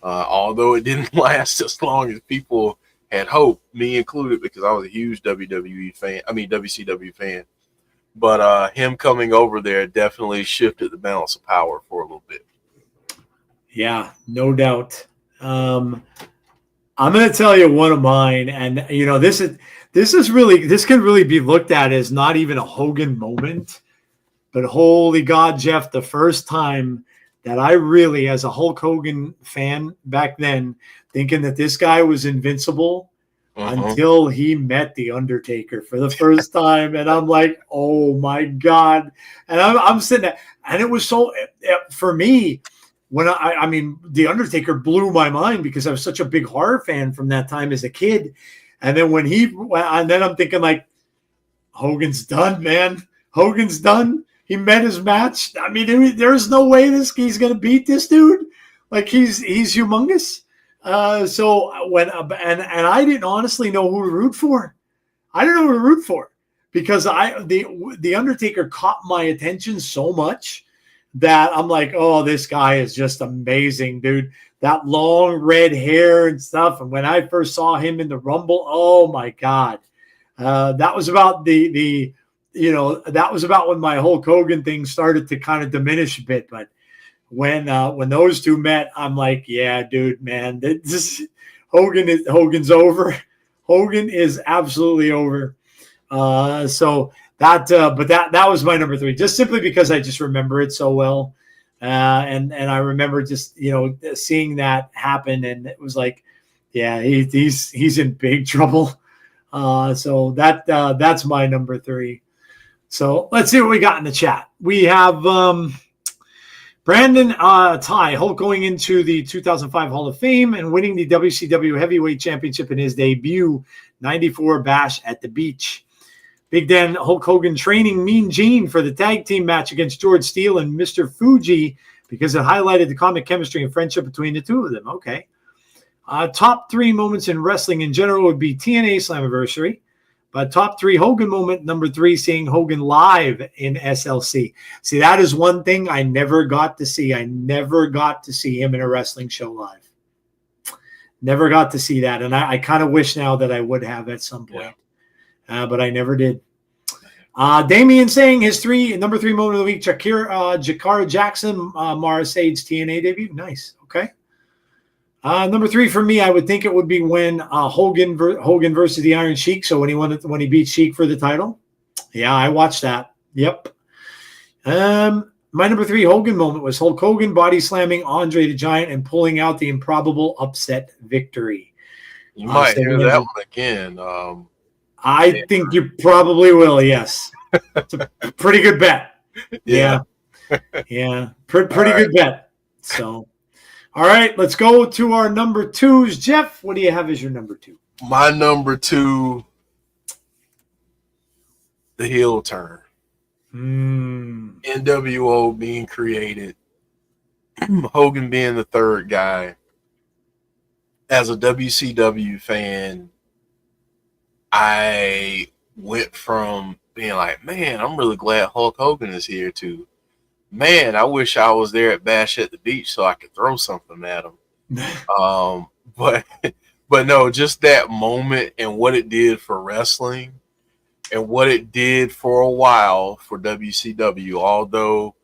although it didn't last as long as people had hoped, me included, because I was a huge WCW fan. But him coming over there definitely shifted the balance of power for a little bit. Yeah, no doubt. I'm going to tell you one of mine, and this can really be looked at as not even a Hogan moment, but holy God, Jeff, the first time that I really, as a Hulk Hogan fan back then, thinking that this guy was invincible until he met The Undertaker for the first time. And I'm like, oh my God. And I'm sitting there, and it was so, for me, when I mean, The Undertaker blew my mind because I was such a big horror fan from that time as a kid. And then then I'm thinking like, Hogan's done, man. Hogan's done. He met his match. I mean, there's no way he's going to beat this dude. Like he's humongous. So when and I didn't honestly know who to root for. I didn't know who to root for because the Undertaker caught my attention so much that I'm like, oh, this guy is just amazing, dude. That long red hair and stuff. And when I first saw him in the Rumble, oh my God, that was about that was about when my Hulk Hogan thing started to kind of diminish a bit. But when those two met, I'm like, yeah, dude, man, Hogan's over. Hogan is absolutely over. So that was my number 3, just simply because I just remember it so well. And I remember just, seeing that happen, and it was like, yeah, he's in big trouble. So that's my number 3. So let's see what we got in the chat. We have Brandon Ty, Hulk going into the 2005 Hall of Fame and winning the WCW Heavyweight Championship in his debut 94 Bash at the Beach. Big Dan, Hulk Hogan training Mean Gene for the tag team match against George Steele and Mr. Fuji because it highlighted the comic chemistry and friendship between the two of them. Okay. Top 3 moments in wrestling in general would be TNA Slammiversary. But top 3 Hogan moment, number 3, seeing Hogan live in SLC. See, that is one thing I never got to see. I never got to see him in a wrestling show live. Never got to see that. And I kind of wish now that I would have at some point. Yeah. But I never did. Damien saying his number 3 moment of the week, Jakara Jackson, Morris Sade's TNA debut. Nice. Okay. Number 3 for me, I would think it would be when Hogan versus the Iron Sheik. So when he beat Sheik for the title. Yeah, I watched that. Yep. My number 3 Hogan moment was Hulk Hogan body slamming Andre the Giant and pulling out the improbable upset victory. You might hear that one again. I think you probably will. Yes, it's a pretty good bet. Yeah. Pretty good bet. So. All right, let's go to our number 2s. Jeff, what do you have as your number 2? My number 2, the heel turn. NWO being created. Hogan being the third guy. As a WCW fan, I went from being like, man, I'm really glad Hulk Hogan is here to, man, I wish I was there at Bash at the Beach so I could throw something at him. But no, just that moment and what it did for wrestling and what it did for a while for WCW, although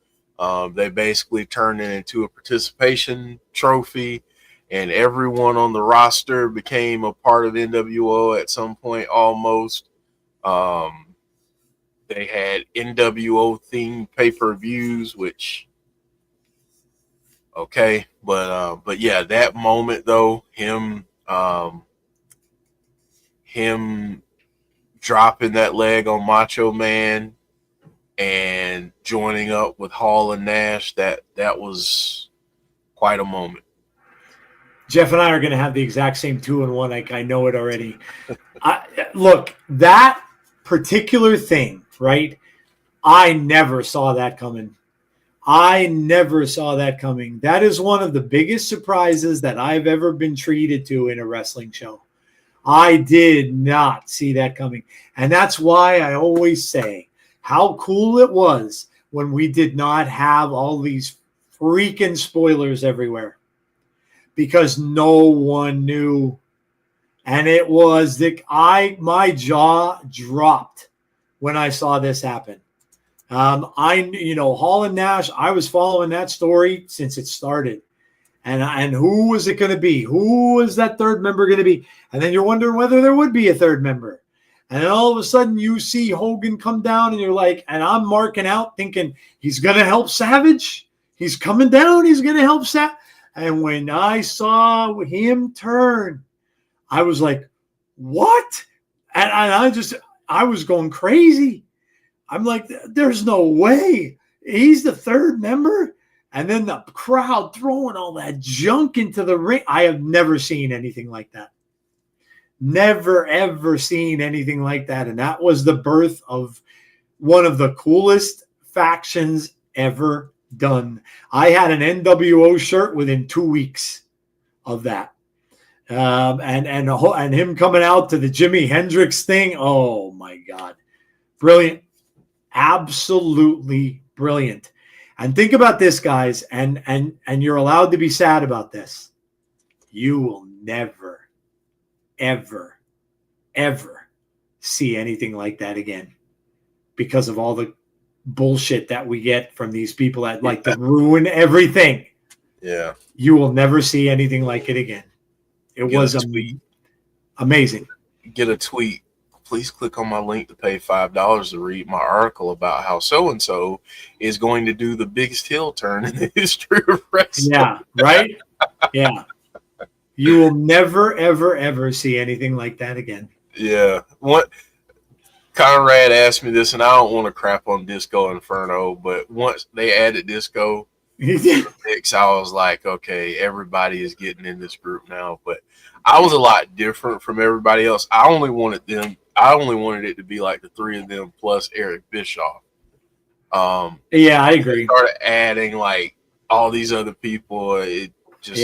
they basically turned it into a participation trophy and everyone on the roster became a part of NWO at some point almost. They had NWO themed pay-per-views, which, okay, but yeah, that moment though, him dropping that leg on Macho Man and joining up with Hall and Nash, that was quite a moment. Jeff and I are going to have the exact same 2 and 1. I know it already. Look, that particular thing, right? I never saw that coming. That is one of the biggest surprises that I've ever been treated to in a wrestling show. I did not see that coming. And that's why I always say how cool it was when we did not have all these freaking spoilers everywhere, because no one knew. And it was my jaw dropped when I saw this happen. Hall and Nash, I was following that story since it started. And who was it going to be? Who was that third member going to be? And then you're wondering whether there would be a third member. And then all of a sudden you see Hogan come down and you're like, and I'm marking out thinking he's going to help Savage. He's coming down. He's going to help Savage. And when I saw him turn, I was like, what? And I was going crazy. I'm like, there's no way. He's the third member? And then the crowd throwing all that junk into the ring. I have never seen anything like that. Never, ever seen anything like that. And that was the birth of one of the coolest factions ever done. I had an NWO shirt within 2 weeks of that. And him coming out to the Jimi Hendrix thing. Oh, my God. Brilliant. Absolutely brilliant. And think about this, guys, and you're allowed to be sad about this. You will never, ever, ever see anything like that again because of all the bullshit that we get from these people that like to ruin everything. Yeah. You will never see anything like it again. It was amazing. Get a tweet. Please click on my link to pay $5 to read my article about how so-and-so is going to do the biggest heel turn in the history of wrestling. Yeah, right? Yeah. You will never, ever, ever see anything like that again. Yeah. What Conrad asked me this, and I don't want to crap on Disco Inferno, but once they added Disco to the mix, I was like, okay, everybody is getting in this group now. But I was a lot different from everybody else. I only wanted it to be like the three of them plus Eric Bischoff. Yeah, I agree. Started adding like all these other people. It just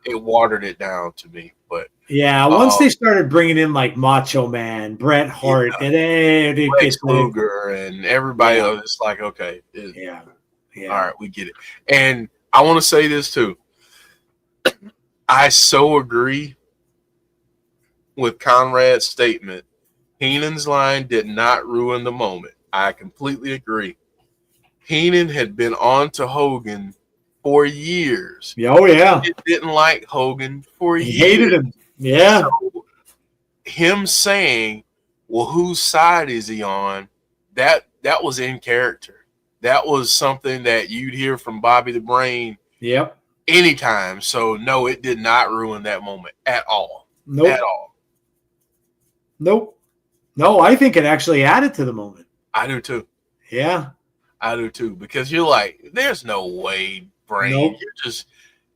it watered it down to me. But yeah, once they started bringing in like Macho Man, Bret Hart, and Lex Luger, and everybody else, it's like okay, yeah, all right, we get it. And I want to say this too. I so agree with Conrad's statement. Heenan's line did not ruin the moment. I completely agree. Heenan had been on to Hogan for years. Oh, yeah. He didn't like Hogan for years. He hated him. Yeah. So him saying, well, whose side is he on? That was in character. That was something that you'd hear from Bobby the Brain anytime. So, no, it did not ruin that moment at all. Nope. At all. Nope. No, I think it actually added to the moment. I do too. Yeah. I do too. Because you're like, there's no way, Brain. Nope.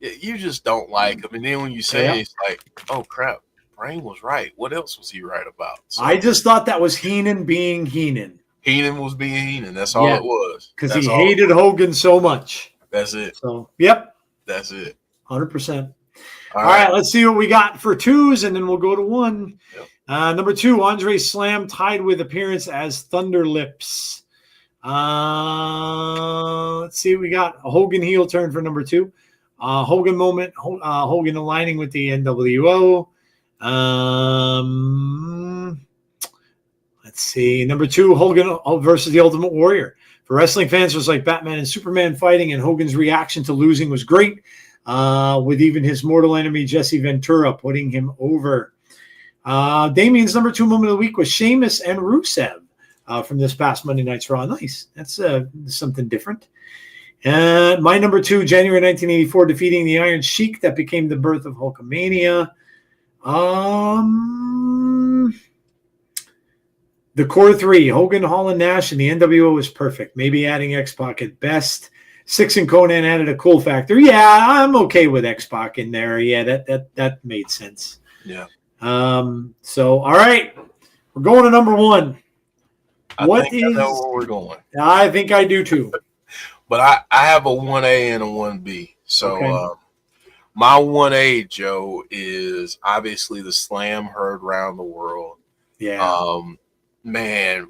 You just don't like him. And then when you say it, it's like, oh crap, Brain was right. What else was he right about? So, I just thought that was Heenan being Heenan. Heenan was being Heenan. That's all it was. Because he hated Hogan so much. That's it. So, yep. That's it. 100%. All right, let's see what we got for twos, and then we'll go to one. Yep. Number 2, Andre Slam tied with appearance as Thunder Lips. Let's see. We got a Hogan heel turn for number 2. Hogan moment. Hogan aligning with the NWO. Let's see. Number 2, Hogan versus the Ultimate Warrior. For wrestling fans, it was like Batman and Superman fighting, and Hogan's reaction to losing was great, with even his mortal enemy, Jesse Ventura, putting him over. Damien's number 2 moment of the week was Sheamus and Rusev from this past Monday Night's Raw. Nice. That's something different. My number 2, January 1984, defeating the Iron Sheik. That became the birth of Hulkamania. The core 3, Hogan, Hall, and Nash, and the NWO was perfect. Maybe adding X-Pac at best. 6 and Conan added a cool factor. Yeah, I'm okay with X-Pac in there. Yeah, that made sense. Yeah. So, all right. We're going to number 1. I know where we're going. I think I do too. But I have a 1A and a 1B. So My 1A, Joe, is obviously the slam heard around the world. Yeah. Man,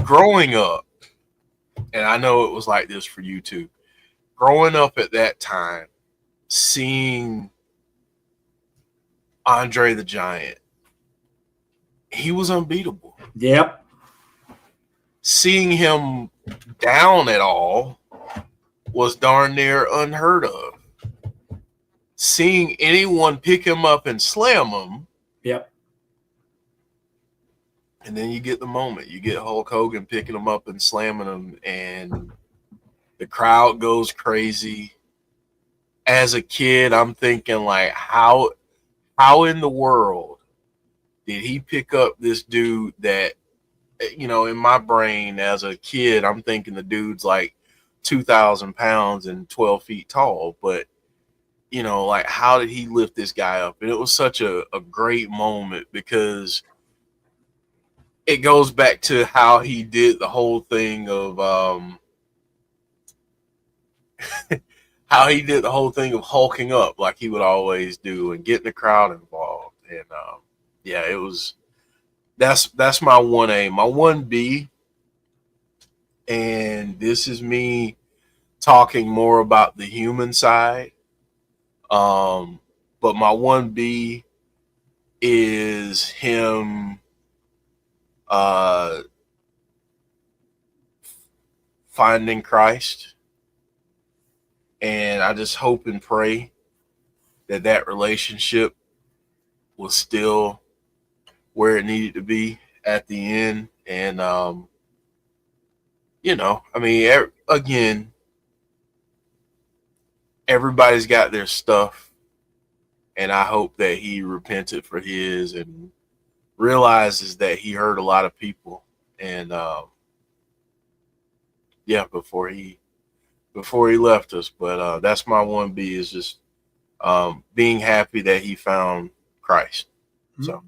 growing up, and I know it was like this for you too, growing up at that time, seeing Andre the Giant, he was unbeatable. Yep. Seeing him down at all was darn near unheard of. Seeing anyone pick him up and slam him. Yep. And then you get the moment. You get Hulk Hogan picking him up and slamming him, and the crowd goes crazy. As a kid, I'm thinking, like, how in the world did he pick up this dude that, you know, in my brain as a kid, I'm thinking the dude's like 2,000 pounds and 12 feet tall. But, you know, like, how did he lift this guy up? And it was such a great moment, because it goes back to how he did the whole thing of how he did the whole thing of hulking up like he would always do and getting the crowd involved. And yeah, it was that's my 1A. My 1B, and this is me talking more about the human side. But my 1B is him finding Christ. And I just hope and pray that relationship was still where it needed to be at the end. And, you know, I mean, again, everybody's got their stuff. And I hope that he repented for his and realizes that he hurt a lot of people. And, yeah, before he left us. But that's my 1B, is just being happy that he found Christ. So,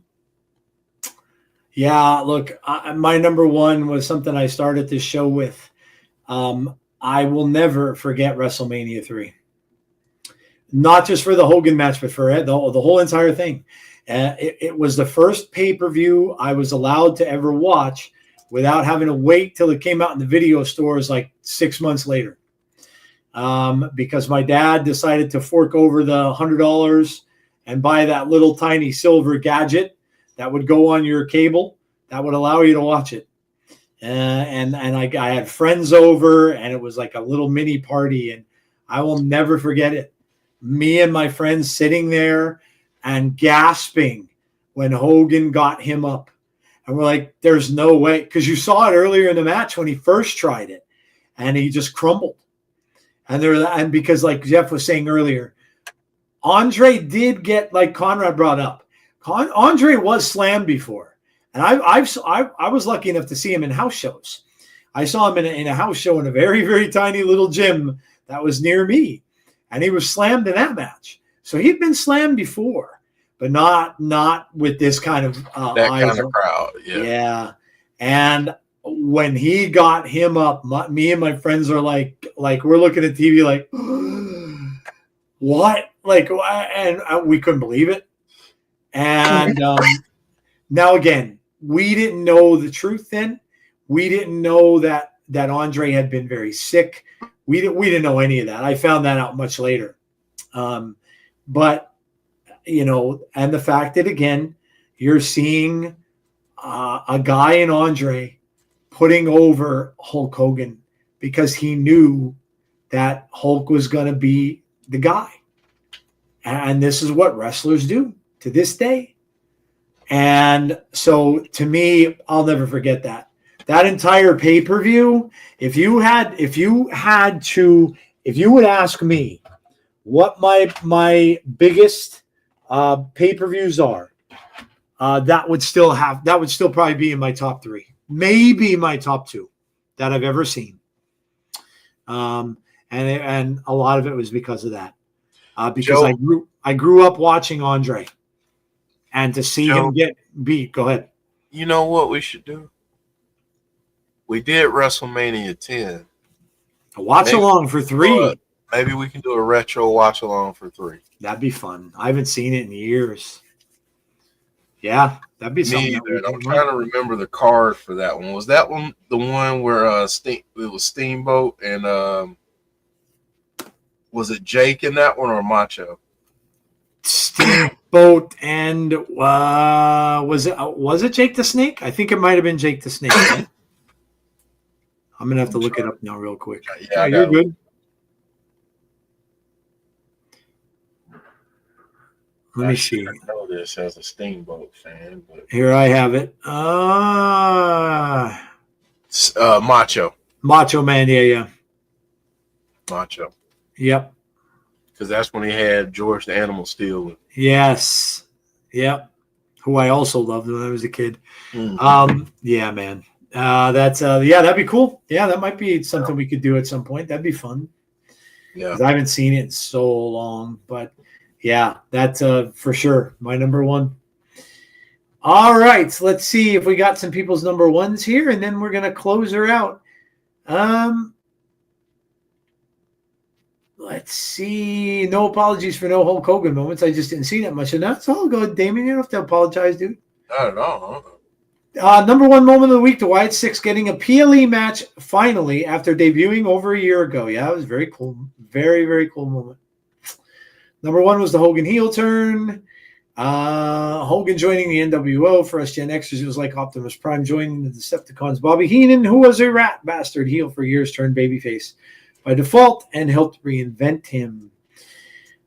yeah, look, my number one was something I started this show with. I will never forget WrestleMania 3. Not just for the Hogan match, but for the whole entire thing. It was the first pay-per-view I was allowed to ever watch without having to wait till it came out in the video stores like 6 months later. Because my dad decided to fork over the $100 and buy that little tiny silver gadget that would go on your cable that would allow you to watch it. And I had friends over, and it was like a little mini party, and I will never forget it. Me and my friends sitting there and gasping when Hogan got him up. And we're like, there's no way. Because you saw it earlier in the match when he first tried it, and he just crumbled. And because, like Jeff was saying earlier, Andre did get, like Conrad brought up, Andre was slammed before. And I was lucky enough to see him in house shows. I saw him in a house show in a very, very tiny little gym that was near me. And he was slammed in that match. So he'd been slammed before, but not with this kind of that kind of crowd. Yeah. Yeah. And when he got him up, me and my friends are like we're looking at TV like, what? Like, and we couldn't believe it. And now again, we didn't know the truth then. We didn't know that Andre had been very sick. We didn't know any of that. I found that out much later. But, you know, and the fact that, again, you're seeing a guy in Andre putting over Hulk Hogan because he knew that Hulk was going to be the guy. And this is what wrestlers do to this day. And so to me, I'll never forget that. That entire pay-per-view, if you would ask me what my biggest pay-per-views are, that would still probably be in my top 3, maybe my top 2 that I've ever seen. And a lot of it was because of that. Because Joe, I grew up watching Andre, and to see him get beat. Go ahead. You know what we should do? We did WrestleMania 10. Watch along for 3. Maybe we can do a retro watch along for 3. That'd be fun. I haven't seen it in years. Yeah, that'd be something. Me That we either. I'm could trying to remember the card for that one. Was that one the one where it was Steamboat and was it Jake in that one or Macho? Steamboat and was it Jake the Snake? I think it might have been Jake the Snake. Right? I'm gonna have to look it up now real quick. Yeah, you're good. Let me see. I know this as a Steamboat fan, but Here I have it. Macho. Macho Man, yeah. Macho. Yep. Because that's when he had George the Animal Steel. Yes. Yep. Who I also loved when I was a kid. Mm-hmm. Yeah, man. That'd be cool. Yeah, that might be something we could do at some point. That'd be fun. Yeah. I haven't seen it in so long, but yeah, that's for sure my number one. All right, so let's see if we got some people's number ones here, and then we're gonna close her out. Let's see. No apologies for no Hulk Hogan moments. I just didn't see that much, and that's all good. Damien, you don't have to apologize, dude. Not at all. Number one moment of the week, the Wyatt Six getting a PLE match finally after debuting over a year ago. Yeah, it was very cool. Very, very cool moment. Number one was the Hogan heel turn. Hogan joining the NWO. For us Gen Xers, it was like Optimus Prime joining the Decepticons. Bobby Heenan, who was a rat bastard heel for years, turned babyface by default and helped reinvent him.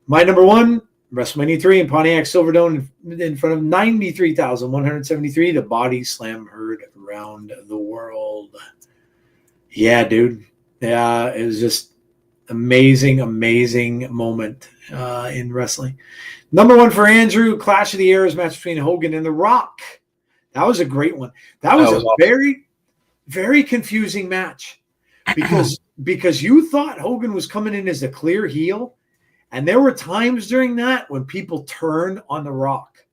My number one, WrestleMania 3 in Pontiac Silverdome in front of 93,173. The body slam heard around the world. Yeah, dude. Yeah, it was just amazing, amazing moment in wrestling. Number one for Andrew, Clash of the Eras match between Hogan and The Rock. That was a great one. That was a very, very confusing match because you thought Hogan was coming in as a clear heel, and there were times during that when people turned on The Rock.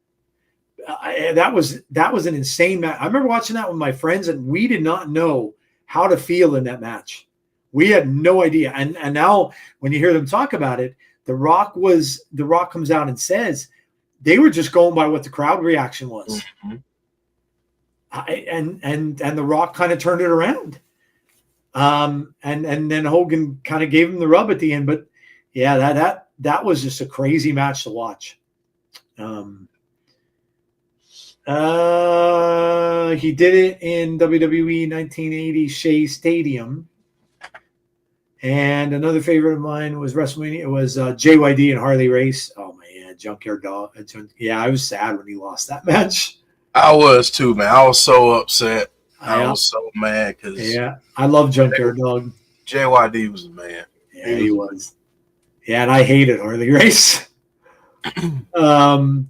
That was an insane match. I remember watching that with my friends, and we did not know how to feel in that match. We had no idea. And now when you hear them talk about it, The Rock comes out and says they were just going by what the crowd reaction was. Mm-hmm. And The Rock kind of turned it around. And then Hogan kind of gave him the rub at the end. But yeah, that was just a crazy match to watch. He did it in WWE 1980 Shea Stadium. And another favorite of mine was WrestleMania. It was JYD and Harley Race. Oh, man, Junkyard Dog. Yeah, I was sad when he lost that match. I was too, man. I was so upset. I was so mad because I love Junkyard Dog. JYD was a man. Yeah, he was. Yeah, and I hated Harley Race. All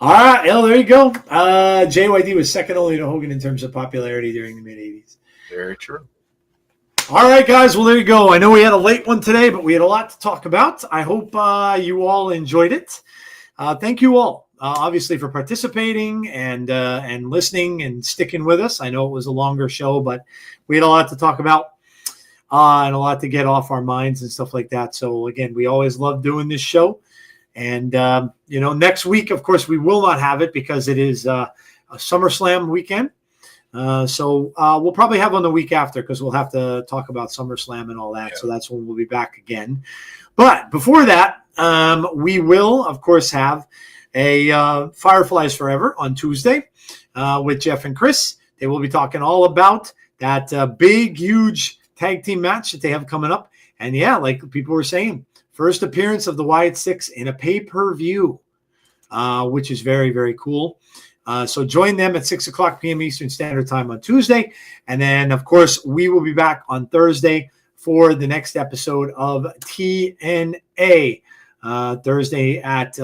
right, well, there you go. JYD was second only to Hogan in terms of popularity during the mid-'80s. Very true. All right, guys. Well, there you go. I know we had a late one today, but we had a lot to talk about. I hope you all enjoyed it. Thank you all, obviously, for participating and listening and sticking with us. I know it was a longer show, but we had a lot to talk about and a lot to get off our minds and stuff like that. So, again, we always love doing this show. And, next week, of course, we will not have it because it is a SummerSlam weekend. So we'll probably have on the week after because we'll have to talk about SummerSlam and all that. Yeah. So that's when we'll be back again. But before that, we will, of course, have a Fireflies Forever on Tuesday with Jeff and Chris. They will be talking all about that big, huge tag team match that they have coming up. And, yeah, like people were saying, first appearance of the Wyatt Six in a pay-per-view, which is very, very cool. So join them at 6 o'clock p.m. Eastern Standard Time on Tuesday. And then, of course, we will be back on Thursday for the next episode of TNA. Thursday at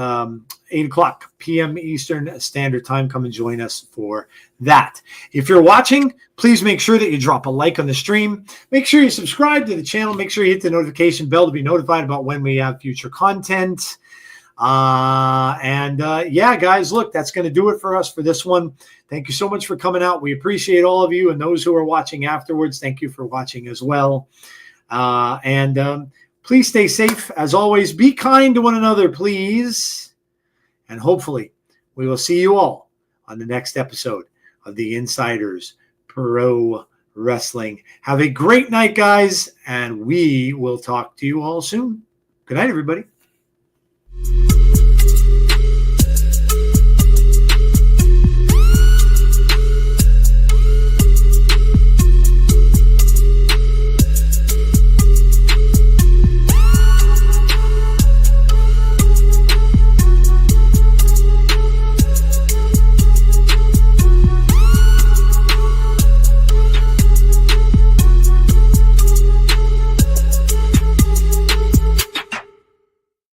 8 o'clock p.m. Eastern Standard Time. Come and join us for that. If you're watching, please make sure that you drop a like on the stream. Make sure you subscribe to the channel. Make sure you hit the notification bell to be notified about when we have future content. Guys, look, that's going to do it for us for this one. Thank you so much for coming out. We appreciate all of you and those who are watching afterwards. Thank you for watching as well. Please stay safe. As always, be kind to one another, please. And hopefully, we will see you all on the next episode of the Insiders Pro Wrestling. Have a great night, guys, and we will talk to you all soon. Good night, everybody.